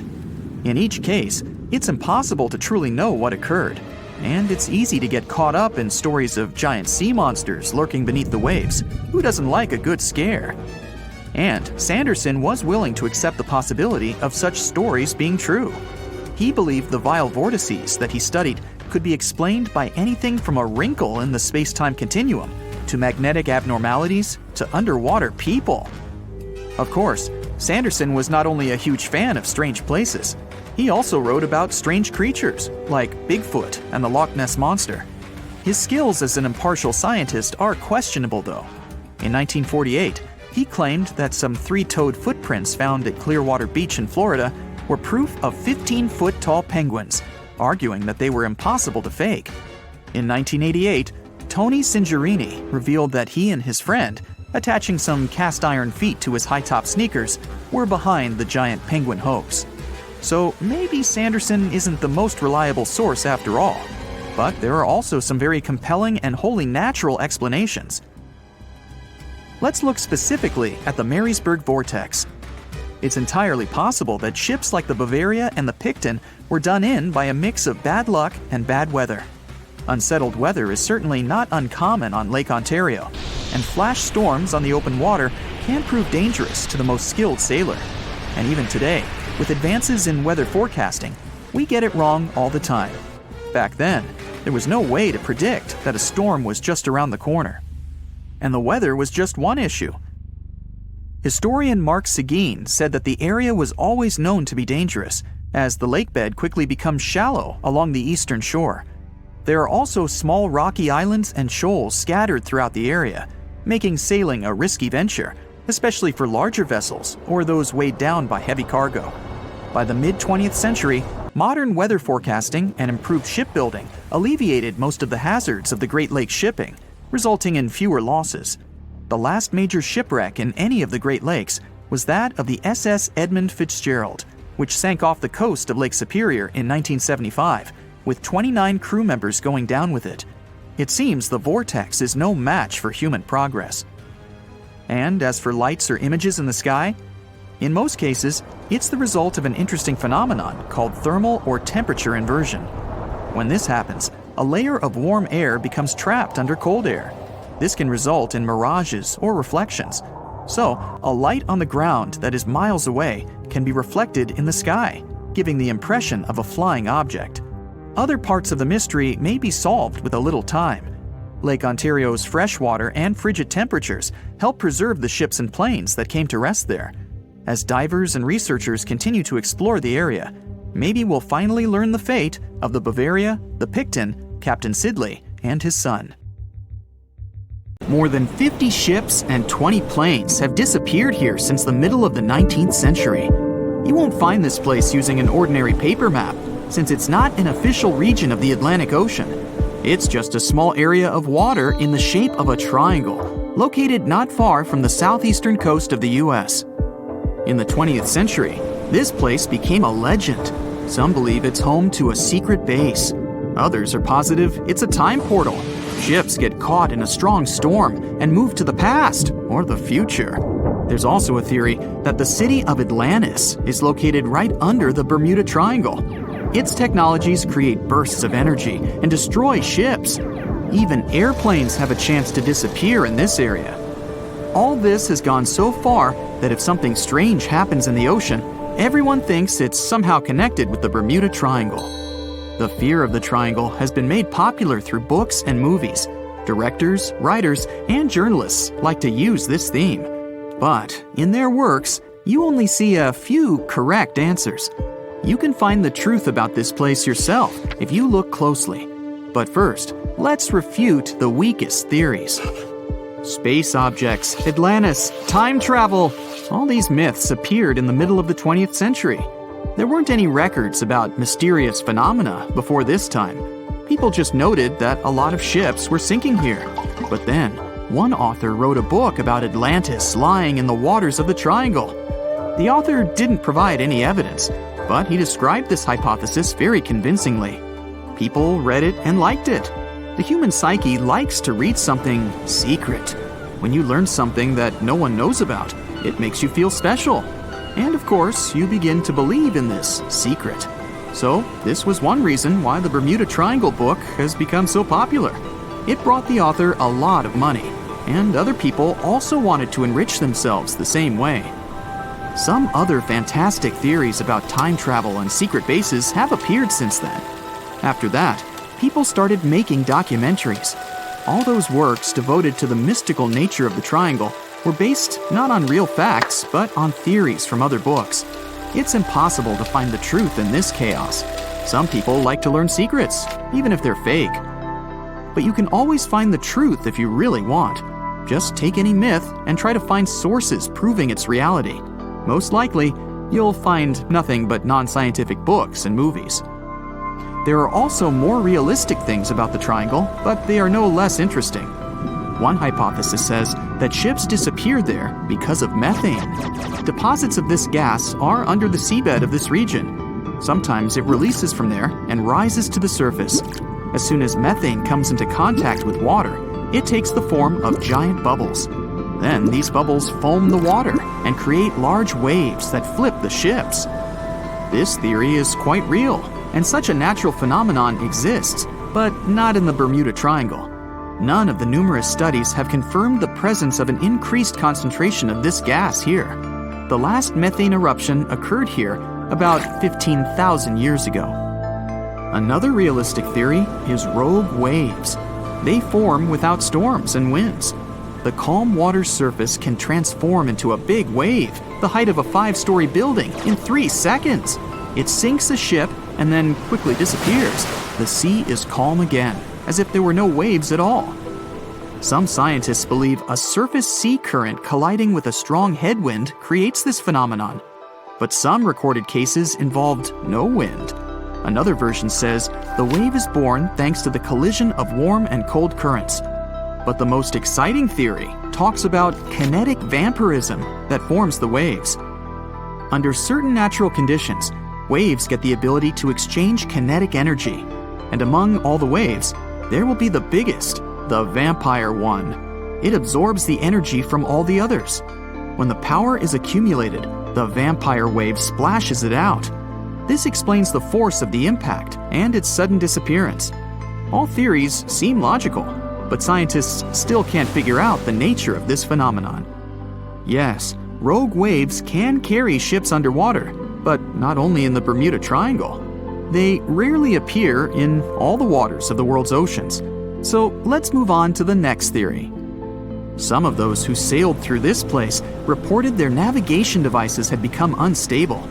In each case, it's impossible to truly know what occurred. and it's easy to get caught up in stories of giant sea monsters lurking beneath the waves. Who doesn't like a good scare? And Sanderson was willing to accept the possibility of such stories being true. He believed the vile vortices that he studied could be explained by anything from a wrinkle in the space-time continuum to magnetic abnormalities to underwater people. Of course, Sanderson was not only a huge fan of strange places, he also wrote about strange creatures like Bigfoot and the Loch Ness Monster. His skills as an impartial scientist are questionable, though. In 1948, he claimed that some three-toed footprints found at Clearwater Beach in Florida were proof of 15-foot-tall penguins, arguing that they were impossible to fake. In 1988, Tony Singerini revealed that he and his friend, attaching some cast-iron feet to his high-top sneakers, were behind the giant penguin hoax. So maybe Sanderson isn't the most reliable source after all, but there are also some very compelling and wholly natural explanations. Let's look specifically at the Marysburg Vortex. It's entirely possible that ships like the Bavaria and the Picton were done in by a mix of bad luck and bad weather. Unsettled weather is certainly not uncommon on Lake Ontario, and flash storms on the open water can prove dangerous to the most skilled sailor. And even today, with advances in weather forecasting, we get it wrong all the time. Back then, there was no way to predict that a storm was just around the corner. And the weather was just one issue. Historian Mark Seguin said that the area was always known to be dangerous, as the lake bed quickly becomes shallow along the eastern shore. There are also small rocky islands and shoals scattered throughout the area, making sailing a risky venture, especially for larger vessels or those weighed down by heavy cargo. By the mid-20th century, modern weather forecasting and improved shipbuilding alleviated most of the hazards of the Great Lakes shipping, resulting in fewer losses. The last major shipwreck in any of the Great Lakes was that of the SS Edmund Fitzgerald, which sank off the coast of Lake Superior in 1975, with 29 crew members going down with it. It seems the vortex is no match for human progress. And as for lights or images in the sky, in most cases, it's the result of an interesting phenomenon called thermal or temperature inversion. When this happens, a layer of warm air becomes trapped under cold air. This can result in mirages or reflections. So, a light on the ground that is miles away can be reflected in the sky, giving the impression of a flying object. Other parts of the mystery may be solved with a little time. Lake Ontario's freshwater and frigid temperatures help preserve the ships and planes that came to rest there. As divers and researchers continue to explore the area, maybe we'll finally learn the fate of the Bavaria, the Picton, Captain Sidley, and his son. More than 50 ships and 20 planes have disappeared here since the middle of the 19th century. You won't find this place using an ordinary paper map, since it's not an official region of the Atlantic Ocean. It's just a small area of water in the shape of a triangle, located not far from the southeastern coast of the US. In the 20th century, this place became a legend. Some believe it's home to a secret base. Others are positive it's a time portal. Ships get caught in a strong storm and move to the past or the future. There's also a theory that the city of Atlantis is located right under the Bermuda Triangle. Its technologies create bursts of energy and destroy ships. Even airplanes have a chance to disappear in this area. All this has gone so far that if something strange happens in the ocean, everyone thinks it's somehow connected with the Bermuda Triangle. The fear of the triangle has been made popular through books and movies. Directors, writers, and journalists like to use this theme. But in their works, you only see a few correct answers. You can find the truth about this place yourself if you look closely. But first, let's refute the weakest theories. Space objects, Atlantis, time travel. All these myths appeared in the middle of the 20th century. There weren't any records about mysterious phenomena before this time. People just noted that a lot of ships were sinking here. But then, one author wrote a book about Atlantis lying in the waters of the Triangle. The author didn't provide any evidence, but he described this hypothesis very convincingly. People read it and liked it. The human psyche likes to read something secret. When you learn something that no one knows about, it makes you feel special. And of course, you begin to believe in this secret. So, this was one reason why the Bermuda Triangle book has become so popular. It brought the author a lot of money, and other people also wanted to enrich themselves the same way. Some other fantastic theories about time travel and secret bases have appeared since then. After that, people started making documentaries. All those works devoted to the mystical nature of the triangle were based not on real facts, but on theories from other books. It's impossible to find the truth in this chaos. Some people like to learn secrets, even if they're fake. But you can always find the truth if you really want. Just take any myth and try to find sources proving its reality. Most likely, you'll find nothing but non-scientific books and movies. There are also more realistic things about the triangle, but they are no less interesting. One hypothesis says that ships disappeared there because of methane. Deposits of this gas are under the seabed of this region. Sometimes it releases from there and rises to the surface. As soon as methane comes into contact with water, it takes the form of giant bubbles. Then these bubbles foam the water and create large waves that flip the ships. This theory is quite real, and such a natural phenomenon exists, but not in the Bermuda Triangle. None of the numerous studies have confirmed the presence of an increased concentration of this gas here. The last methane eruption occurred here about 15,000 years ago. Another realistic theory is rogue waves. They form without storms and winds. The calm water surface can transform into a big wave, the height of a 5-story building, in 3 seconds. It sinks a ship and then quickly disappears. The sea is calm again, as if there were no waves at all. Some scientists believe a surface sea current colliding with a strong headwind creates this phenomenon. But some recorded cases involved no wind. Another version says the wave is born thanks to the collision of warm and cold currents. But the most exciting theory talks about kinetic vampirism that forms the waves. Under certain natural conditions, waves get the ability to exchange kinetic energy. And among all the waves, there will be the biggest, the vampire one. It absorbs the energy from all the others. When the power is accumulated, the vampire wave splashes it out. This explains the force of the impact and its sudden disappearance. All theories seem logical, but scientists still can't figure out the nature of this phenomenon. Yes, rogue waves can carry ships underwater, but not only in the Bermuda Triangle. They rarely appear in all the waters of the world's oceans. So let's move on to the next theory. Some of those who sailed through this place reported their navigation devices had become unstable.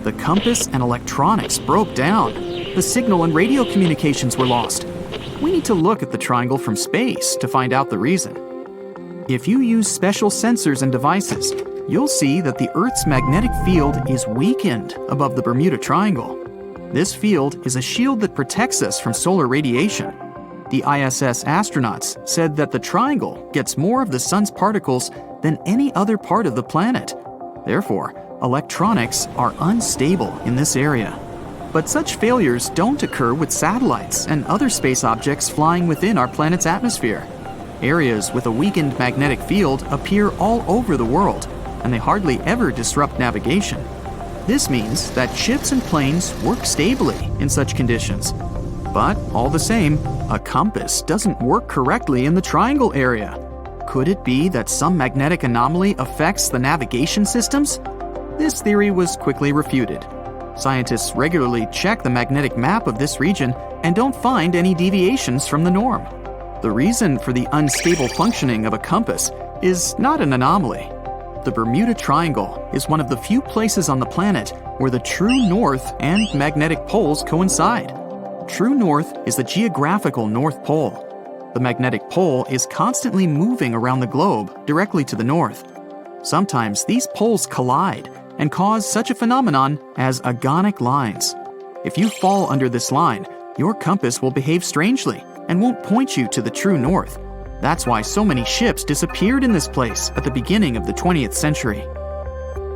The compass and electronics broke down. The signal and radio communications were lost. We need to look at the triangle from space to find out the reason. If you use special sensors and devices, you'll see that the Earth's magnetic field is weakened above the Bermuda Triangle. This field is a shield that protects us from solar radiation. The ISS astronauts said that the triangle gets more of the sun's particles than any other part of the planet. Therefore, electronics are unstable in this area. But such failures don't occur with satellites and other space objects flying within our planet's atmosphere. Areas with a weakened magnetic field appear all over the world, and they hardly ever disrupt navigation. This means that ships and planes work stably in such conditions. But all the same, a compass doesn't work correctly in the triangle area. Could it be that some magnetic anomaly affects the navigation systems? This theory was quickly refuted. Scientists regularly check the magnetic map of this region and don't find any deviations from the norm. The reason for the unstable functioning of a compass is not an anomaly. The Bermuda Triangle is one of the few places on the planet where the true north and magnetic poles coincide. True north is the geographical North Pole. The magnetic pole is constantly moving around the globe directly to the north. Sometimes these poles collide and cause such a phenomenon as agonic lines. If you fall under this line, your compass will behave strangely and won't point you to the true north. That's why so many ships disappeared in this place at the beginning of the 20th century.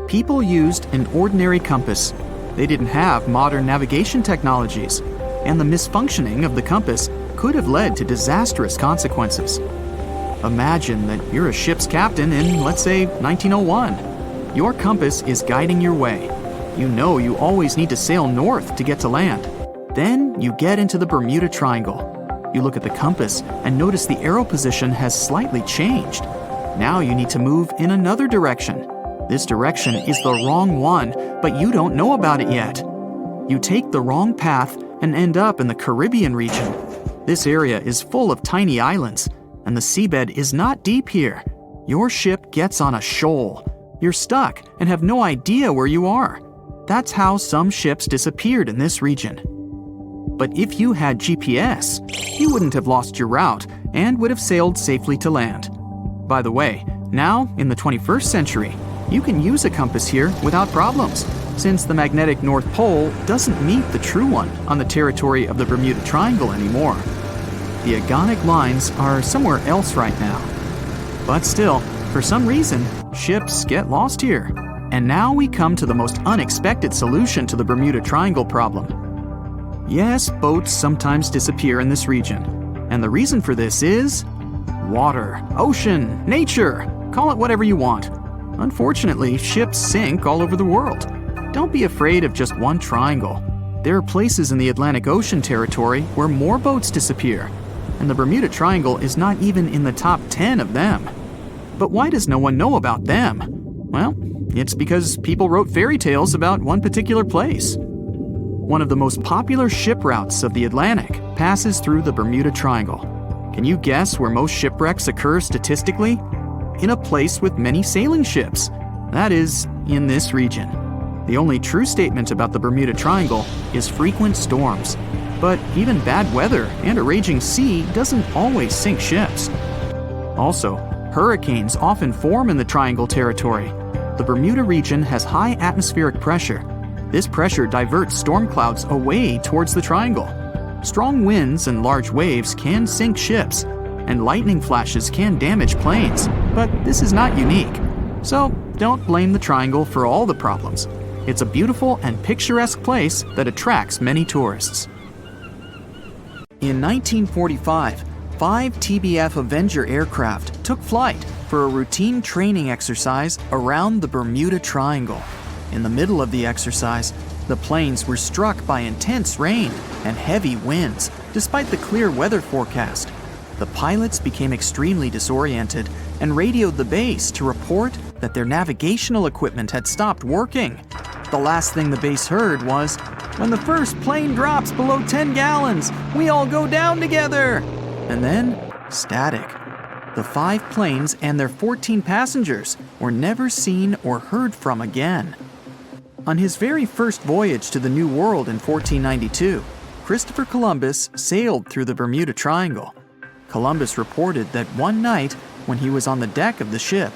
People used an ordinary compass. They didn't have modern navigation technologies, and the misfunctioning of the compass could have led to disastrous consequences. Imagine that you're a ship's captain in, let's say, 1901. Your compass is guiding your way. You know you always need to sail north to get to land. Then you get into the Bermuda Triangle. You look at the compass and notice the arrow position has slightly changed. Now you need to move in another direction. This direction is the wrong one, but you don't know about it yet. You take the wrong path and end up in the Caribbean region. This area is full of tiny islands, and the seabed is not deep here. Your ship gets on a shoal. You're stuck and have no idea where you are. That's how some ships disappeared in this region. But if you had GPS, you wouldn't have lost your route and would have sailed safely to land. By the way, now, in the 21st century, you can use a compass here without problems, since the magnetic North Pole doesn't meet the true one on the territory of the Bermuda Triangle anymore. The agonic lines are somewhere else right now. But still, for some reason, ships get lost here. And now we come to the most unexpected solution to the Bermuda Triangle problem. Yes, boats sometimes disappear in this region. And the reason for this is water, ocean, nature, call it whatever you want. Unfortunately, ships sink all over the world. Don't be afraid of just one triangle. There are places in the Atlantic Ocean territory where more boats disappear, and the Bermuda Triangle is not even in the top 10 of them. But why does no one know about them? Well, it's because people wrote fairy tales about one particular place. One of the most popular ship routes of the Atlantic passes through the Bermuda Triangle. Can you guess where most shipwrecks occur statistically? In a place with many sailing ships. That is, in this region. The only true statement about the Bermuda Triangle is frequent storms. But even bad weather and a raging sea doesn't always sink ships. Also, hurricanes often form in the Triangle territory. The Bermuda region has high atmospheric pressure. This pressure diverts storm clouds away towards the Triangle. Strong winds and large waves can sink ships, and lightning flashes can damage planes, but this is not unique. So don't blame the Triangle for all the problems. It's a beautiful and picturesque place that attracts many tourists. In 1945, 5 TBF Avenger aircraft took flight for a routine training exercise around the Bermuda Triangle. In the middle of the exercise, the planes were struck by intense rain and heavy winds, despite the clear weather forecast. The pilots became extremely disoriented and radioed the base to report that their navigational equipment had stopped working. The last thing the base heard was, "When the first plane drops below 10 gallons, we all go down together." And then, static. The 5 planes and their 14 passengers were never seen or heard from again. On his very first voyage to the New World in 1492, Christopher Columbus sailed through the Bermuda Triangle. Columbus reported that one night, when he was on the deck of the ship,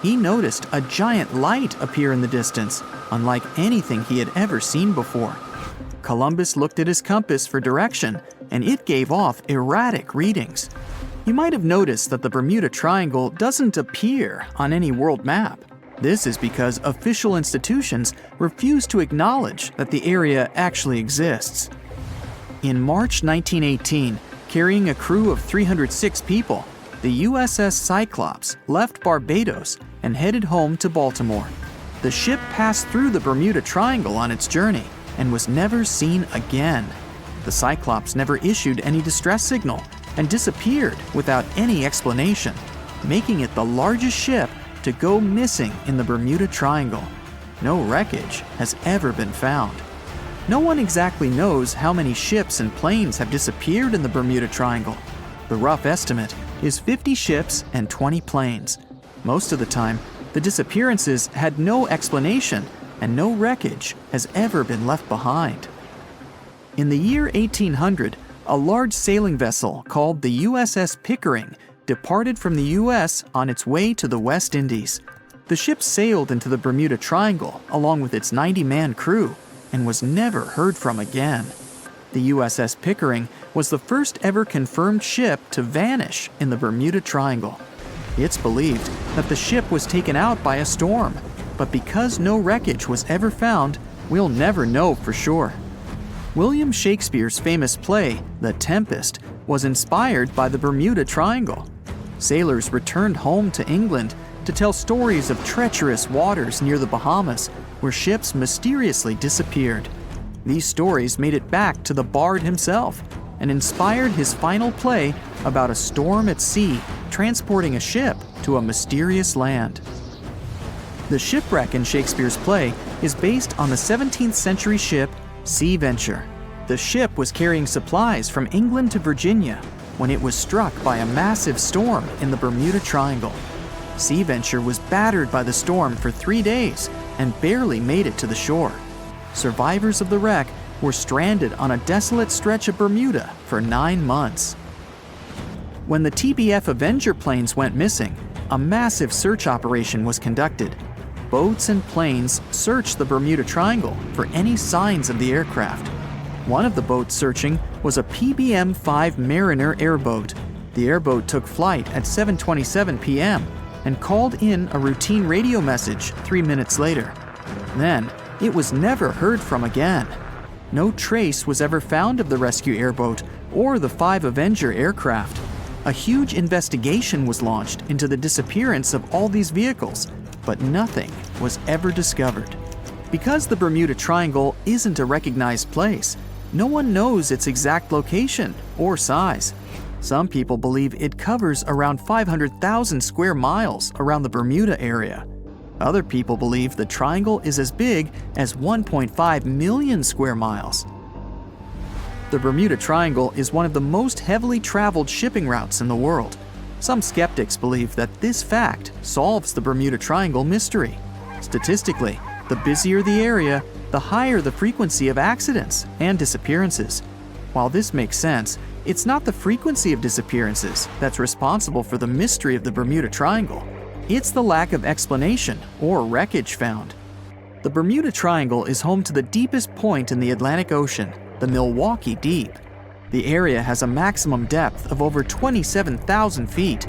he noticed a giant light appear in the distance, unlike anything he had ever seen before. Columbus looked at his compass for direction, and it gave off erratic readings. You might have noticed that the Bermuda Triangle doesn't appear on any world map. This is because official institutions refuse to acknowledge that the area actually exists. In March 1918, carrying a crew of 306 people, the USS Cyclops left Barbados and headed home to Baltimore. The ship passed through the Bermuda Triangle on its journey and was never seen again. The Cyclops never issued any distress signal and disappeared without any explanation, making it the largest ship to go missing in the Bermuda Triangle. No wreckage has ever been found. No one exactly knows how many ships and planes have disappeared in the Bermuda Triangle. The rough estimate is 50 ships and 20 planes. Most of the time, the disappearances had no explanation and no wreckage has ever been left behind. In the year 1800, a large sailing vessel called the USS Pickering departed from the US on its way to the West Indies. The ship sailed into the Bermuda Triangle along with its 90-man crew and was never heard from again. The USS Pickering was the first ever confirmed ship to vanish in the Bermuda Triangle. It's believed that the ship was taken out by a storm, but because no wreckage was ever found, we'll never know for sure. William Shakespeare's famous play, The Tempest, was inspired by the Bermuda Triangle. Sailors returned home to England to tell stories of treacherous waters near the Bahamas where ships mysteriously disappeared. These stories made it back to the Bard himself and inspired his final play about a storm at sea transporting a ship to a mysterious land. The shipwreck in Shakespeare's play is based on the 17th century ship Sea Venture. The ship was carrying supplies from England to Virginia when it was struck by a massive storm in the Bermuda Triangle. Sea Venture was battered by the storm for 3 days and barely made it to the shore. Survivors of the wreck were stranded on a desolate stretch of Bermuda for 9 months. When the TBF Avenger planes went missing, a massive search operation was conducted. Boats and planes searched the Bermuda Triangle for any signs of the aircraft. One of the boats searching was a PBM-5 Mariner airboat. The airboat took flight at 7:27 p.m. and called in a routine radio message 3 minutes later. Then, it was never heard from again. No trace was ever found of the rescue airboat or the 5 Avenger aircraft. A huge investigation was launched into the disappearance of all these vehicles, but nothing was ever discovered. Because the Bermuda Triangle isn't a recognized place, no one knows its exact location or size. Some people believe it covers around 500,000 square miles around the Bermuda area. Other people believe the triangle is as big as 1.5 million square miles. The Bermuda Triangle is one of the most heavily traveled shipping routes in the world. Some skeptics believe that this fact solves the Bermuda Triangle mystery. Statistically, the busier the area, the higher the frequency of accidents and disappearances. While this makes sense, it's not the frequency of disappearances that's responsible for the mystery of the Bermuda Triangle. It's the lack of explanation or wreckage found. The Bermuda Triangle is home to the deepest point in the Atlantic Ocean, the Milwaukee Deep. The area has a maximum depth of over 27,000 feet.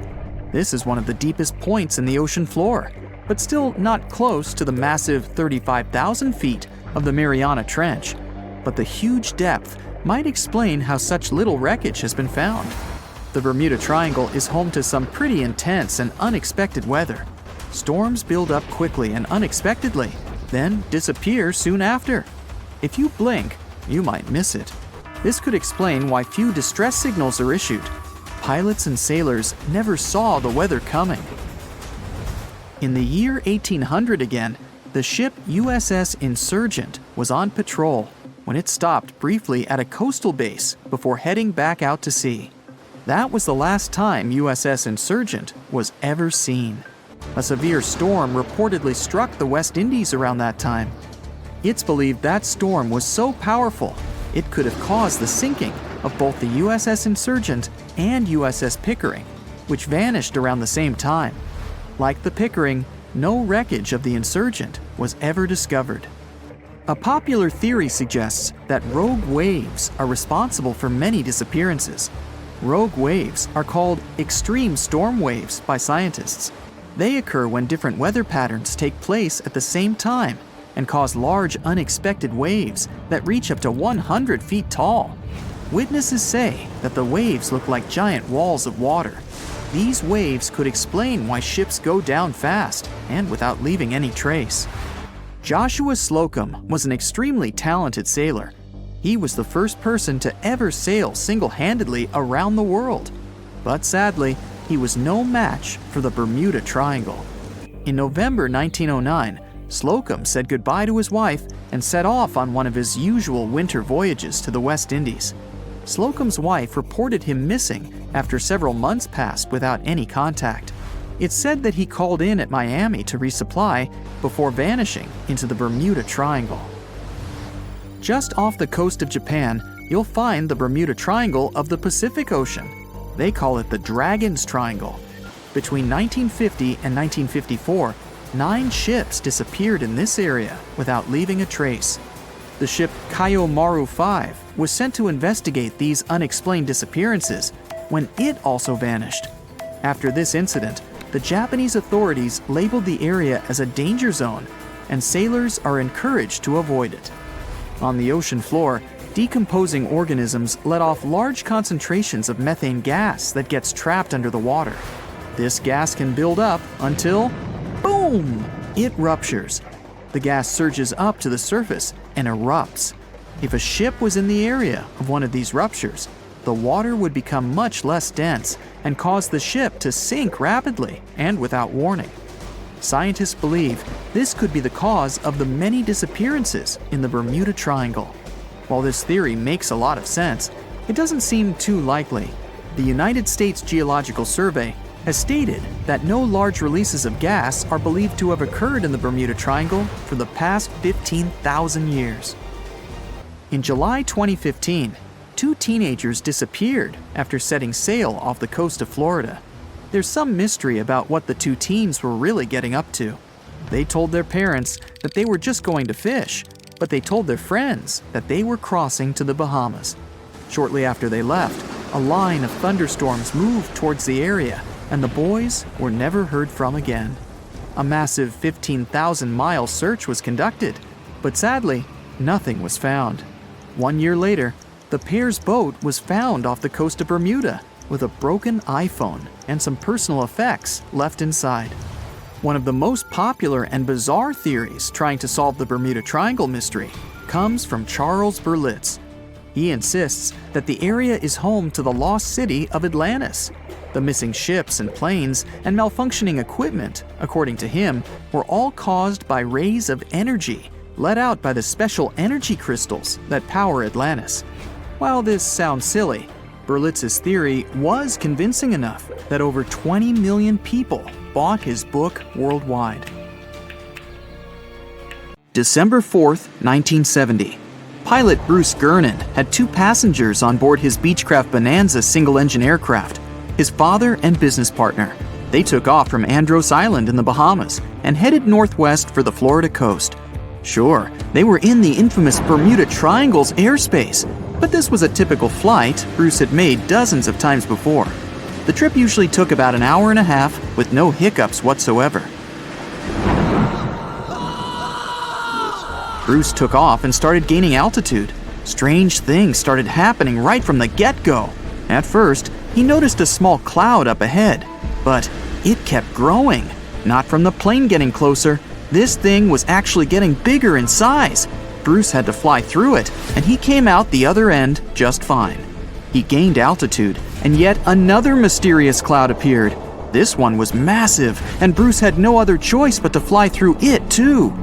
This is one of the deepest points in the ocean floor, but still not close to the massive 35,000 feet of the Mariana Trench. But the huge depth might explain how such little wreckage has been found. The Bermuda Triangle is home to some pretty intense and unexpected weather. Storms build up quickly and unexpectedly, then disappear soon after. If you blink, you might miss it. This could explain why few distress signals are issued. Pilots and sailors never saw the weather coming. In the year 1800 again, the ship USS Insurgent was on patrol when it stopped briefly at a coastal base before heading back out to sea. That was the last time USS Insurgent was ever seen. A severe storm reportedly struck the West Indies around that time. It's believed that storm was so powerful, it could have caused the sinking of both the USS Insurgent and USS Pickering, which vanished around the same time. Like the Pickering, no wreckage of the Insurgent was ever discovered. A popular theory suggests that rogue waves are responsible for many disappearances. Rogue waves are called extreme storm waves by scientists. They occur when different weather patterns take place at the same time and cause large unexpected waves that reach up to 100 feet tall. Witnesses say that the waves look like giant walls of water. These waves could explain why ships go down fast and without leaving any trace. Joshua Slocum was an extremely talented sailor. He was the first person to ever sail single-handedly around the world. But sadly, he was no match for the Bermuda Triangle. In November 1909, Slocum said goodbye to his wife and set off on one of his usual winter voyages to the West Indies. Slocum's wife reported him missing after several months passed without any contact. It's said that he called in at Miami to resupply before vanishing into the Bermuda Triangle. Just off the coast of Japan, you'll find the Bermuda Triangle of the Pacific Ocean. They call it the Dragon's Triangle. Between 1950 and 1954, 9 ships disappeared in this area without leaving a trace. The ship Kaiomaru 5 was sent to investigate these unexplained disappearances when it also vanished. After this incident, the Japanese authorities labeled the area as a danger zone, and sailors are encouraged to avoid it. On the ocean floor, decomposing organisms let off large concentrations of methane gas that gets trapped under the water. This gas can build up until boom! It ruptures. The gas surges up to the surface and erupts. If a ship was in the area of one of these ruptures, the water would become much less dense and cause the ship to sink rapidly and without warning. Scientists believe this could be the cause of the many disappearances in the Bermuda Triangle. While this theory makes a lot of sense, it doesn't seem too likely. The United States Geological Survey has stated that no large releases of gas are believed to have occurred in the Bermuda Triangle for the past 15,000 years. In July 2015, 2 teenagers disappeared after setting sail off the coast of Florida. There's some mystery about what the 2 teens were really getting up to. They told their parents that they were just going to fish, but they told their friends that they were crossing to the Bahamas. Shortly after they left, a line of thunderstorms moved towards the area, and the boys were never heard from again. A massive 15,000-mile search was conducted, but sadly, nothing was found. 1 year later, the pair's boat was found off the coast of Bermuda with a broken iPhone and some personal effects left inside. One of the most popular and bizarre theories trying to solve the Bermuda Triangle mystery comes from Charles Berlitz. He insists that the area is home to the lost city of Atlantis. The missing ships and planes and malfunctioning equipment, according to him, were all caused by rays of energy let out by the special energy crystals that power Atlantis. While this sounds silly, Berlitz's theory was convincing enough that over 20 million people bought his book worldwide. December 4th, 1970. Pilot Bruce Gernon had 2 passengers on board his Beechcraft Bonanza single-engine aircraft, his father and business partner. They took off from Andros Island in the Bahamas and headed northwest for the Florida coast. Sure, they were in the infamous Bermuda Triangle's airspace, but this was a typical flight Bruce had made dozens of times before. The trip usually took about an hour and a half with no hiccups whatsoever. Bruce took off and started gaining altitude. Strange things started happening right from the get-go. At first, he noticed a small cloud up ahead, but it kept growing. Not from the plane getting closer. This thing was actually getting bigger in size. Bruce had to fly through it, and he came out the other end just fine. He gained altitude, and yet another mysterious cloud appeared. This one was massive, and Bruce had no other choice but to fly through it too.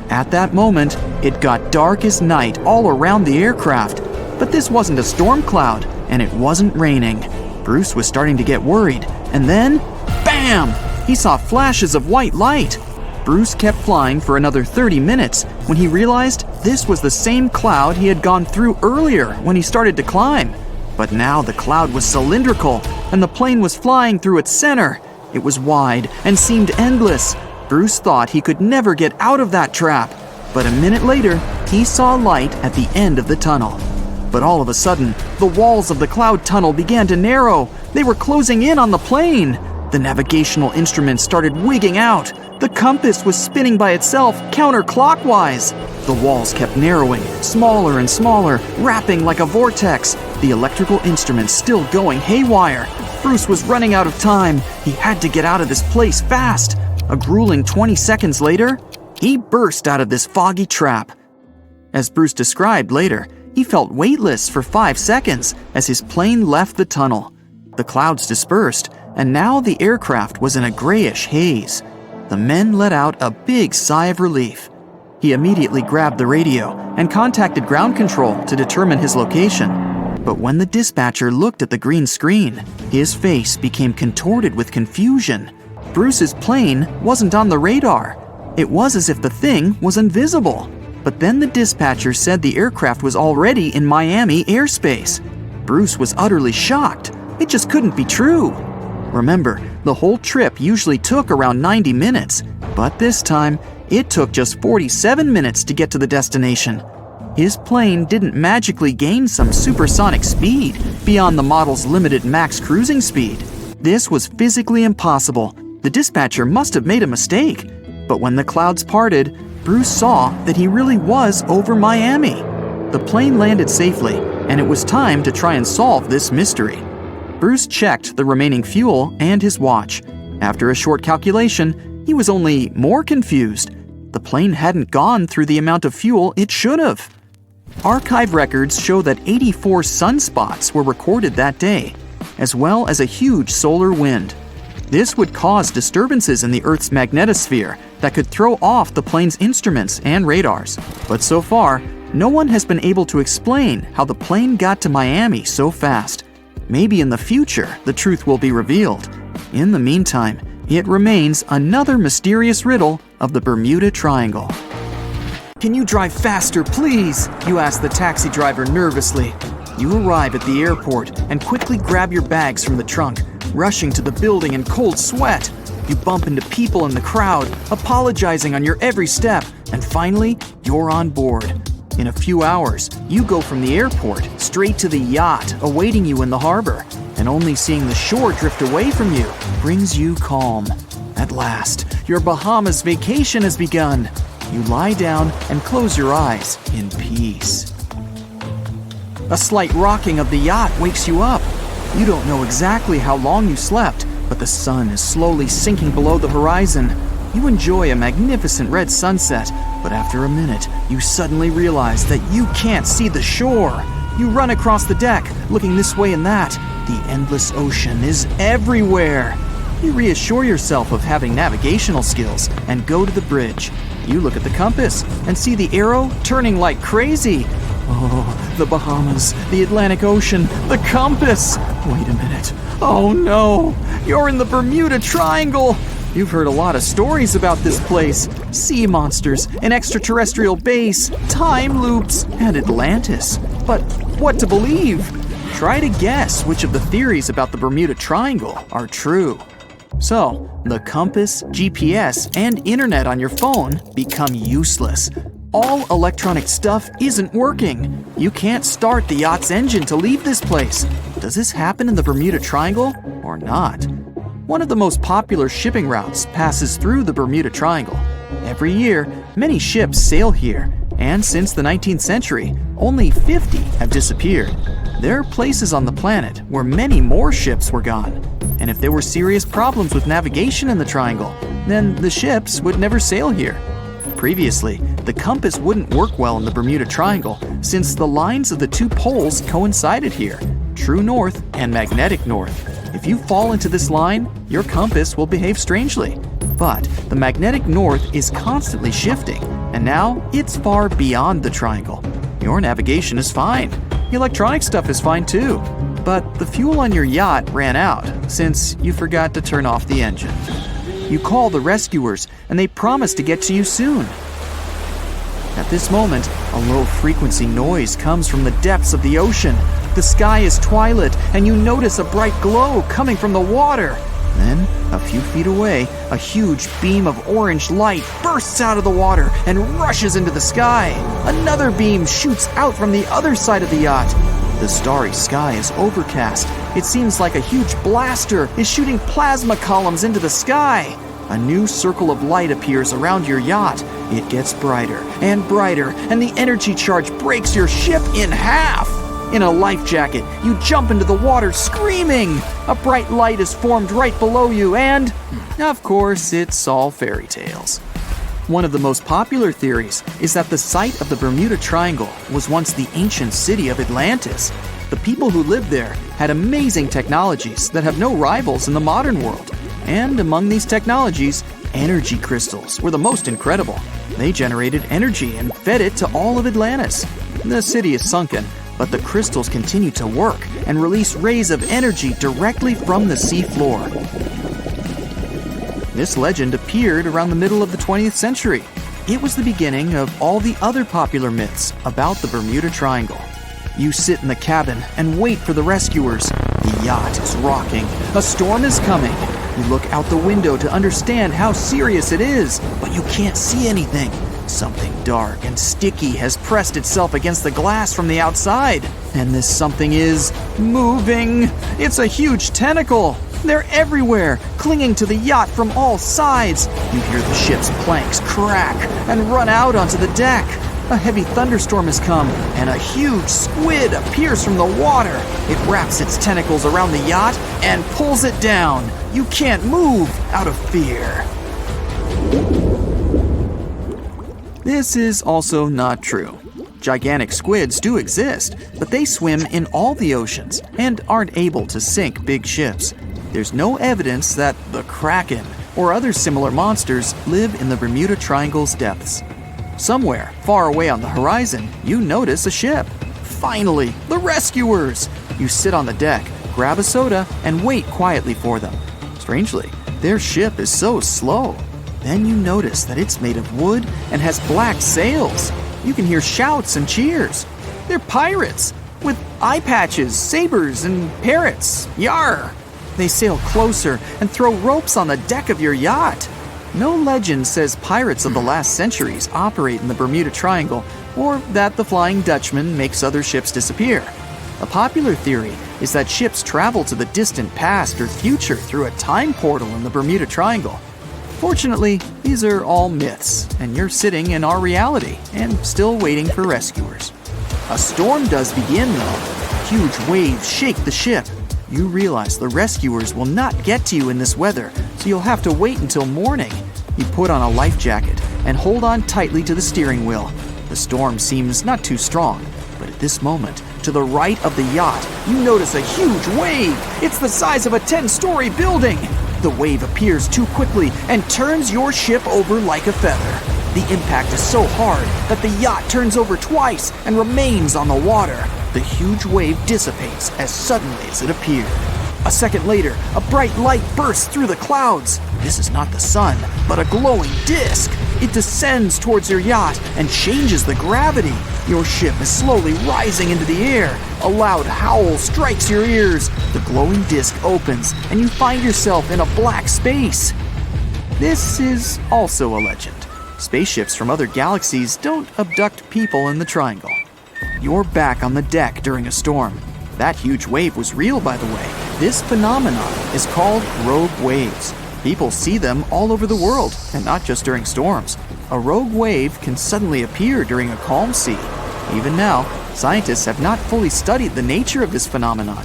At that moment, it got dark as night all around the aircraft. But this wasn't a storm cloud, and it wasn't raining. Bruce was starting to get worried, and then, bam! He saw flashes of white light. Bruce kept flying for another 30 minutes when he realized this was the same cloud he had gone through earlier when he started to climb. But now the cloud was cylindrical, and the plane was flying through its center. It was wide and seemed endless. Bruce thought he could never get out of that trap. But a minute later, he saw light at the end of the tunnel. But all of a sudden, the walls of the cloud tunnel began to narrow. They were closing in on the plane. The navigational instruments started wigging out. The compass was spinning by itself counterclockwise. The walls kept narrowing, smaller and smaller, wrapping like a vortex. The electrical instruments still going haywire. Bruce was running out of time. He had to get out of this place fast. A grueling 20 seconds later, he burst out of this foggy trap. As Bruce described later, he felt weightless for 5 seconds as his plane left the tunnel. The clouds dispersed, and now the aircraft was in a grayish haze. The men let out a big sigh of relief. He immediately grabbed the radio and contacted ground control to determine his location. But when the dispatcher looked at the green screen, his face became contorted with confusion. Bruce's plane wasn't on the radar. It was as if the thing was invisible. But then the dispatcher said the aircraft was already in Miami airspace. Bruce was utterly shocked. It just couldn't be true. Remember, the whole trip usually took around 90 minutes, but this time, it took just 47 minutes to get to the destination. His plane didn't magically gain some supersonic speed beyond the model's limited max cruising speed. This was physically impossible. The dispatcher must have made a mistake. But when the clouds parted, Bruce saw that he really was over Miami. The plane landed safely, and it was time to try and solve this mystery. Bruce checked the remaining fuel and his watch. After a short calculation, he He was only more confused. The plane hadn't gone through the amount of fuel it should have. Archive records show that 84 sunspots were recorded that day, as well as a huge solar wind. This would cause disturbances in the Earth's magnetosphere that could throw off the plane's instruments and radars. But so far, no one has been able to explain how the plane got to Miami so fast. Maybe in the future, the truth will be revealed. In the meantime, it remains another mysterious riddle of the Bermuda Triangle. "Can you drive faster, please?" you ask the taxi driver nervously. You arrive at the airport and quickly grab your bags from the trunk, rushing to the building in cold sweat. You bump into people in the crowd, apologizing on your every step, and finally, you're on board. In a few hours, you go from the airport straight to the yacht awaiting you in the harbor, and only seeing the shore drift away from you brings you calm. At last, your Bahamas vacation has begun. You lie down and close your eyes in peace. A slight rocking of the yacht wakes you up. You don't know exactly how long you slept, but the sun is slowly sinking below the horizon. You enjoy a magnificent red sunset, but after a minute, you suddenly realize that you can't see the shore. You run across the deck, looking this way and that. The endless ocean is everywhere. You reassure yourself of having navigational skills and go to the bridge. You look at the compass and see the arrow turning like crazy. Oh, the Bahamas, the Atlantic Ocean, the compass! Wait a minute. Oh no, you're in the Bermuda Triangle! You've heard a lot of stories about this place. Sea monsters, an extraterrestrial base, time loops, and Atlantis. But what to believe? Try to guess which of the theories about the Bermuda Triangle are true. So, the compass, GPS, and internet on your phone become useless. All electronic stuff isn't working. You can't start the yacht's engine to leave this place. Does this happen in the Bermuda Triangle or not? One of the most popular shipping routes passes through the Bermuda Triangle. Every year, many ships sail here, and since the 19th century, only 50 have disappeared. There are places on the planet where many more ships were gone. And if there were serious problems with navigation in the triangle, then the ships would never sail here. Previously, the compass wouldn't work well in the Bermuda Triangle since the lines of the two poles coincided here, true north and magnetic north. If you fall into this line, your compass will behave strangely. But the magnetic north is constantly shifting, and now it's far beyond the triangle. Your navigation is fine. The electronic stuff is fine too. But the fuel on your yacht ran out since you forgot to turn off the engine. You call the rescuers and they promise to get to you soon. At this moment, a low-frequency noise comes from the depths of the ocean. The sky is twilight and you notice a bright glow coming from the water. Then, a few feet away, a huge beam of orange light bursts out of the water and rushes into the sky. Another beam shoots out from the other side of the yacht. The starry sky is overcast. It seems like a huge blaster is shooting plasma columns into the sky. A new circle of light appears around your yacht. It gets brighter and brighter, and the energy charge breaks your ship in half. In a life jacket, you jump into the water screaming. A bright light is formed right below you, and, of course, it's all fairy tales. One of the most popular theories is that the site of the Bermuda Triangle was once the ancient city of Atlantis. The people who lived there had amazing technologies that have no rivals in the modern world. And among these technologies, energy crystals were the most incredible. They generated energy and fed it to all of Atlantis. The city is sunken, but the crystals continue to work and release rays of energy directly from the sea floor. This legend appeared around the middle of the 20th century. It was the beginning of all the other popular myths about the Bermuda Triangle. You sit in the cabin and wait for the rescuers. The yacht is rocking. A storm is coming. You look out the window to understand how serious it is, but you can't see anything. Something dark and sticky has pressed itself against the glass from the outside. And this something is moving. It's a huge tentacle. They're everywhere, clinging to the yacht from all sides. You hear the ship's planks crack and run out onto the deck. A heavy thunderstorm has come, and a huge squid appears from the water. It wraps its tentacles around the yacht and pulls it down. You can't move out of fear. This is also not true. Gigantic squids do exist, but they swim in all the oceans and aren't able to sink big ships. There's no evidence that the Kraken or other similar monsters live in the Bermuda Triangle's depths. Somewhere, far away on the horizon, you notice a ship. Finally, the rescuers! You sit on the deck, grab a soda, and wait quietly for them. Strangely, their ship is so slow. Then you notice that it's made of wood and has black sails. You can hear shouts and cheers. They're pirates, with eye patches, sabers, and parrots. Yar! They sail closer and throw ropes on the deck of your yacht. No legend says pirates of the last centuries operate in the Bermuda Triangle, or that the Flying Dutchman makes other ships disappear. A popular theory is that ships travel to the distant past or future through a time portal in the Bermuda Triangle. Fortunately, these are all myths, and you're sitting in our reality and still waiting for rescuers. A storm does begin, though. Huge waves shake the ship. You realize the rescuers will not get to you in this weather, so you'll have to wait until morning. You put on a life jacket and hold on tightly to the steering wheel. The storm seems not too strong, but at this moment, to the right of the yacht, you notice a huge wave. It's the size of a 10-story building. The wave appears too quickly and turns your ship over like a feather. The impact is so hard that the yacht turns over twice and remains on the water. The huge wave dissipates as suddenly as it appeared. A second later, a bright light bursts through the clouds. This is not the sun, but a glowing disc. It descends towards your yacht and changes the gravity. Your ship is slowly rising into the air. A loud howl strikes your ears. The glowing disc opens, and you find yourself in a black space. This is also a legend. Spaceships from other galaxies don't abduct people in the Triangle. You're back on the deck during a storm. That huge wave was real, by the way. This phenomenon is called rogue waves. People see them all over the world, and not just during storms. A rogue wave can suddenly appear during a calm sea. Even now, scientists have not fully studied the nature of this phenomenon.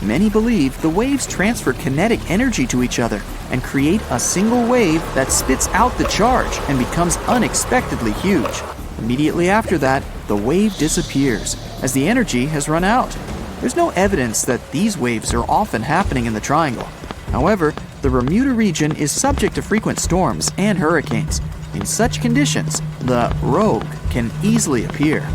Many believe the waves transfer kinetic energy to each other and create a single wave that spits out the charge and becomes unexpectedly huge. Immediately after that, the wave disappears, as the energy has run out. There's no evidence that these waves are often happening in the Triangle. However, the Bermuda region is subject to frequent storms and hurricanes. In such conditions, the rogue can easily appear.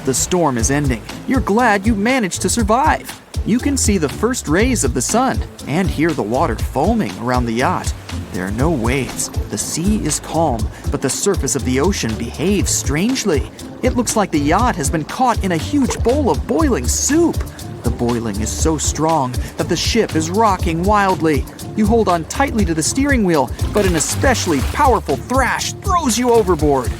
The storm is ending. You're glad you managed to survive. You can see the first rays of the sun and hear the water foaming around the yacht. There are no waves. The sea is calm, but the surface of the ocean behaves strangely. It looks like the yacht has been caught in a huge bowl of boiling soup. The boiling is so strong that the ship is rocking wildly. You hold on tightly to the steering wheel, but an especially powerful thrash throws you overboard.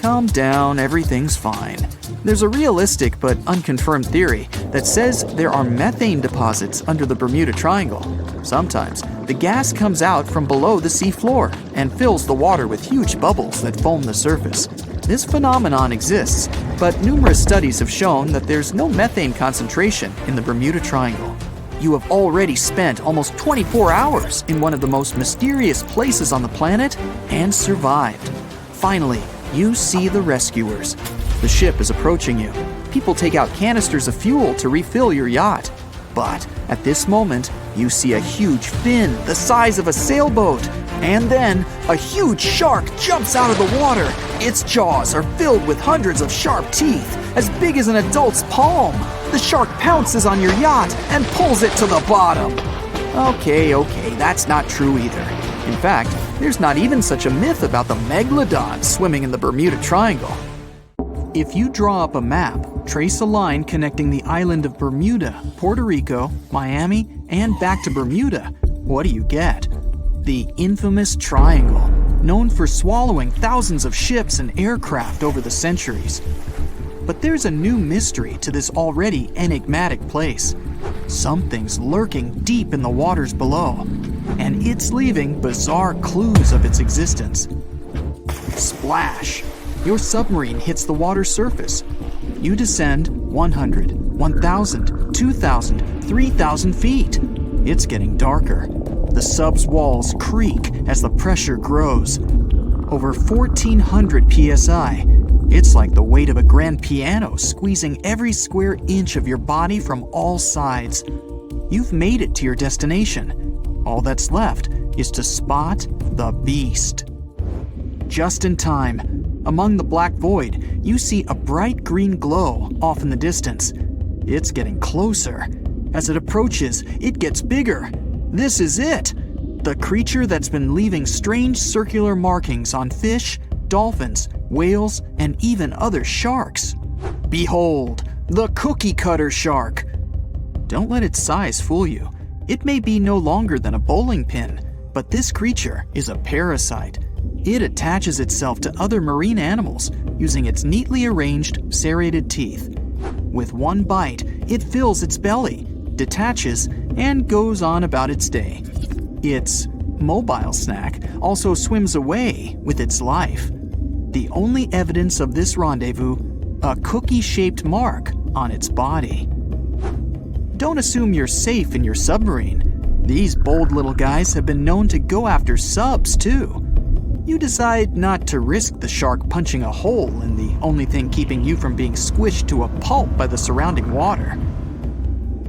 Calm down, everything's fine. There's a realistic but unconfirmed theory that says there are methane deposits under the Bermuda Triangle. Sometimes, the gas comes out from below the sea floor and fills the water with huge bubbles that foam the surface. This phenomenon exists, but numerous studies have shown that there's no methane concentration in the Bermuda Triangle. You have already spent almost 24 hours in one of the most mysterious places on the planet and survived. Finally, you see the rescuers. The ship is approaching you. People take out canisters of fuel to refill your yacht. But at this moment, you see a huge fin the size of a sailboat. And then, a huge shark jumps out of the water. Its jaws are filled with hundreds of sharp teeth, as big as an adult's palm. The shark pounces on your yacht and pulls it to the bottom. Okay, that's not true either. In fact, there's not even such a myth about the megalodon swimming in the Bermuda Triangle. If you draw up a map, trace a line connecting the island of Bermuda, Puerto Rico, Miami, and back to Bermuda, what do you get? The infamous Triangle, known for swallowing thousands of ships and aircraft over the centuries. But there's a new mystery to this already enigmatic place. Something's lurking deep in the waters below, and it's leaving bizarre clues of its existence. Splash! Your submarine hits the water surface. You descend 100, 1,000, 2,000, 3,000 feet. It's getting darker. The sub's walls creak as the pressure grows. over 1400 psi. It's like the weight of a grand piano squeezing every square inch of your body from all sides. You've made it to your destination. All that's left is to spot the beast. Just in time, among the black void, you see a bright green glow off in the distance. It's getting closer. As it approaches, it gets bigger. This is it! The creature that's been leaving strange circular markings on fish, dolphins, whales, and even other sharks. Behold, the cookie cutter shark! Don't let its size fool you. It may be no longer than a bowling pin, but this creature is a parasite. It attaches itself to other marine animals using its neatly arranged serrated teeth. With one bite, it fills its belly, detaches, and goes on about its day. Its mobile snack also swims away with its life. The only evidence of this rendezvous, a cookie-shaped mark on its body. Don't assume you're safe in your submarine. These bold little guys have been known to go after subs too. You decide not to risk the shark punching a hole in the only thing keeping you from being squished to a pulp by the surrounding water.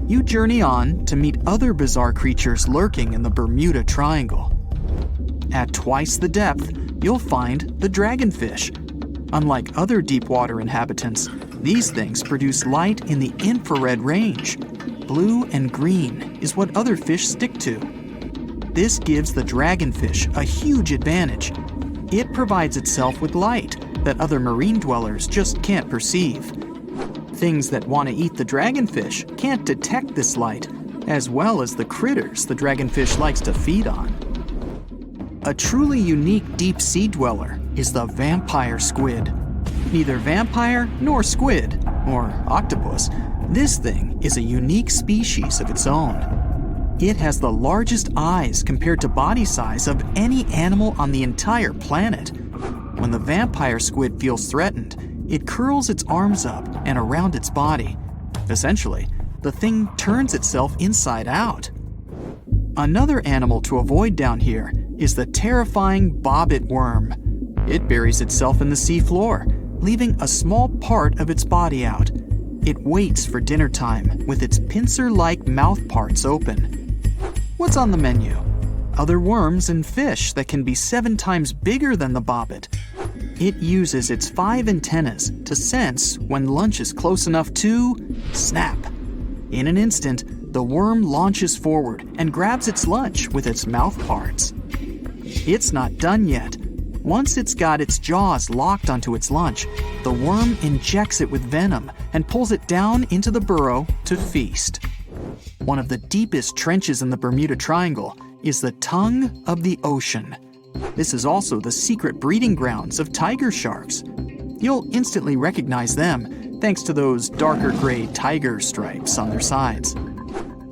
You journey on to meet other bizarre creatures lurking in the Bermuda Triangle. At twice the depth, you'll find the dragonfish. Unlike other deep water inhabitants, these things produce light in the infrared range. Blue and green is what other fish stick to. This gives the dragonfish a huge advantage. It provides itself with light that other marine dwellers just can't perceive. Things that want to eat the dragonfish can't detect this light, as well as the critters the dragonfish likes to feed on. A truly unique deep-sea dweller is the vampire squid. Neither vampire nor squid, or octopus, this thing is a unique species of its own. It has the largest eyes compared to body size of any animal on the entire planet. When the vampire squid feels threatened, it curls its arms up and around its body. Essentially, the thing turns itself inside out. Another animal to avoid down here is the terrifying bobbit worm. It buries itself in the sea floor, leaving a small part of its body out. It waits for dinner time with its pincer-like mouth parts open. What's on the menu? Other worms and fish that can be 7 times bigger than the bobbit. It uses its 5 antennas to sense when lunch is close enough to snap. In an instant, the worm launches forward and grabs its lunch with its mouth parts. It's not done yet. Once it's got its jaws locked onto its lunch, the worm injects it with venom and pulls it down into the burrow to feast. One of the deepest trenches in the Bermuda Triangle is the tongue of the ocean. This is also the secret breeding grounds of tiger sharks. You'll instantly recognize them thanks to those darker gray tiger stripes on their sides.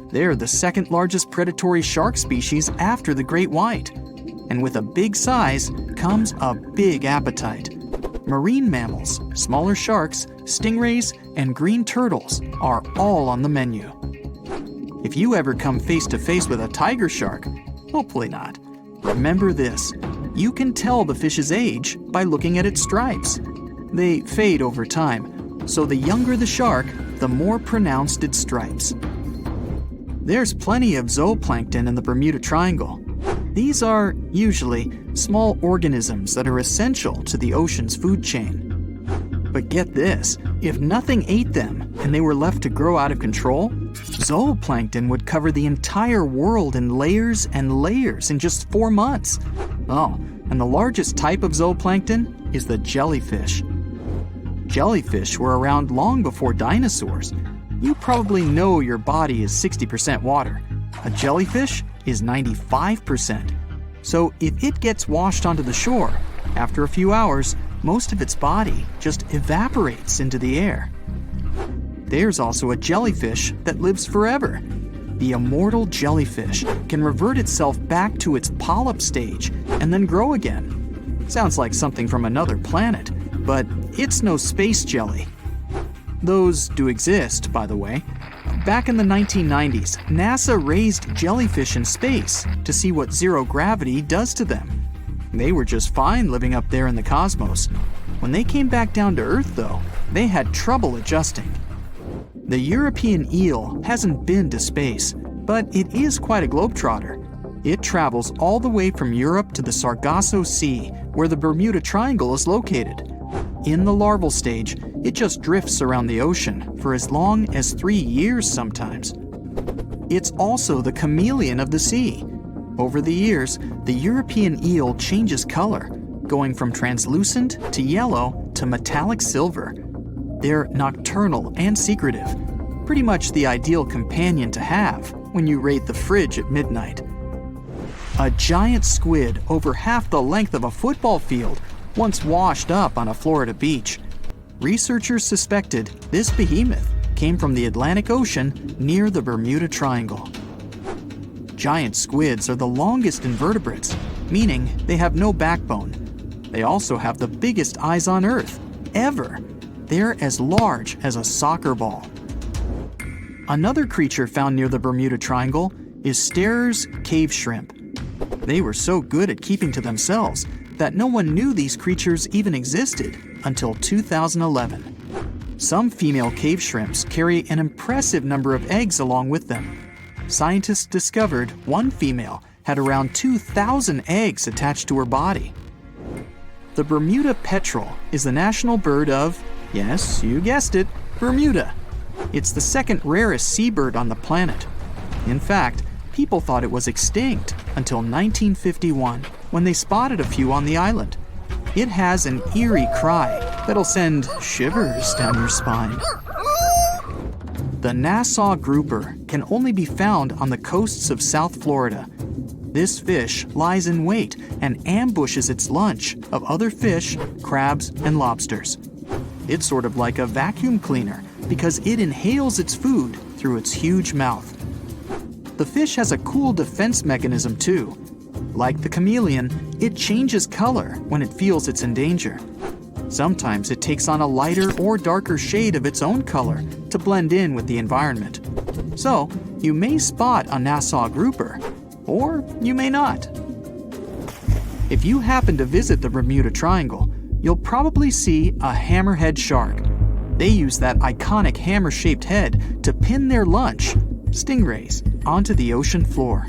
They're the second largest predatory shark species after the great white. And with a big size comes a big appetite. Marine mammals, smaller sharks, stingrays, and green turtles are all on the menu. If you ever come face to face with a tiger shark, hopefully not, remember this: you can tell the fish's age by looking at its stripes. They fade over time, so the younger the shark, the more pronounced its stripes. There's plenty of zooplankton in the Bermuda Triangle. These are, usually, small organisms that are essential to the ocean's food chain. But get this, if nothing ate them and they were left to grow out of control, zooplankton would cover the entire world in layers and layers in just 4 months. Oh, and the largest type of zooplankton is the jellyfish. Jellyfish were around long before dinosaurs. You probably know your body is 60% water. A jellyfish is 95%. So if it gets washed onto the shore, after a few hours, most of its body just evaporates into the air. There's also a jellyfish that lives forever. The immortal jellyfish can revert itself back to its polyp stage and then grow again. Sounds like something from another planet, but it's no space jelly. Those do exist, by the way. Back in the 1990s, NASA raised jellyfish in space to see what zero gravity does to them. They were just fine living up there in the cosmos. When they came back down to Earth, though, they had trouble adjusting. The European eel hasn't been to space, but it is quite a globetrotter. It travels all the way from Europe to the Sargasso Sea, where the Bermuda Triangle is located. In the larval stage, it just drifts around the ocean for as long as 3 years sometimes. It's also the chameleon of the sea. Over the years, the European eel changes color, going from translucent to yellow to metallic silver. They're nocturnal and secretive, pretty much the ideal companion to have when you raid the fridge at midnight. A giant squid over half the length of a football field once washed up on a Florida beach. Researchers suspected this behemoth came from the Atlantic Ocean near the Bermuda Triangle. Giant squids are the longest invertebrates, meaning they have no backbone. They also have the biggest eyes on Earth, ever. They're as large as a soccer ball. Another creature found near the Bermuda Triangle is Sterer's cave shrimp. They were so good at keeping to themselves that no one knew these creatures even existed until 2011. Some female cave shrimps carry an impressive number of eggs along with them. Scientists discovered one female had around 2,000 eggs attached to her body. The Bermuda petrel is the national bird of, yes, you guessed it, Bermuda. It's the second rarest seabird on the planet. In fact, people thought it was extinct until 1951, when they spotted a few on the island. It has an eerie cry that'll send shivers down your spine. The Nassau grouper can only be found on the coasts of South Florida. This fish lies in wait and ambushes its lunch of other fish, crabs, and lobsters. It's sort of like a vacuum cleaner because it inhales its food through its huge mouth. The fish has a cool defense mechanism too. Like the chameleon, it changes color when it feels it's in danger. Sometimes it takes on a lighter or darker shade of its own color to blend in with the environment. So, you may spot a Nassau grouper, or you may not. If you happen to visit the Bermuda Triangle, you'll probably see a hammerhead shark. They use that iconic hammer-shaped head to pin their lunch, stingrays, onto the ocean floor.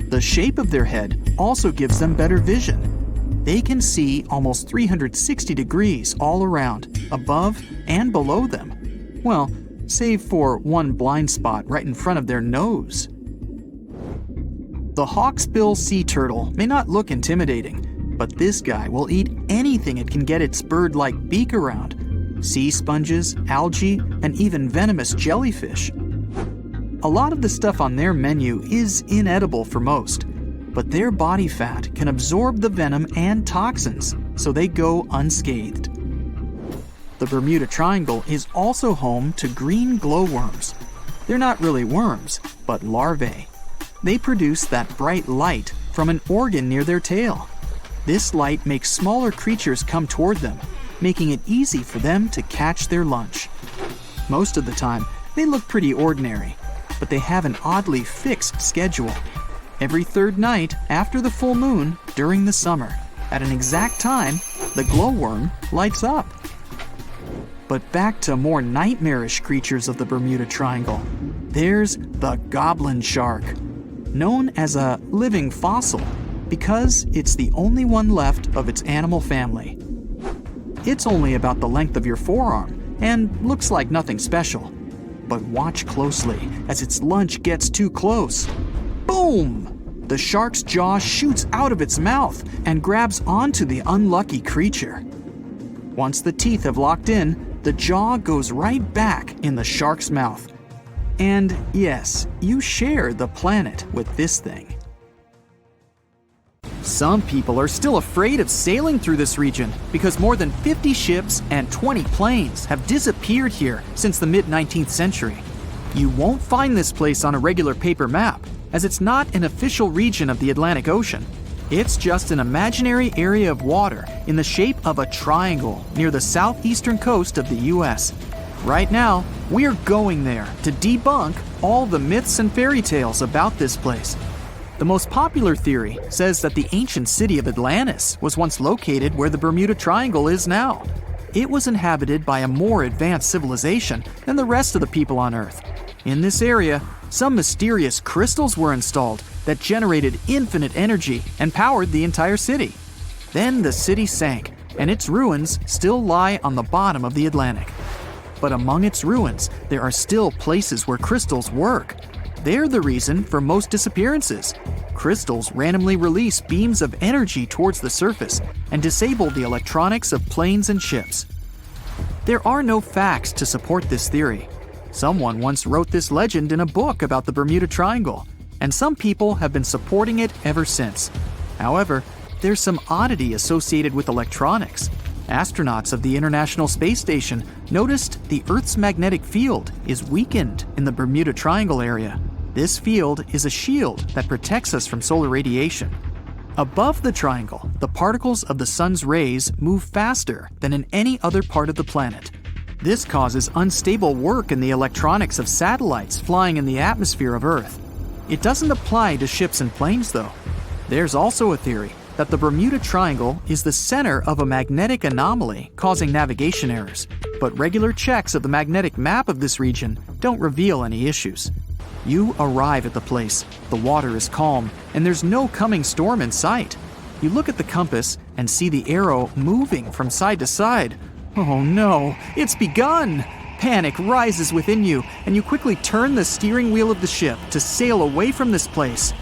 The shape of their head also gives them better vision. They can see almost 360 degrees all around, above and below them. Well, save for one blind spot right in front of their nose. The hawksbill sea turtle may not look intimidating, but this guy will eat anything it can get its bird-like beak around. Sea sponges, algae, and even venomous jellyfish. A lot of the stuff on their menu is inedible for most, but their body fat can absorb the venom and toxins, so they go unscathed. The Bermuda Triangle is also home to green glowworms. They're not really worms, but larvae. They produce that bright light from an organ near their tail. This light makes smaller creatures come toward them, making it easy for them to catch their lunch. Most of the time, they look pretty ordinary, but they have an oddly fixed schedule. Every third night after the full moon during the summer, at an exact time, the glowworm lights up. But back to more nightmarish creatures of the Bermuda Triangle. There's the goblin shark, known as a living fossil because it's the only one left of its animal family. It's only about the length of your forearm and looks like nothing special. But watch closely as its lunch gets too close. Boom! The shark's jaw shoots out of its mouth and grabs onto the unlucky creature. Once the teeth have locked in, the jaw goes right back in the shark's mouth. And yes, you share the planet with this thing. Some people are still afraid of sailing through this region because more than 50 ships and 20 planes have disappeared here since the mid-19th century. You won't find this place on a regular paper map, as it's not an official region of the Atlantic Ocean. It's just an imaginary area of water in the shape of a triangle near the southeastern coast of the US. Right now, we're going there to debunk all the myths and fairy tales about this place. The most popular theory says that the ancient city of Atlantis was once located where the Bermuda Triangle is now. It was inhabited by a more advanced civilization than the rest of the people on Earth. In this area, some mysterious crystals were installed that generated infinite energy and powered the entire city. Then the city sank, and its ruins still lie on the bottom of the Atlantic. But among its ruins, there are still places where crystals work. They're the reason for most disappearances. Crystals randomly release beams of energy towards the surface and disable the electronics of planes and ships. There are no facts to support this theory. Someone once wrote this legend in a book about the Bermuda Triangle, and some people have been supporting it ever since. However, there's some oddity associated with electronics. Astronauts of the International Space Station noticed the Earth's magnetic field is weakened in the Bermuda Triangle area. This field is a shield that protects us from solar radiation. Above the triangle, the particles of the sun's rays move faster than in any other part of the planet. This causes unstable work in the electronics of satellites flying in the atmosphere of Earth. It doesn't apply to ships and planes, though. There's also a theory that the Bermuda Triangle is the center of a magnetic anomaly causing navigation errors, but regular checks of the magnetic map of this region don't reveal any issues. You arrive at the place, the water is calm, and there's no coming storm in sight. You look at the compass and see the arrow moving from side to side. Oh no, it's begun! Panic rises within you, and you quickly turn the steering wheel of the ship to sail away from this place.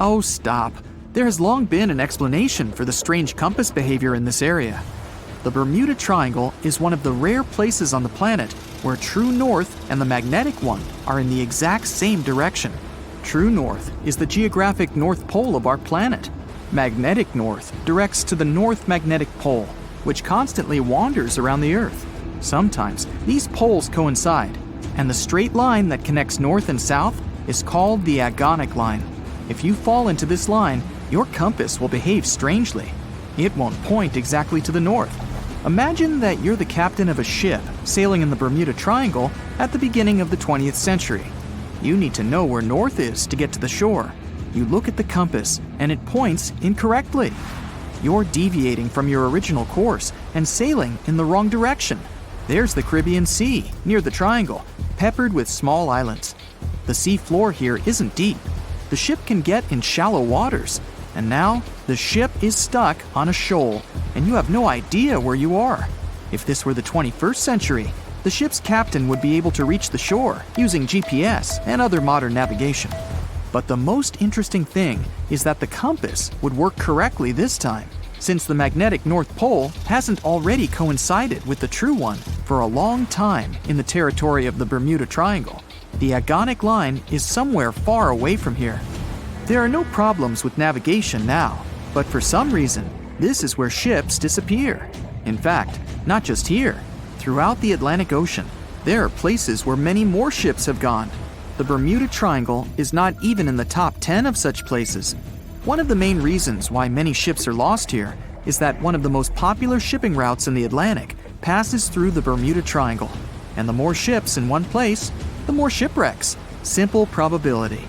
Oh, stop. There has long been an explanation for the strange compass behavior in this area. The Bermuda Triangle is one of the rare places on the planet where true north and the magnetic one are in the exact same direction. True north is the geographic north pole of our planet. Magnetic north directs to the north magnetic pole, which constantly wanders around the Earth. Sometimes these poles coincide, and the straight line that connects north and south is called the agonic line. If you fall into this line, your compass will behave strangely. It won't point exactly to the north. Imagine that you're the captain of a ship sailing in the Bermuda Triangle at the beginning of the 20th century. You need to know where north is to get to the shore. You look at the compass and it points incorrectly. You're deviating from your original course and sailing in the wrong direction. There's the Caribbean Sea near the triangle, peppered with small islands. The sea floor here isn't deep. The ship can get in shallow waters, and now the ship is stuck on a shoal, and you have no idea where you are. If this were the 21st century, the ship's captain would be able to reach the shore using GPS and other modern navigation. But the most interesting thing is that the compass would work correctly this time, since the magnetic North Pole hasn't already coincided with the true one for a long time in the territory of the Bermuda Triangle. The agonic line is somewhere far away from here. There are no problems with navigation now, but for some reason, this is where ships disappear. In fact, not just here. Throughout the Atlantic Ocean, there are places where many more ships have gone. The Bermuda Triangle is not even in the top 10 of such places. One of the main reasons why many ships are lost here is that one of the most popular shipping routes in the Atlantic passes through the Bermuda Triangle. And the more ships in one place, the more shipwrecks. Simple probability.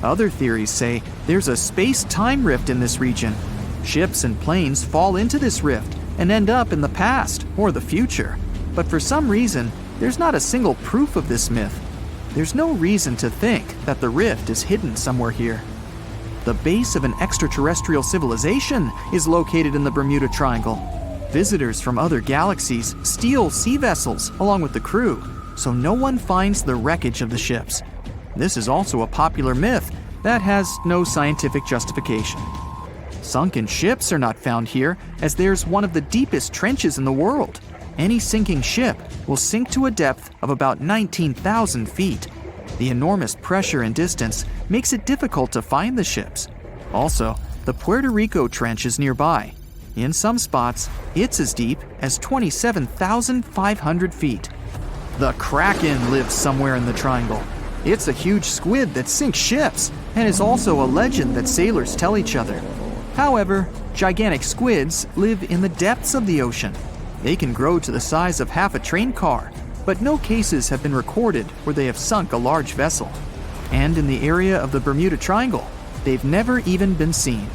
Other theories say there's a space-time rift in this region. Ships and planes fall into this rift and end up in the past or the future. But for some reason, there's not a single proof of this myth. There's no reason to think that the rift is hidden somewhere here. The base of an extraterrestrial civilization is located in the Bermuda Triangle. Visitors from other galaxies steal sea vessels along with the crew, so no one finds the wreckage of the ships. This is also a popular myth that has no scientific justification. Sunken ships are not found here, as there's one of the deepest trenches in the world. Any sinking ship will sink to a depth of about 19,000 feet. The enormous pressure and distance makes it difficult to find the ships. Also, the Puerto Rico Trench is nearby. In some spots, it's as deep as 27,500 feet. The Kraken lives somewhere in the triangle. It's a huge squid that sinks ships, and is also a legend that sailors tell each other. However, gigantic squids live in the depths of the ocean. They can grow to the size of half a train car, but no cases have been recorded where they have sunk a large vessel. And in the area of the Bermuda Triangle, they've never even been seen.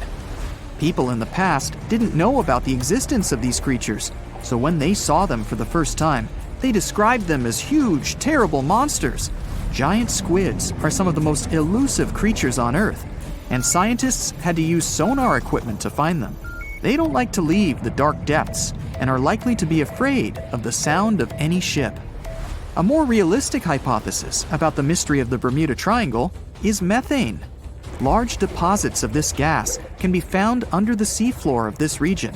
People in the past didn't know about the existence of these creatures, so when they saw them for the first time, they described them as huge, terrible monsters. Giant squids are some of the most elusive creatures on Earth, and scientists had to use sonar equipment to find them. They don't like to leave the dark depths and are likely to be afraid of the sound of any ship. A more realistic hypothesis about the mystery of the Bermuda Triangle is methane. Large deposits of this gas can be found under the seafloor of this region.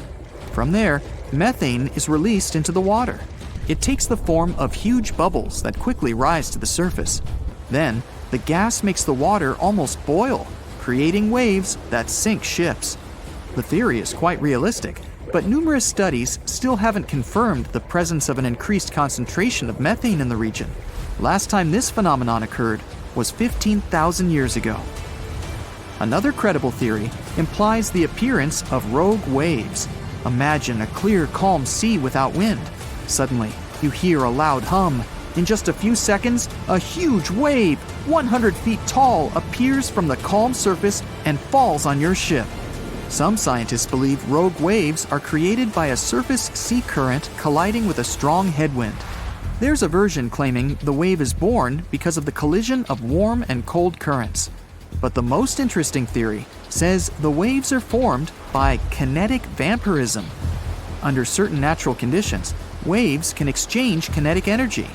From there, methane is released into the water. It takes the form of huge bubbles that quickly rise to the surface. Then, the gas makes the water almost boil, creating waves that sink ships. The theory is quite realistic, but numerous studies still haven't confirmed the presence of an increased concentration of methane in the region. Last time this phenomenon occurred was 15,000 years ago. Another credible theory implies the appearance of rogue waves. Imagine a clear, calm sea without wind. Suddenly, you hear a loud hum. In just a few seconds, a huge wave, 100 feet tall, appears from the calm surface and falls on your ship. Some scientists believe rogue waves are created by a surface sea current colliding with a strong headwind. There's a version claiming the wave is born because of the collision of warm and cold currents. But the most interesting theory says the waves are formed by kinetic vampirism. Under certain natural conditions, waves can exchange kinetic energy.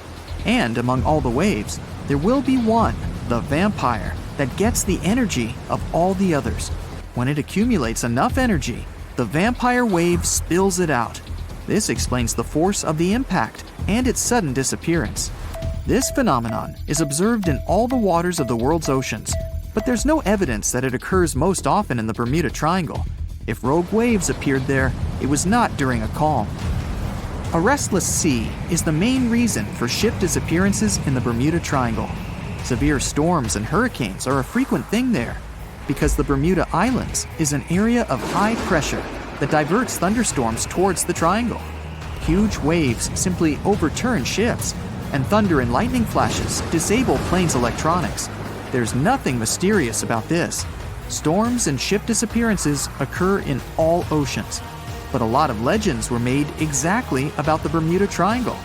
And among all the waves, there will be one, the vampire, that gets the energy of all the others. When it accumulates enough energy, the vampire wave spills it out. This explains the force of the impact and its sudden disappearance. This phenomenon is observed in all the waters of the world's oceans, but there's no evidence that it occurs most often in the Bermuda Triangle. If rogue waves appeared there, it was not during a calm. A restless sea is the main reason for ship disappearances in the Bermuda Triangle. Severe storms and hurricanes are a frequent thing there, because the Bermuda Islands is an area of high pressure that diverts thunderstorms towards the triangle. Huge waves simply overturn ships, and thunder and lightning flashes disable planes' electronics. There's nothing mysterious about this. Storms and ship disappearances occur in all oceans, but a lot of legends were made exactly about the Bermuda Triangle.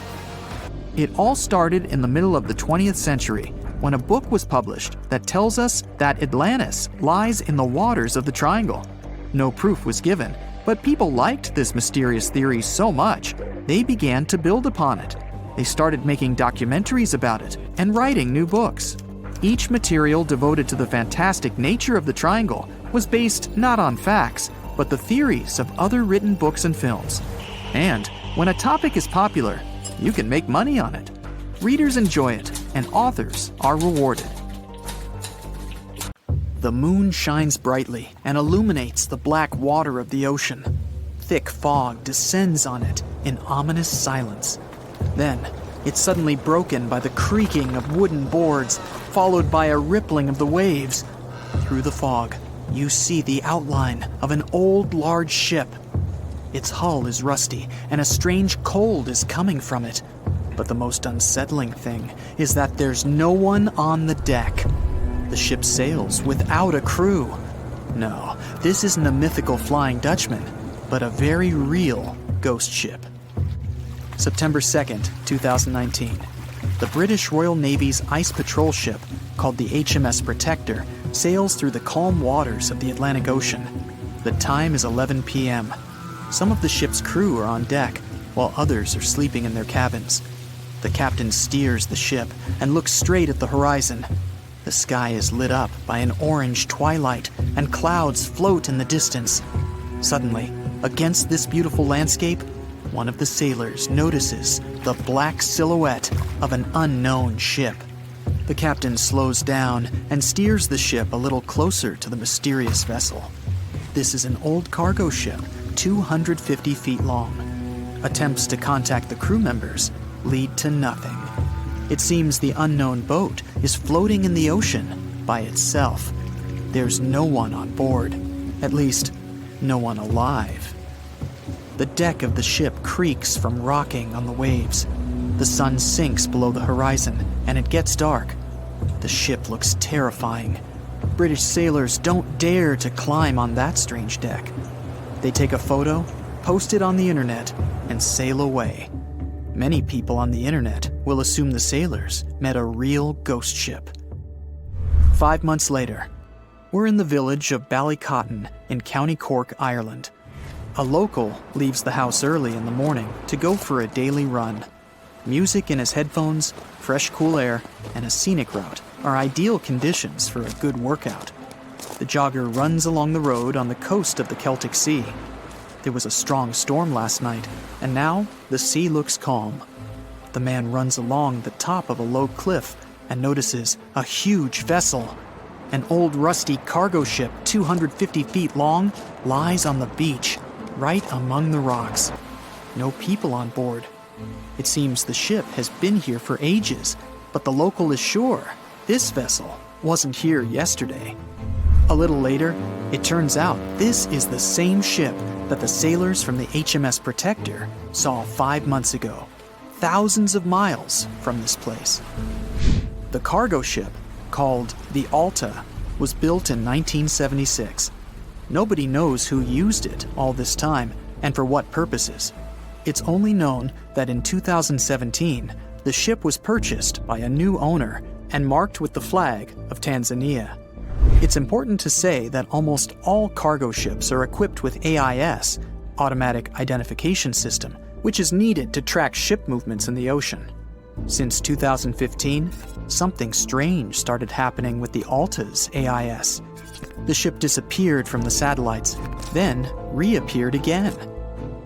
It all started in the middle of the 20th century when a book was published that tells us that Atlantis lies in the waters of the triangle. No proof was given, but people liked this mysterious theory so much, they began to build upon it. They started making documentaries about it and writing new books. Each material devoted to the fantastic nature of the triangle was based not on facts, but the theories of other written books and films. And when a topic is popular, you can make money on it. Readers enjoy it, and authors are rewarded. The moon shines brightly and illuminates the black water of the ocean. Thick fog descends on it in ominous silence. Then, it's suddenly broken by the creaking of wooden boards, followed by a rippling of the waves. Through the fog, you see the outline of an old, large ship. Its hull is rusty, and a strange cold is coming from it. But the most unsettling thing is that there's no one on the deck. The ship sails without a crew. No, this isn't a mythical Flying Dutchman, but a very real ghost ship. September 2nd, 2019. The British Royal Navy's ice patrol ship, called the HMS Protector, sails through the calm waters of the Atlantic Ocean. The time is 11 p.m. Some of the ship's crew are on deck, while others are sleeping in their cabins. The captain steers the ship and looks straight at the horizon. The sky is lit up by an orange twilight, and clouds float in the distance. Suddenly, against this beautiful landscape, one of the sailors notices the black silhouette of an unknown ship. The captain slows down and steers the ship a little closer to the mysterious vessel. This is an old cargo ship, 250 feet long. Attempts to contact the crew members lead to nothing. It seems the unknown boat is floating in the ocean by itself. There's no one on board, at least, no one alive. The deck of the ship creaks from rocking on the waves. The sun sinks below the horizon, and it gets dark. The ship looks terrifying. British sailors don't dare to climb on that strange deck. They take a photo, post it on the internet, and sail away. Many people on the internet will assume the sailors met a real ghost ship. 5 months later, we're in the village of Ballycotton in County Cork, Ireland. A local leaves the house early in the morning to go for a daily run. Music in his headphones, fresh cool air, and a scenic route are ideal conditions for a good workout. The jogger runs along the road on the coast of the Celtic Sea. There was a strong storm last night, and now the sea looks calm. The man runs along the top of a low cliff and notices a huge vessel. An old rusty cargo ship 250 feet long lies on the beach, right among the rocks. No people on board. It seems the ship has been here for ages, but the local is sure this vessel wasn't here yesterday. A little later, it turns out this is the same ship that the sailors from the HMS Protector saw 5 months ago, thousands of miles from this place. The cargo ship, called the Alta, was built in 1976. Nobody knows who used it all this time and for what purposes. It's only known that in 2017, the ship was purchased by a new owner and marked with the flag of Tanzania. It's important to say that almost all cargo ships are equipped with AIS, Automatic Identification System, which is needed to track ship movements in the ocean. Since 2015, something strange started happening with the Alta's AIS. The ship disappeared from the satellites, then reappeared again.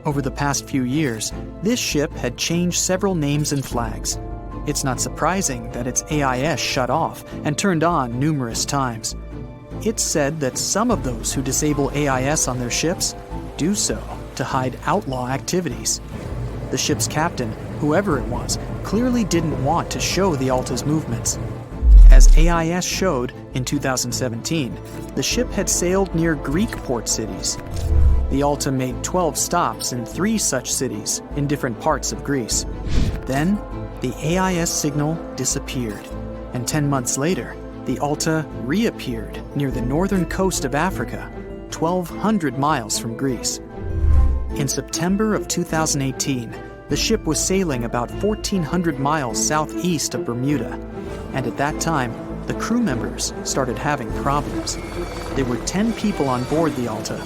Over the past few years, this ship had changed several names and flags. It's not surprising that its AIS shut off and turned on numerous times. It's said that some of those who disable AIS on their ships do so to hide outlaw activities. The ship's captain, whoever it was, clearly didn't want to show the Alta's movements. As AIS showed in 2017, the ship had sailed near Greek port cities. The Alta made 12 stops in 3 such cities in different parts of Greece. Then, the AIS signal disappeared, and 10 months later, the Alta reappeared near the northern coast of Africa, 1,200 miles from Greece. In September of 2018, the ship was sailing about 1,400 miles southeast of Bermuda, and at that time, the crew members started having problems. There were 10 people on board the Alta.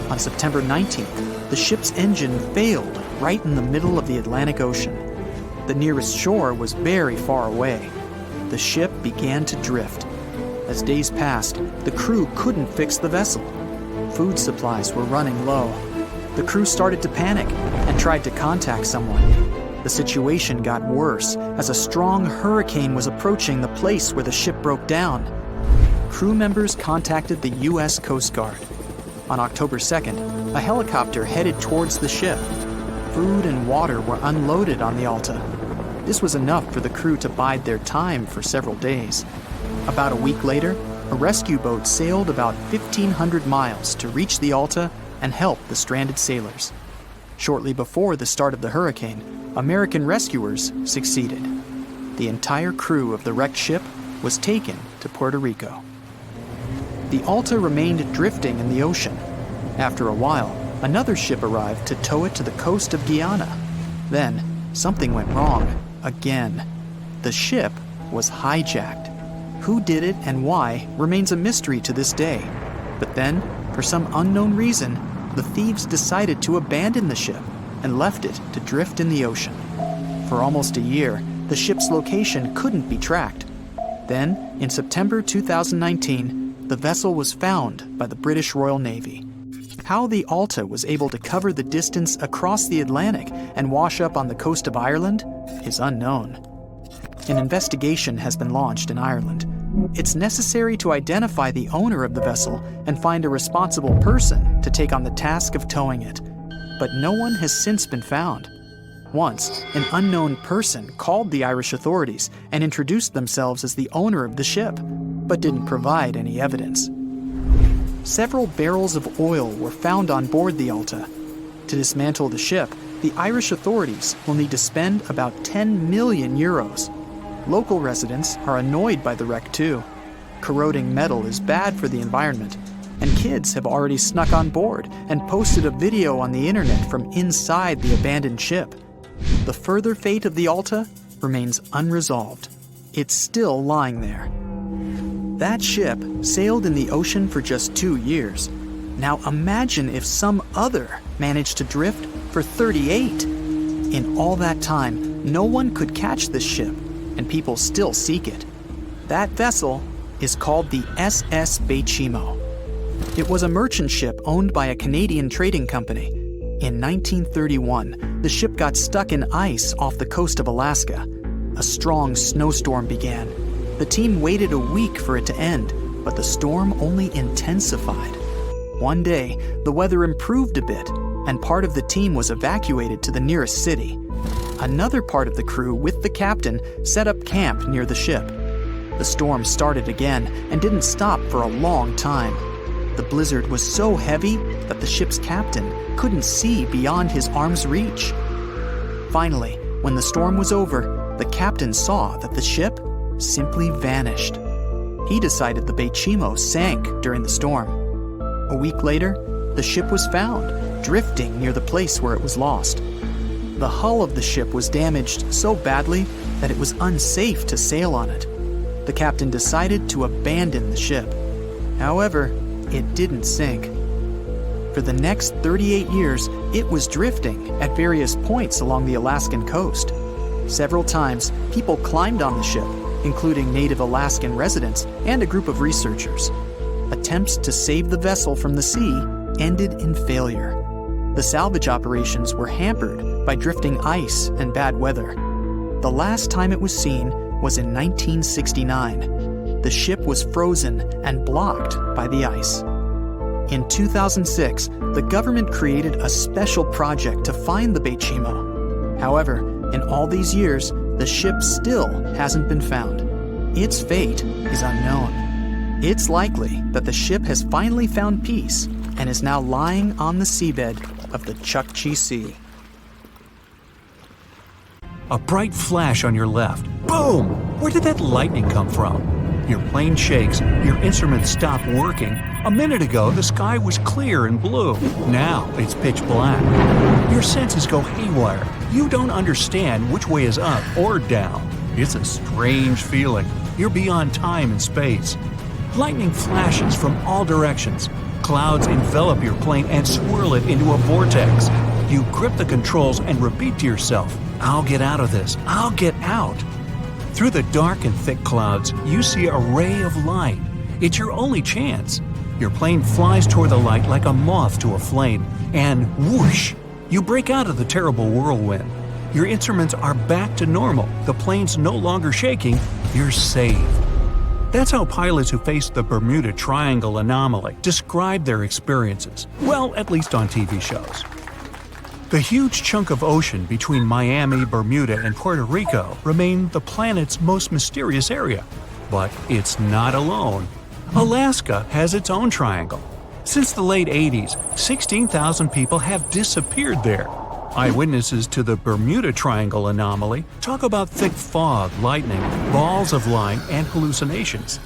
On September 19th, the ship's engine failed right in the middle of the Atlantic Ocean. The nearest shore was very far away. The ship began to drift. As days passed, the crew couldn't fix the vessel. Food supplies were running low. The crew started to panic and tried to contact someone. The situation got worse as a strong hurricane was approaching the place where the ship broke down. Crew members contacted the U.S. Coast Guard. On October 2nd, a helicopter headed towards the ship. Food and water were unloaded on the Alta. This was enough for the crew to bide their time for several days. About a week later, a rescue boat sailed about 1,500 miles to reach the Alta and help the stranded sailors. Shortly before the start of the hurricane, American rescuers succeeded. The entire crew of the wrecked ship was taken to Puerto Rico. The Alta remained drifting in the ocean. After a while, another ship arrived to tow it to the coast of Guyana. Then, something went wrong again. The ship was hijacked. Who did it and why remains a mystery to this day. But then, for some unknown reason, the thieves decided to abandon the ship and left it to drift in the ocean. For almost a year, the ship's location couldn't be tracked. Then, in September 2019, the vessel was found by the British Royal Navy. How the Alta was able to cover the distance across the Atlantic and wash up on the coast of Ireland is unknown. An investigation has been launched in Ireland. It's necessary to identify the owner of the vessel and find a responsible person to take on the task of towing it. But no one has since been found. Once, an unknown person called the Irish authorities and introduced themselves as the owner of the ship, but didn't provide any evidence. Several barrels of oil were found on board the Alta. To dismantle the ship, the Irish authorities will need to spend about 10 million euros. Local residents are annoyed by the wreck too. Corroding metal is bad for the environment, and kids have already snuck on board and posted a video on the internet from inside the abandoned ship. The further fate of the Alta remains unresolved. It's still lying there. That ship sailed in the ocean for just 2 years. Now imagine if some other managed to drift for 38. In all that time, no one could catch this ship, and people still seek it. That vessel is called the SS Beichimo. It was a merchant ship owned by a Canadian trading company. In 1931, the ship got stuck in ice off the coast of Alaska. A strong snowstorm began. The team waited a week for it to end, but the storm only intensified. One day, the weather improved a bit, and part of the team was evacuated to the nearest city. Another part of the crew, with the captain, set up camp near the ship. The storm started again and didn't stop for a long time. The blizzard was so heavy that the ship's captain couldn't see beyond his arm's reach. Finally, when the storm was over, the captain saw that the ship simply vanished. He decided the Beichimo sank during the storm. A week later, the ship was found, drifting near the place where it was lost. The hull of the ship was damaged so badly that it was unsafe to sail on it. The captain decided to abandon the ship. However, it didn't sink. For the next 38 years, it was drifting at various points along the Alaskan coast. Several times, people climbed on the ship, including native Alaskan residents and a group of researchers. Attempts to save the vessel from the sea ended in failure. The salvage operations were hampered by drifting ice and bad weather. The last time it was seen was in 1969. The ship was frozen and blocked by the ice. In 2006, the government created a special project to find the Beichimo. However, in all these years, the ship still hasn't been found. Its fate is unknown. It's likely that the ship has finally found peace and is now lying on the seabed of the Chukchi Sea. A bright flash on your left. Boom! Where did that lightning come from? Your plane shakes, your instruments stop working. A minute ago, the sky was clear and blue. Now, it's pitch black. Your senses go haywire. You don't understand which way is up or down. It's a strange feeling. You're beyond time and space. Lightning flashes from all directions. Clouds envelop your plane and swirl it into a vortex. You grip the controls and repeat to yourself, "I'll get out of this. I'll get out." Through the dark and thick clouds, you see a ray of light. It's your only chance. Your plane flies toward the light like a moth to a flame, and whoosh! You break out of the terrible whirlwind. Your instruments are back to normal. The plane's no longer shaking. You're saved. That's how pilots who faced the Bermuda Triangle anomaly describe their experiences. Well, at least on TV shows. The huge chunk of ocean between Miami, Bermuda, and Puerto Rico remain the planet's most mysterious area. But it's not alone. Alaska has its own triangle. Since the late 80s, 16,000 people have disappeared there. Eyewitnesses to the Bermuda Triangle anomaly talk about thick fog, lightning, balls of light, and hallucinations.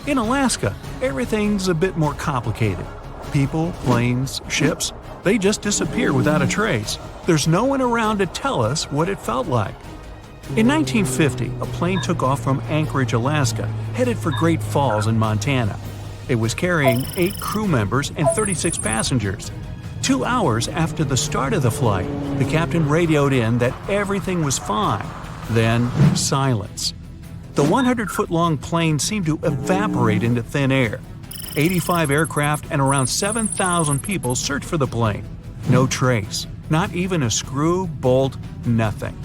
In Alaska, everything's a bit more complicated. People, planes, ships, they just disappear without a trace. There's no one around to tell us what it felt like. In 1950, a plane took off from Anchorage, Alaska, headed for Great Falls in Montana. It was carrying 8 crew members and 36 passengers. 2 hours after the start of the flight, the captain radioed in that everything was fine. Then, silence. The 100-foot-long plane seemed to evaporate into thin air. 85 aircraft and around 7,000 people searched for the plane. No trace. Not even a screw, bolt, nothing.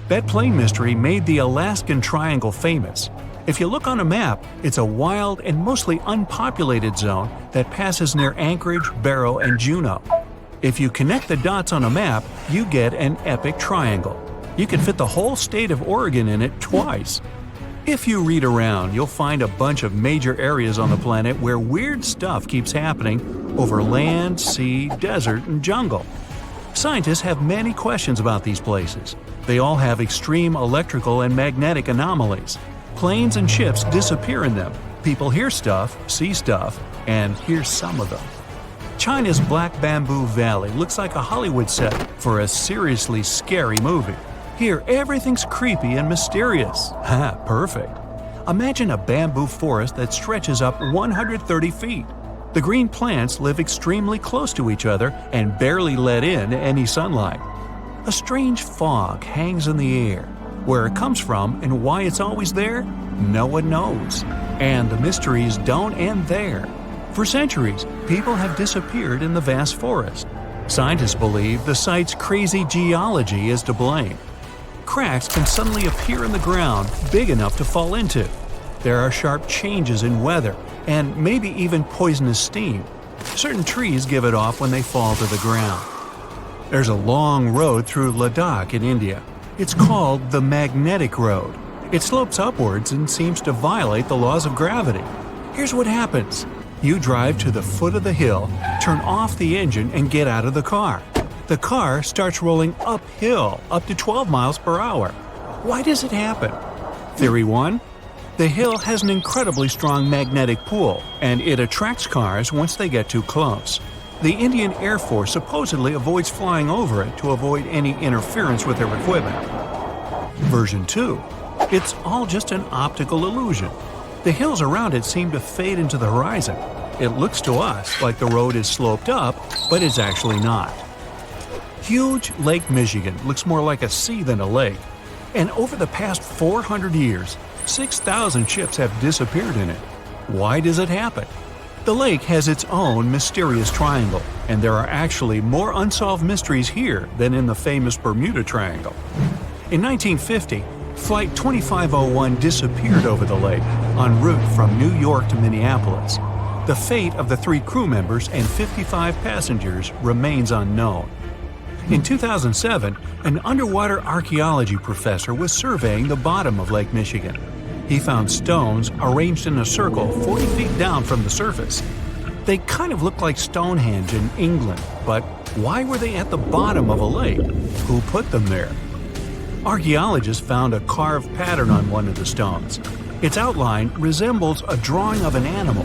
That plane mystery made the Alaskan Triangle famous. If you look on a map, it's a wild and mostly unpopulated zone that passes near Anchorage, Barrow, and Juneau. If you connect the dots on a map, you get an epic triangle. You can fit the whole state of Oregon in it twice. If you read around, you'll find a bunch of major areas on the planet where weird stuff keeps happening over land, sea, desert, and jungle. Scientists have many questions about these places. They all have extreme electrical and magnetic anomalies. Planes and ships disappear in them. People hear stuff, see stuff, and here's some of them. China's Black Bamboo Valley looks like a Hollywood set for a seriously scary movie. Here, everything's creepy and mysterious. Ha, perfect. Imagine a bamboo forest that stretches up 130 feet. The green plants live extremely close to each other and barely let in any sunlight. A strange fog hangs in the air. Where it comes from and why it's always there, no one knows. And the mysteries don't end there. For centuries, people have disappeared in the vast forest. Scientists believe the site's crazy geology is to blame. Cracks can suddenly appear in the ground big enough to fall into. There are sharp changes in weather and maybe even poisonous steam. Certain trees give it off when they fall to the ground. There's a long road through Ladakh in India. It's called the Magnetic Road. It slopes upwards and seems to violate the laws of gravity. Here's what happens. You drive to the foot of the hill, turn off the engine, and get out of the car. The car starts rolling uphill up to 12 miles per hour. Why does it happen? Theory 1. The hill has an incredibly strong magnetic pull, and it attracts cars once they get too close. The Indian Air Force supposedly avoids flying over it to avoid any interference with their equipment. Version 2. It's all just an optical illusion. The hills around it seem to fade into the horizon. It looks to us like the road is sloped up, but it's actually not. Huge Lake Michigan looks more like a sea than a lake. And over the past 400 years, 6,000 ships have disappeared in it. Why does it happen? The lake has its own mysterious triangle, and there are actually more unsolved mysteries here than in the famous Bermuda Triangle. In 1950, Flight 2501 disappeared over the lake, en route from New York to Minneapolis. The fate of the 3 crew members and 55 passengers remains unknown. In 2007, an underwater archaeology professor was surveying the bottom of Lake Michigan. He found stones arranged in a circle 40 feet down from the surface. They kind of looked like Stonehenge in England, but why were they at the bottom of a lake? Who put them there? Archaeologists found a carved pattern on one of the stones. Its outline resembles a drawing of an animal.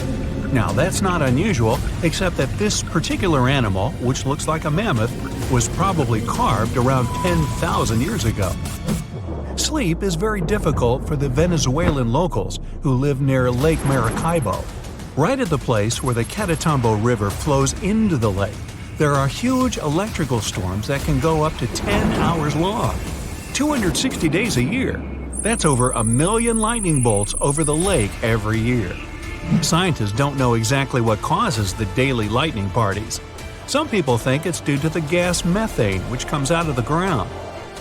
Now, that's not unusual, except that this particular animal, which looks like a mammoth, was probably carved around 10,000 years ago. Sleep is very difficult for the Venezuelan locals who live near Lake Maracaibo. Right at the place where the Catatumbo River flows into the lake, there are huge electrical storms that can go up to 10 hours long. 260 days a year. That's over 1 million lightning bolts over the lake every year. Scientists don't know exactly what causes the daily lightning parties. Some people think it's due to the gas methane which comes out of the ground.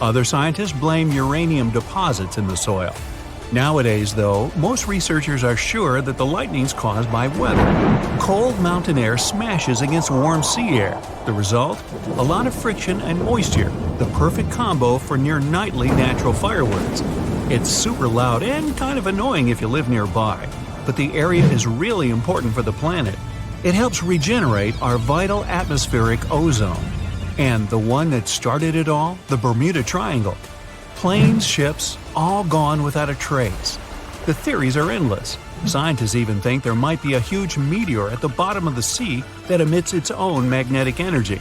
Other scientists blame uranium deposits in the soil. Nowadays, though, most researchers are sure that the lightning's caused by weather. Cold mountain air smashes against warm sea air. The result? A lot of friction and moisture, the perfect combo for near-nightly natural fireworks. It's super loud and kind of annoying if you live nearby, but the area is really important for the planet. It helps regenerate our vital atmospheric ozone. And the one that started it all, the Bermuda Triangle. Planes, ships, all gone without a trace. The theories are endless. Scientists even think there might be a huge meteor at the bottom of the sea that emits its own magnetic energy.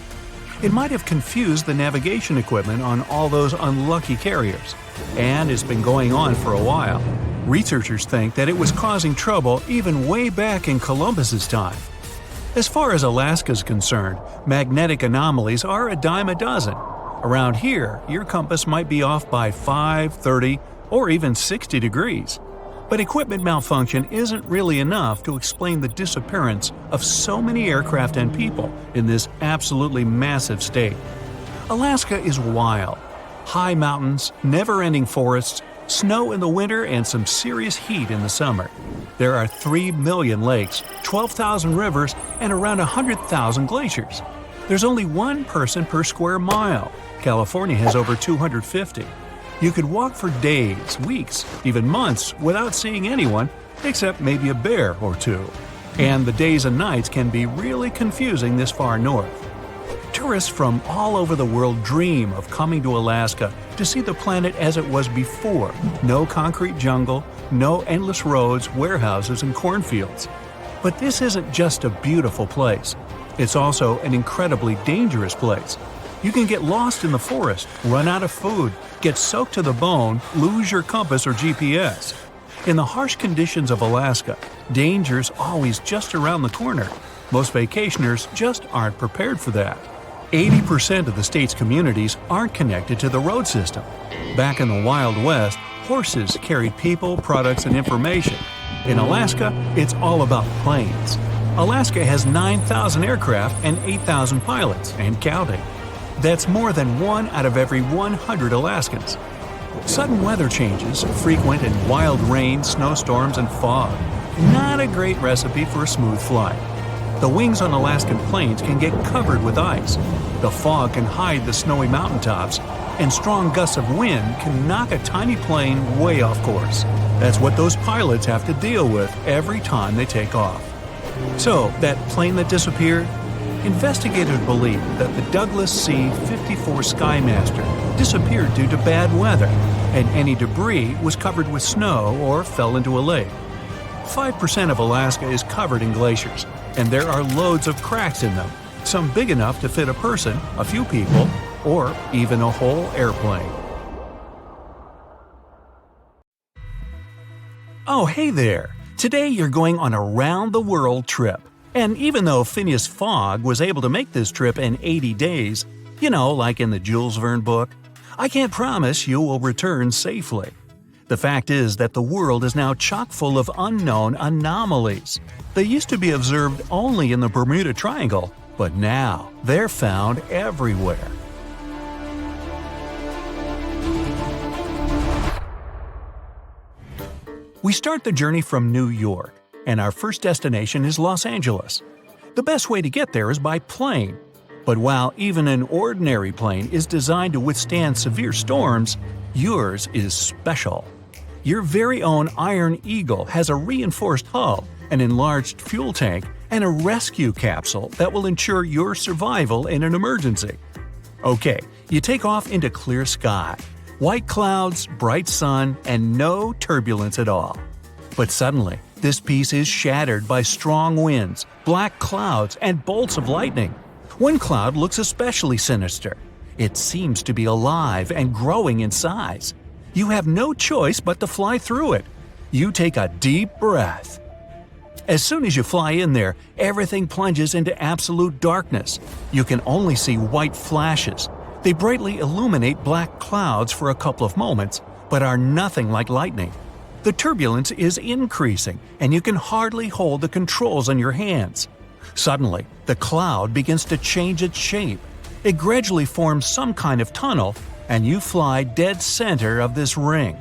It might have confused the navigation equipment on all those unlucky carriers. And it's been going on for a while. Researchers think that it was causing trouble even way back in Columbus's time. As far as Alaska's concerned, magnetic anomalies are a dime a dozen. Around here, your compass might be off by 5, 30, or even 60 degrees. But equipment malfunction isn't really enough to explain the disappearance of so many aircraft and people in this absolutely massive state. Alaska is wild. High mountains, never-ending forests, snow in the winter, and some serious heat in the summer. There are 3 million lakes, 12,000 rivers, and around 100,000 glaciers. There's only 1 person per square mile. California has over 250. You could walk for days, weeks, even months without seeing anyone, except maybe a bear or two. And the days and nights can be really confusing this far north. Tourists from all over the world dream of coming to Alaska to see the planet as it was before. No concrete jungle, no endless roads, warehouses, and cornfields. But this isn't just a beautiful place. It's also an incredibly dangerous place. You can get lost in the forest, run out of food, get soaked to the bone, lose your compass or GPS. In the harsh conditions of Alaska, danger's always just around the corner. Most vacationers just aren't prepared for that. 80% of the state's communities aren't connected to the road system. Back in the Wild West, horses carried people, products, and information. In Alaska, it's all about planes. Alaska has 9,000 aircraft and 8,000 pilots, and counting. That's more than 1 out of every 100 Alaskans. Sudden weather changes, frequent and wild rain, snowstorms, and fog. Not a great recipe for a smooth flight. The wings on Alaskan plains can get covered with ice. The fog can hide the snowy mountaintops, and strong gusts of wind can knock a tiny plane way off course. That's what those pilots have to deal with every time they take off. So, that plane that disappeared? Investigators believe that the Douglas C-54 Skymaster disappeared due to bad weather, and any debris was covered with snow or fell into a lake. 5% of Alaska is covered in glaciers, and there are loads of cracks in them, some big enough to fit a person, a few people, or even a whole airplane. Oh, hey there! Today you're going on a round-the-world trip. And even though Phineas Fogg was able to make this trip in 80 days, like in the Jules Verne book, I can't promise you will return safely. The fact is that the world is now chock full of unknown anomalies. They used to be observed only in the Bermuda Triangle, but now they're found everywhere. We start the journey from New York, and our first destination is Los Angeles. The best way to get there is by plane. But while even an ordinary plane is designed to withstand severe storms, yours is special. Your very own Iron Eagle has a reinforced hull, an enlarged fuel tank, and a rescue capsule that will ensure your survival in an emergency. Okay, you take off into clear sky. White clouds, bright sun, and no turbulence at all. But suddenly, this piece is shattered by strong winds, black clouds, and bolts of lightning. One cloud looks especially sinister. It seems to be alive and growing in size. You have no choice but to fly through it. You take a deep breath. As soon as you fly in there, everything plunges into absolute darkness. You can only see white flashes. They brightly illuminate black clouds for a couple of moments, but are nothing like lightning. The turbulence is increasing, and you can hardly hold the controls on your hands. Suddenly, the cloud begins to change its shape. It gradually forms some kind of tunnel, and you fly dead center of this ring.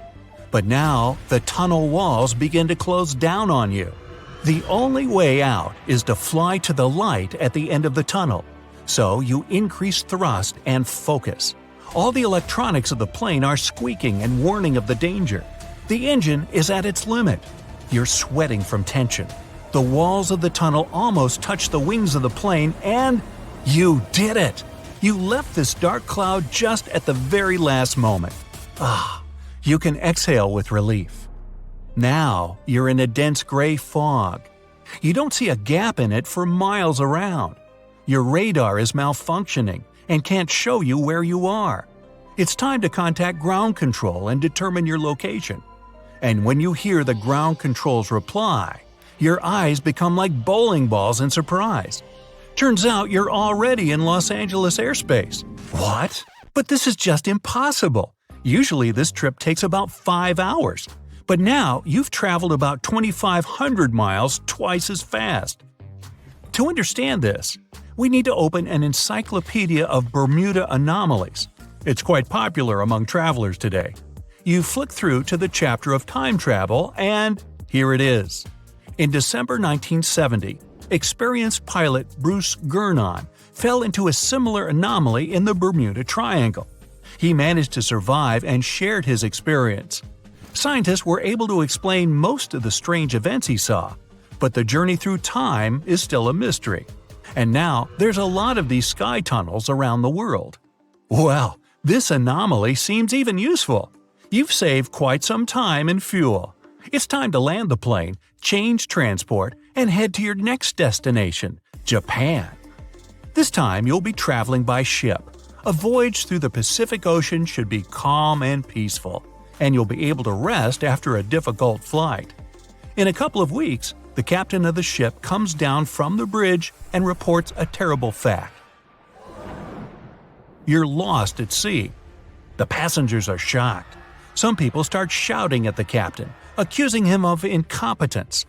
But now, the tunnel walls begin to close down on you. The only way out is to fly to the light at the end of the tunnel. So you increase thrust and focus. All the electronics of the plane are squeaking and warning of the danger. The engine is at its limit. You're sweating from tension. The walls of the tunnel almost touch the wings of the plane, and you did it! You left this dark cloud just at the very last moment. You can exhale with relief. Now you're in a dense gray fog. You don't see a gap in it for miles around. Your radar is malfunctioning and can't show you where you are. It's time to contact ground control and determine your location. And when you hear the ground control's reply, your eyes become like bowling balls in surprise. Turns out you're already in Los Angeles airspace. What? But this is just impossible. Usually this trip takes about 5 hours. But now you've traveled about 2,500 miles twice as fast. To understand this, we need to open an encyclopedia of Bermuda anomalies. It's quite popular among travelers today. You flick through to the chapter of time travel, and here it is. In December 1970, experienced pilot Bruce Gernon fell into a similar anomaly in the Bermuda Triangle. He managed to survive and shared his experience. Scientists were able to explain most of the strange events he saw, but the journey through time is still a mystery. and now there's a lot of these sky tunnels around the world. Well, this anomaly seems even useful. You've saved quite some time and fuel. It's time to land the plane, change transport, and head to your next destination, Japan. This time you'll be traveling by ship. A voyage through the Pacific Ocean should be calm and peaceful, and you'll be able to rest after a difficult flight. In a couple of weeks, the captain of the ship comes down from the bridge and reports a terrible fact. You're lost at sea. The passengers are shocked. Some people start shouting at the captain, accusing him of incompetence.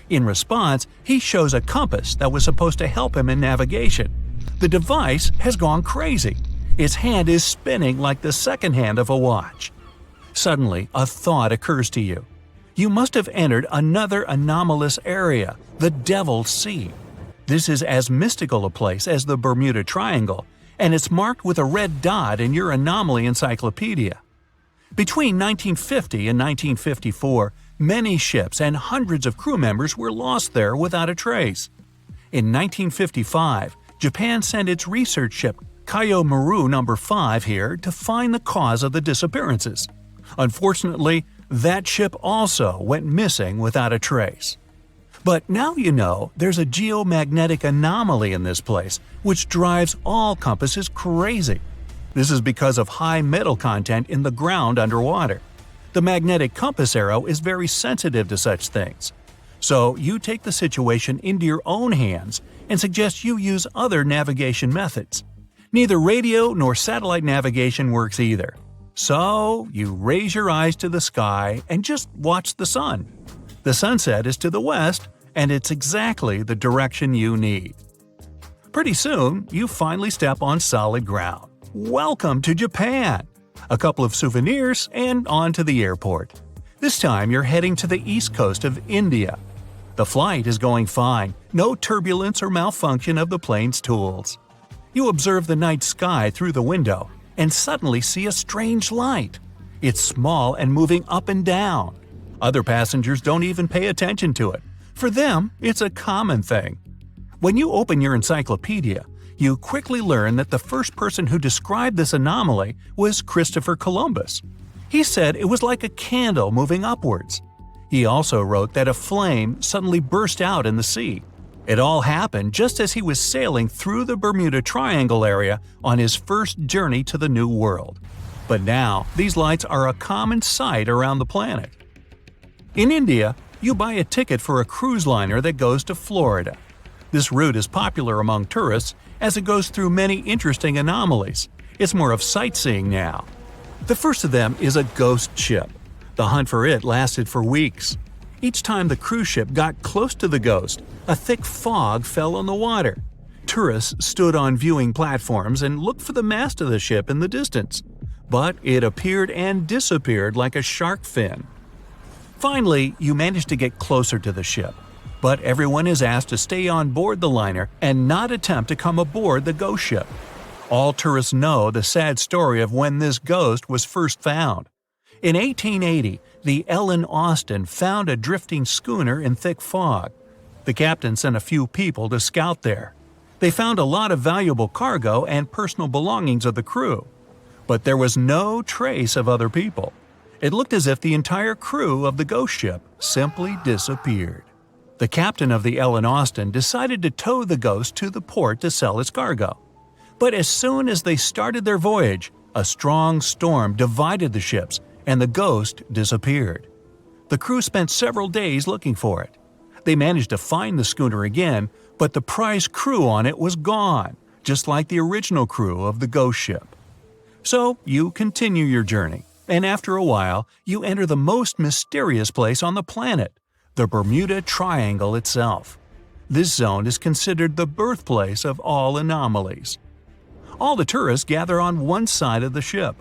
In response, he shows a compass that was supposed to help him in navigation. The device has gone crazy. Its hand is spinning like the second hand of a watch. Suddenly, a thought occurs to you. You must have entered another anomalous area, the Devil's Sea. This is as mystical a place as the Bermuda Triangle, and it's marked with a red dot in your anomaly encyclopedia. Between 1950 and 1954, many ships and hundreds of crew members were lost there without a trace. In 1955, Japan sent its research ship Kaiomaru No. 5 here to find the cause of the disappearances. Unfortunately, that ship also went missing without a trace. But now you know there's a geomagnetic anomaly in this place, which drives all compasses crazy. This is because of high metal content in the ground underwater. The magnetic compass arrow is very sensitive to such things. So you take the situation into your own hands and suggest you use other navigation methods. Neither radio nor satellite navigation works either. So you raise your eyes to the sky and just watch the sun. The sunset is to the west, and it's exactly the direction you need. Pretty soon, you finally step on solid ground. Welcome to Japan! A couple of souvenirs and on to the airport. This time you're heading to the east coast of India. The flight is going fine, no turbulence or malfunction of the plane's tools. You observe the night sky through the window and suddenly see a strange light. It's small and moving up and down. Other passengers don't even pay attention to it. For them, it's a common thing. When you open your encyclopedia, you quickly learn that the first person who described this anomaly was Christopher Columbus. He said it was like a candle moving upwards. He also wrote that a flame suddenly burst out in the sea. It all happened just as he was sailing through the Bermuda Triangle area on his first journey to the New World. But now, these lights are a common sight around the planet. In India, you buy a ticket for a cruise liner that goes to Florida. This route is popular among tourists as it goes through many interesting anomalies. It's more of sightseeing now. The first of them is a ghost ship. The hunt for it lasted for weeks. Each time the cruise ship got close to the ghost, a thick fog fell on the water. Tourists stood on viewing platforms and looked for the mast of the ship in the distance, but it appeared and disappeared like a shark fin. Finally, you manage to get closer to the ship, but everyone is asked to stay on board the liner and not attempt to come aboard the ghost ship. All tourists know the sad story of when this ghost was first found. In 1880, the Ellen Austin found a drifting schooner in thick fog. The captain sent a few people to scout there. They found a lot of valuable cargo and personal belongings of the crew, but there was no trace of other people. It looked as if the entire crew of the ghost ship simply disappeared. The captain of the Ellen Austin decided to tow the ghost to the port to sell its cargo. But as soon as they started their voyage, a strong storm divided the ships and the ghost disappeared. The crew spent several days looking for it. They managed to find the schooner again, but the prize crew on it was gone, just like the original crew of the ghost ship. So you continue your journey, and after a while, you enter the most mysterious place on the planet, the Bermuda Triangle itself. This zone is considered the birthplace of all anomalies. All the tourists gather on one side of the ship.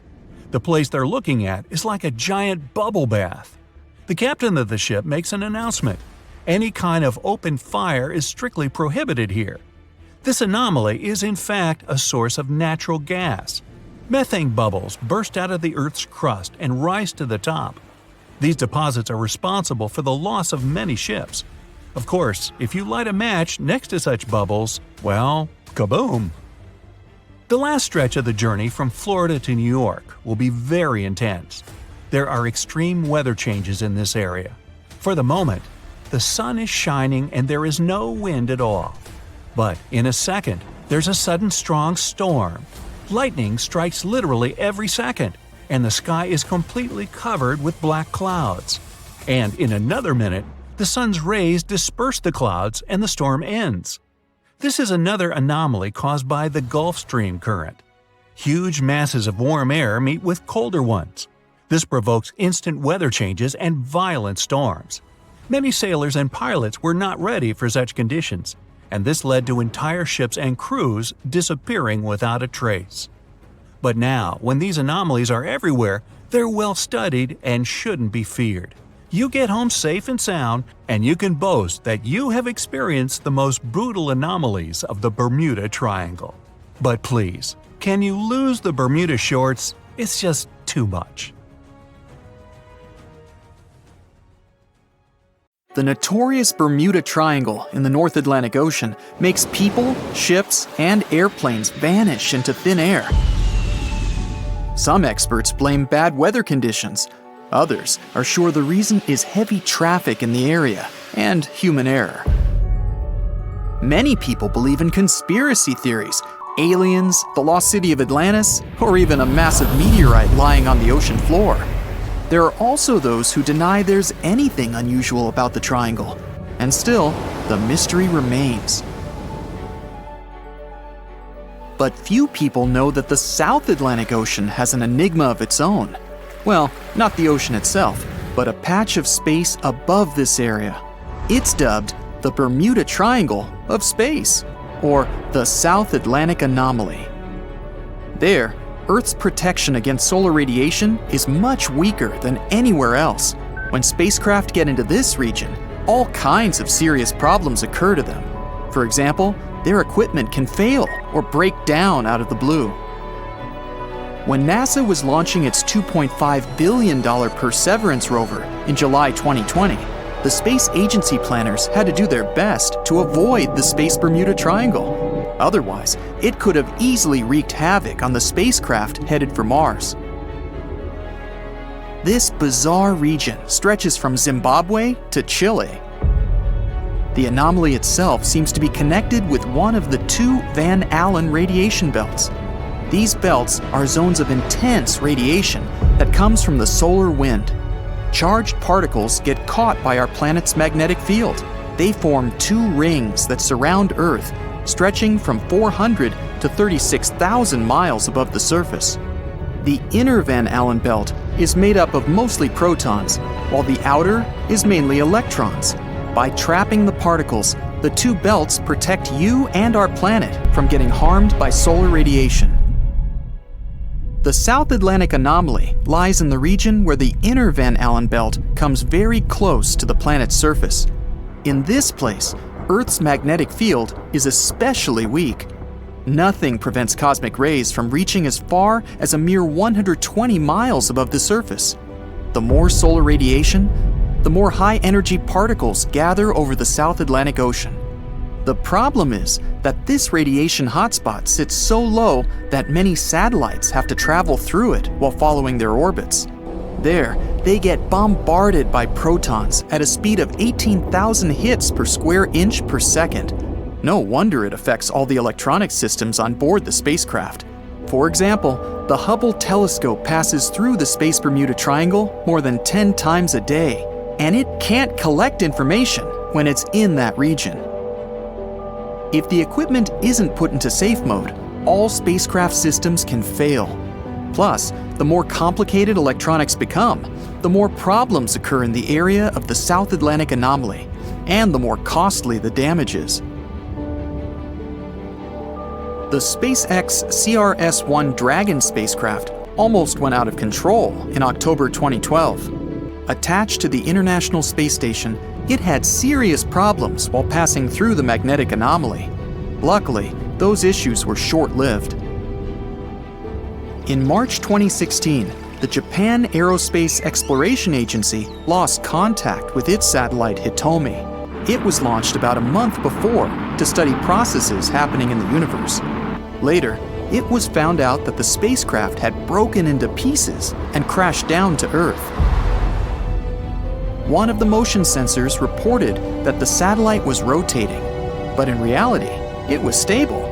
The place they're looking at is like a giant bubble bath. The captain of the ship makes an announcement. Any kind of open fire is strictly prohibited here. This anomaly is in fact a source of natural gas. Methane bubbles burst out of the Earth's crust and rise to the top. These deposits are responsible for the loss of many ships. Of course, if you light a match next to such bubbles, well, kaboom! The last stretch of the journey from Florida to New York will be very intense. There are extreme weather changes in this area. For the moment, the sun is shining and there is no wind at all. But in a second, there's a sudden strong storm. Lightning strikes literally every second, and the sky is completely covered with black clouds. And in another minute, the sun's rays disperse the clouds and the storm ends. This is another anomaly caused by the Gulf Stream current. Huge masses of warm air meet with colder ones. This provokes instant weather changes and violent storms. Many sailors and pilots were not ready for such conditions, and this led to entire ships and crews disappearing without a trace. But now, when these anomalies are everywhere, they're well studied and shouldn't be feared. You get home safe and sound, and you can boast that you have experienced the most brutal anomalies of the Bermuda Triangle. But please, can you lose the Bermuda shorts? It's just too much. The notorious Bermuda Triangle in the North Atlantic Ocean makes people, ships, and airplanes vanish into thin air. Some experts blame bad weather conditions. Others are sure the reason is heavy traffic in the area and human error. Many people believe in conspiracy theories, aliens, the lost city of Atlantis, or even a massive meteorite lying on the ocean floor. There are also those who deny there's anything unusual about the triangle, and still, the mystery remains. But few people know that the South Atlantic Ocean has an enigma of its own. Well, not the ocean itself, but a patch of space above this area. It's dubbed the Bermuda Triangle of space, or the South Atlantic Anomaly. There, Earth's protection against solar radiation is much weaker than anywhere else. When spacecraft get into this region, all kinds of serious problems occur to them. For example, their equipment can fail or break down out of the blue. When NASA was launching its $2.5 billion Perseverance rover in July 2020, the space agency planners had to do their best to avoid the Space Bermuda Triangle. Otherwise, it could have easily wreaked havoc on the spacecraft headed for Mars. This bizarre region stretches from Zimbabwe to Chile. The anomaly itself seems to be connected with one of the two Van Allen radiation belts. These belts are zones of intense radiation that comes from the solar wind. Charged particles get caught by our planet's magnetic field. They form two rings that surround Earth, stretching from 400 to 36,000 miles above the surface. The inner Van Allen belt is made up of mostly protons, while the outer is mainly electrons. By trapping the particles, the two belts protect you and our planet from getting harmed by solar radiation. The South Atlantic Anomaly lies in the region where the inner Van Allen belt comes very close to the planet's surface. In this place, Earth's magnetic field is especially weak. Nothing prevents cosmic rays from reaching as far as a mere 120 miles above the surface. The more solar radiation, the more high-energy particles gather over the South Atlantic Ocean. The problem is that this radiation hotspot sits so low that many satellites have to travel through it while following their orbits. There, they get bombarded by protons at a speed of 18,000 hits per square inch per second. No wonder it affects all the electronic systems on board the spacecraft. For example, the Hubble telescope passes through the Space Bermuda Triangle more than 10 times a day, and it can't collect information when it's in that region. If the equipment isn't put into safe mode, all spacecraft systems can fail. Plus, the more complicated electronics become, the more problems occur in the area of the South Atlantic Anomaly, and the more costly the damage is. The SpaceX CRS-1 Dragon spacecraft almost went out of control in October 2012. Attached to the International Space Station, it had serious problems while passing through the magnetic anomaly. Luckily, those issues were short-lived. In March 2016, the Japan Aerospace Exploration Agency lost contact with its satellite Hitomi. It was launched about a month before to study processes happening in the universe. Later, it was found out that the spacecraft had broken into pieces and crashed down to Earth. One of the motion sensors reported that the satellite was rotating, but in reality, it was stable.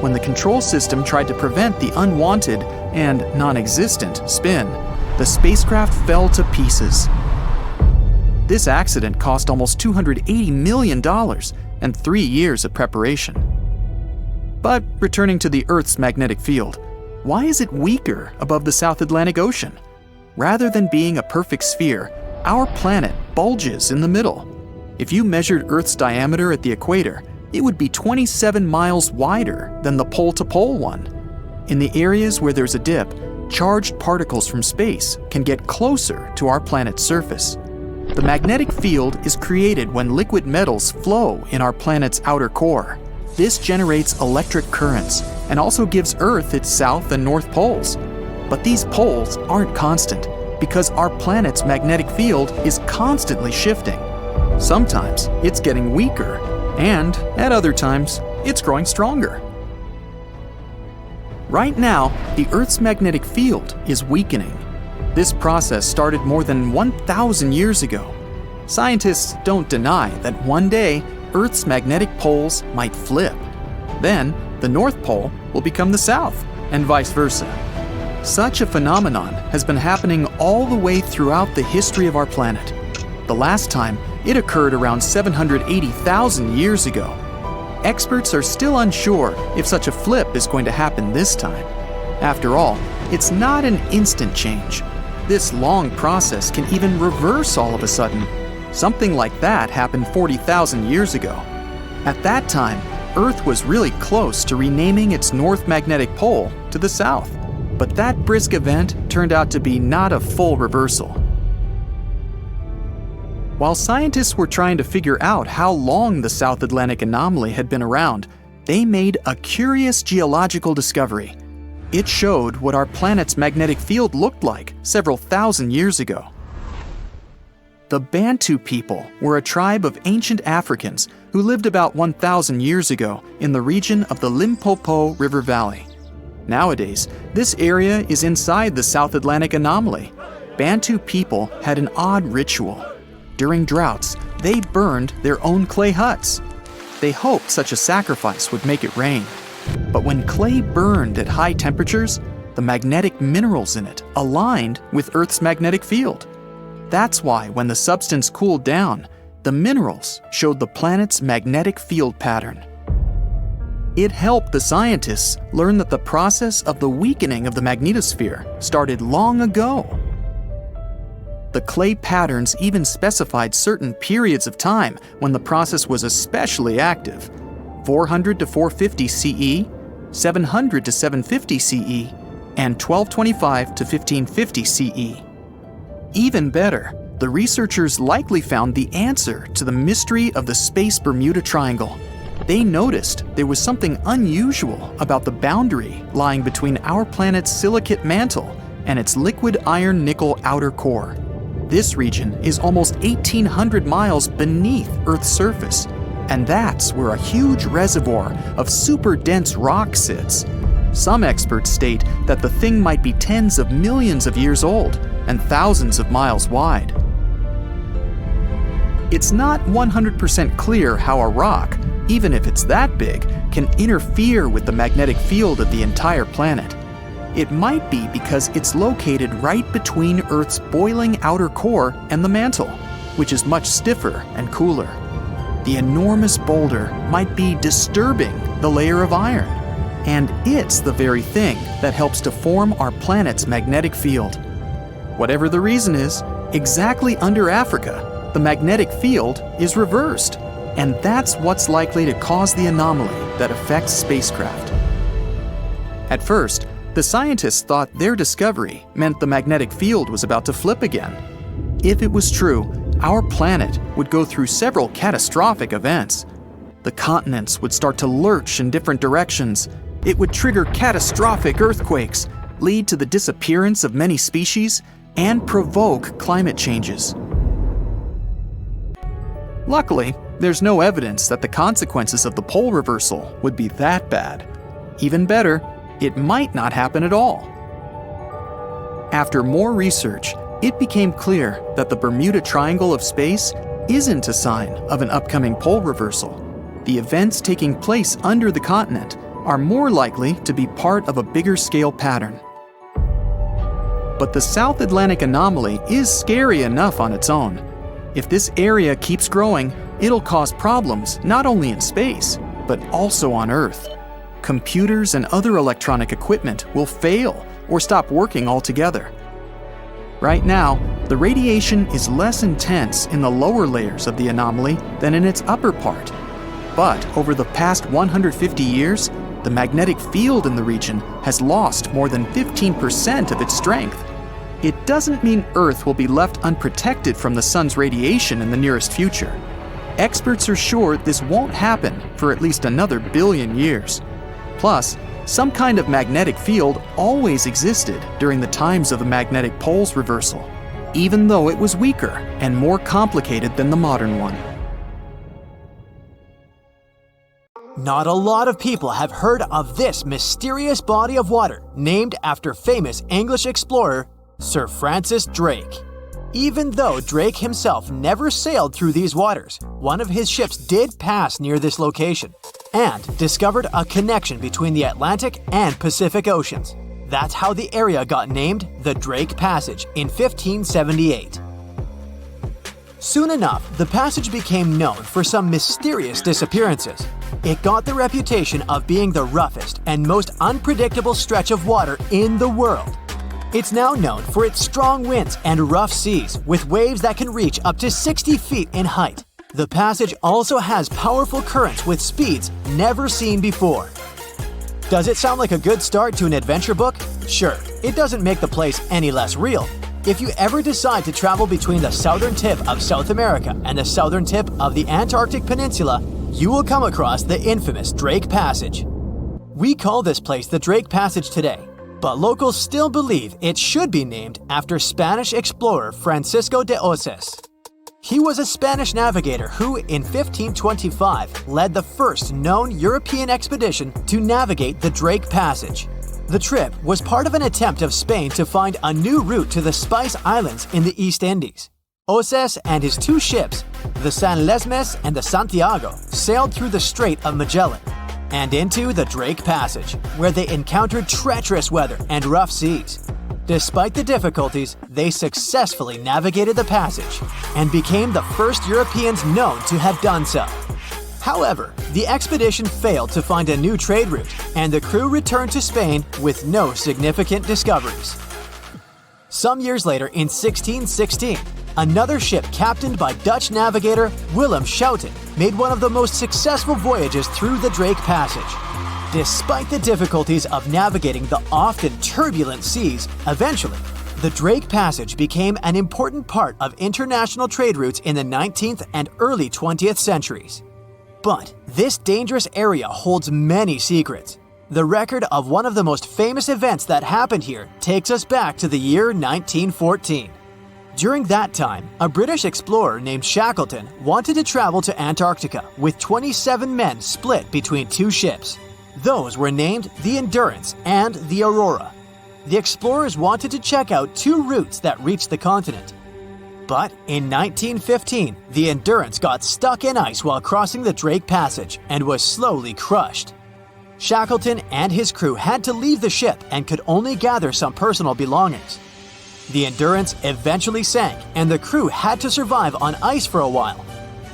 When the control system tried to prevent the unwanted and non-existent spin, the spacecraft fell to pieces. This accident cost almost $280 million and 3 years of preparation. But returning to the Earth's magnetic field, why is it weaker above the South Atlantic Ocean? Rather than being a perfect sphere, our planet bulges in the middle. If you measured Earth's diameter at the equator, it would be 27 miles wider than the pole-to-pole one. In the areas where there's a dip, charged particles from space can get closer to our planet's surface. The magnetic field is created when liquid metals flow in our planet's outer core. This generates electric currents and also gives Earth its south and north poles. But these poles aren't constant because our planet's magnetic field is constantly shifting. Sometimes it's getting weaker, and at other times, it's growing stronger. Right now, the Earth's magnetic field is weakening. This process started more than 1,000 years ago. Scientists don't deny that one day, Earth's magnetic poles might flip. Then, the North Pole will become the South, and vice versa. Such a phenomenon has been happening all the way throughout the history of our planet. The last time, it occurred around 780,000 years ago. Experts are still unsure if such a flip is going to happen this time. After all, it's not an instant change. This long process can even reverse all of a sudden. Something like that happened 40,000 years ago. At that time, Earth was really close to renaming its north magnetic pole to the south. But that brisk event turned out to be not a full reversal. While scientists were trying to figure out how long the South Atlantic anomaly had been around, they made a curious geological discovery. It showed what our planet's magnetic field looked like several thousand years ago. The Bantu people were a tribe of ancient Africans who lived about 1,000 years ago in the region of the Limpopo River Valley. Nowadays, this area is inside the South Atlantic anomaly. Bantu people had an odd ritual. During droughts, they burned their own clay huts. They hoped such a sacrifice would make it rain. But when clay burned at high temperatures, the magnetic minerals in it aligned with Earth's magnetic field. That's why when the substance cooled down, the minerals showed the planet's magnetic field pattern. It helped the scientists learn that the process of the weakening of the magnetosphere started long ago. The clay patterns even specified certain periods of time when the process was especially active: 400 to 450 CE, 700 to 750 CE, and 1225 to 1550 CE. Even better, the researchers likely found the answer to the mystery of the space Bermuda Triangle. They noticed there was something unusual about the boundary lying between our planet's silicate mantle and its liquid iron-nickel outer core. This region is almost 1,800 miles beneath Earth's surface, and that's where a huge reservoir of super dense rock sits. Some experts state that the thing might be tens of millions of years old and thousands of miles wide. It's not 100% clear how a rock, even if it's that big, can interfere with the magnetic field of the entire planet. It might be because it's located right between Earth's boiling outer core and the mantle, which is much stiffer and cooler. The enormous boulder might be disturbing the layer of iron, and it's the very thing that helps to form our planet's magnetic field. Whatever the reason is, exactly under Africa, the magnetic field is reversed, and that's what's likely to cause the anomaly that affects spacecraft. At first, the scientists thought their discovery meant the magnetic field was about to flip again. If it was true, our planet would go through several catastrophic events. The continents would start to lurch in different directions. It would trigger catastrophic earthquakes, lead to the disappearance of many species, and provoke climate changes. Luckily, there's no evidence that the consequences of the pole reversal would be that bad. Even better, it might not happen at all. After more research, it became clear that the Bermuda Triangle of space isn't a sign of an upcoming pole reversal. The events taking place under the continent are more likely to be part of a bigger scale pattern. But the South Atlantic anomaly is scary enough on its own. If this area keeps growing, it'll cause problems not only in space, but also on Earth. Computers and other electronic equipment will fail or stop working altogether. Right now, the radiation is less intense in the lower layers of the anomaly than in its upper part. But over the past 150 years, the magnetic field in the region has lost more than 15% of its strength. It doesn't mean Earth will be left unprotected from the sun's radiation in the nearest future. Experts are sure this won't happen for at least another billion years. Plus, some kind of magnetic field always existed during the times of the magnetic poles reversal, even though it was weaker and more complicated than the modern one. Not a lot of people have heard of this mysterious body of water named after famous English explorer Sir Francis Drake. Even though Drake himself never sailed through these waters, one of his ships did pass near this location and discovered a connection between the Atlantic and Pacific Oceans. That's how the area got named the Drake Passage in 1578. Soon enough, the passage became known for some mysterious disappearances. It got the reputation of being the roughest and most unpredictable stretch of water in the world. It's now known for its strong winds and rough seas, with waves that can reach up to 60 feet in height. The passage also has powerful currents with speeds never seen before. Does it sound like a good start to an adventure book? Sure, it doesn't make the place any less real. If you ever decide to travel between the southern tip of South America and the southern tip of the Antarctic Peninsula, you will come across the infamous Drake Passage. We call this place the Drake Passage today, but locals still believe it should be named after Spanish explorer Francisco de Oces. He was a Spanish navigator who, in 1525, led the first known European expedition to navigate the Drake Passage. The trip was part of an attempt of Spain to find a new route to the Spice Islands in the East Indies. Oces and his two ships, the San Lesmes and the Santiago, sailed through the Strait of Magellan and into the Drake Passage, where they encountered treacherous weather and rough seas. Despite the difficulties, they successfully navigated the passage and became the first Europeans known to have done so. However, the expedition failed to find a new trade route, and the crew returned to Spain with no significant discoveries. Some years later, in 1616, another ship captained by Dutch navigator Willem Schouten made one of the most successful voyages through the Drake Passage. Despite the difficulties of navigating the often turbulent seas, eventually, the Drake Passage became an important part of international trade routes in the 19th and early 20th centuries. But this dangerous area holds many secrets. The record of one of the most famous events that happened here takes us back to the year 1914. During that time, a British explorer named Shackleton wanted to travel to Antarctica with 27 men split between two ships. Those were named the Endurance and the Aurora. The explorers wanted to check out two routes that reached the continent. But in 1915, the Endurance got stuck in ice while crossing the Drake Passage and was slowly crushed. Shackleton and his crew had to leave the ship and could only gather some personal belongings. The Endurance eventually sank, and the crew had to survive on ice for a while.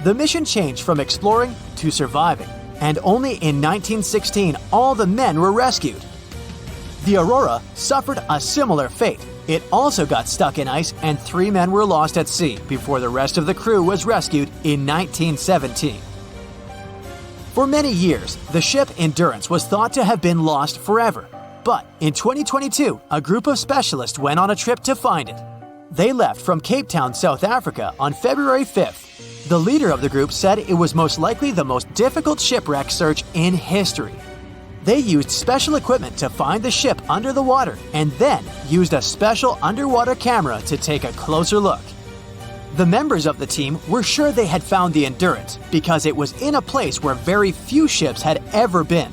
The mission changed from exploring to surviving, and only in 1916 all the men were rescued. The Aurora suffered a similar fate. It also got stuck in ice, and 3 men were lost at sea before the rest of the crew was rescued in 1917. For many years, the ship Endurance was thought to have been lost forever. But in 2022, a group of specialists went on a trip to find it. They left from Cape Town, South Africa on February 5th. The leader of the group said it was most likely the most difficult shipwreck search in history. They used special equipment to find the ship under the water and then used a special underwater camera to take a closer look. The members of the team were sure they had found the Endurance because it was in a place where very few ships had ever been.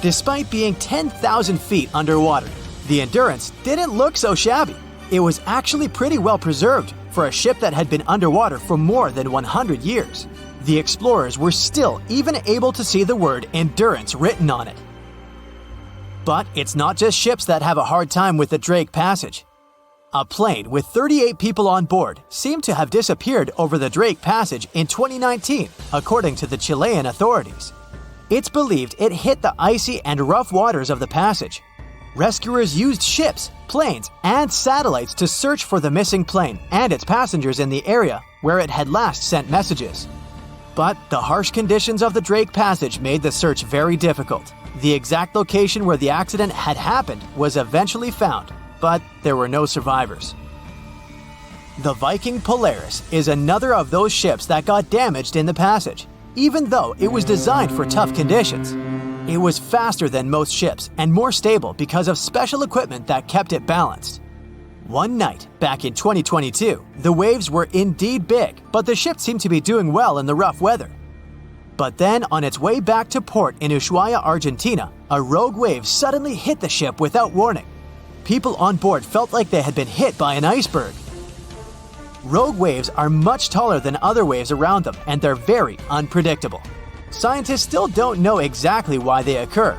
Despite being 10,000 feet underwater, the Endurance didn't look so shabby. It was actually pretty well preserved for a ship that had been underwater for more than 100 years. The explorers were still even able to see the word Endurance written on it. But it's not just ships that have a hard time with the Drake Passage. A plane with 38 people on board seemed to have disappeared over the Drake Passage in 2019, according to the Chilean authorities. It's believed it hit the icy and rough waters of the passage. Rescuers used ships, planes, and satellites to search for the missing plane and its passengers in the area where it had last sent messages. But the harsh conditions of the Drake Passage made the search very difficult. The exact location where the accident had happened was eventually found, but there were no survivors. The Viking Polaris is another of those ships that got damaged in the passage, even though it was designed for tough conditions. It was faster than most ships and more stable because of special equipment that kept it balanced. One night, back in 2022, the waves were indeed big, but the ship seemed to be doing well in the rough weather. But then, on its way back to port in Ushuaia, Argentina, a rogue wave suddenly hit the ship without warning. People on board felt like they had been hit by an iceberg. Rogue waves are much taller than other waves around them, and they're very unpredictable. Scientists still don't know exactly why they occur.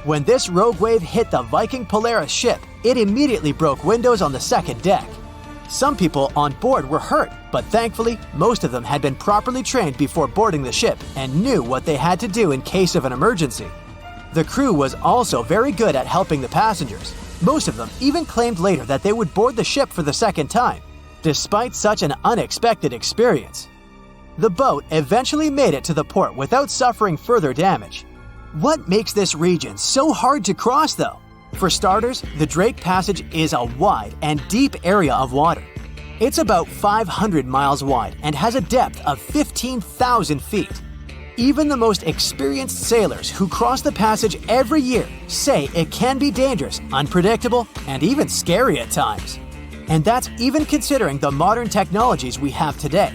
When this rogue wave hit the Viking Polaris ship, it immediately broke windows on the second deck. Some people on board were hurt, but thankfully, most of them had been properly trained before boarding the ship and knew what they had to do in case of an emergency. The crew was also very good at helping the passengers. Most of them even claimed later that they would board the ship for the second time, despite such an unexpected experience. The boat eventually made it to the port without suffering further damage. What makes this region so hard to cross, though? For starters, the Drake Passage is a wide and deep area of water. It's about 500 miles wide and has a depth of 15,000 feet. Even the most experienced sailors who cross the passage every year say it can be dangerous, unpredictable, and even scary at times. And that's even considering the modern technologies we have today.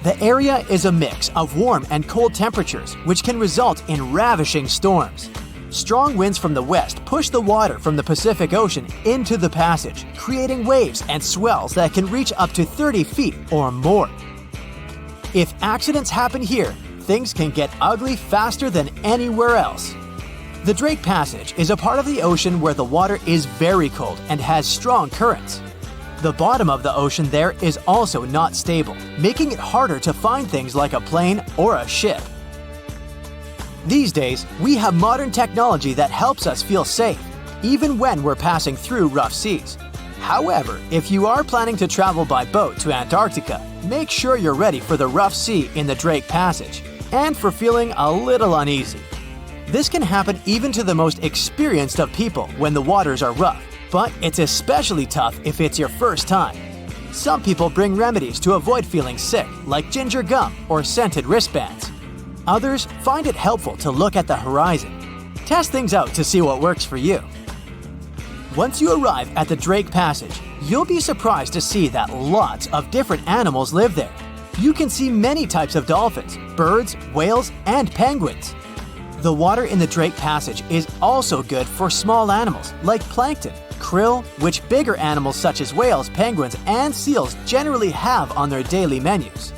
The area is a mix of warm and cold temperatures, which can result in ravishing storms. Strong winds from the west push the water from the Pacific Ocean into the passage, creating waves and swells that can reach up to 30 feet or more. If accidents happen here, things can get ugly faster than anywhere else. The Drake Passage is a part of the ocean where the water is very cold and has strong currents. The bottom of the ocean there is also not stable, making it harder to find things like a plane or a ship. These days, we have modern technology that helps us feel safe, even when we're passing through rough seas. However, if you are planning to travel by boat to Antarctica, make sure you're ready for the rough sea in the Drake Passage, and for feeling a little uneasy. This can happen even to the most experienced of people when the waters are rough, but it's especially tough if it's your first time. Some people bring remedies to avoid feeling sick, like ginger gum or scented wristbands. Others find it helpful to look at the horizon. Test things out to see what works for you. Once you arrive at the Drake Passage, you'll be surprised to see that lots of different animals live there. You can see many types of dolphins, birds, whales, and penguins. The water in the Drake Passage is also good for small animals like plankton, krill, which bigger animals such as whales, penguins, and seals generally have on their daily menus.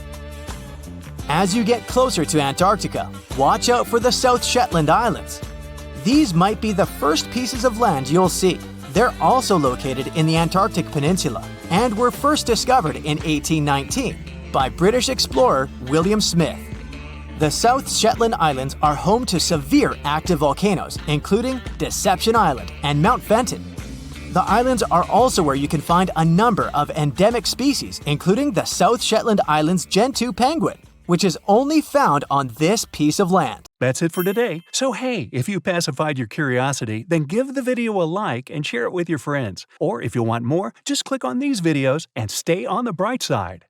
As you get closer to Antarctica, watch out for the South Shetland Islands. These might be the first pieces of land you'll see. They're also located in the Antarctic Peninsula and were first discovered in 1819 by British explorer William Smith. The South Shetland Islands are home to severe active volcanoes, including Deception Island and Mount Fenton. The islands are also where you can find a number of endemic species, including the South Shetland Islands Gentoo penguin, which is only found on this piece of land. That's it for today. So hey, if you pacified your curiosity, then give the video a like and share it with your friends. Or if you want more, just click on these videos and stay on the bright side.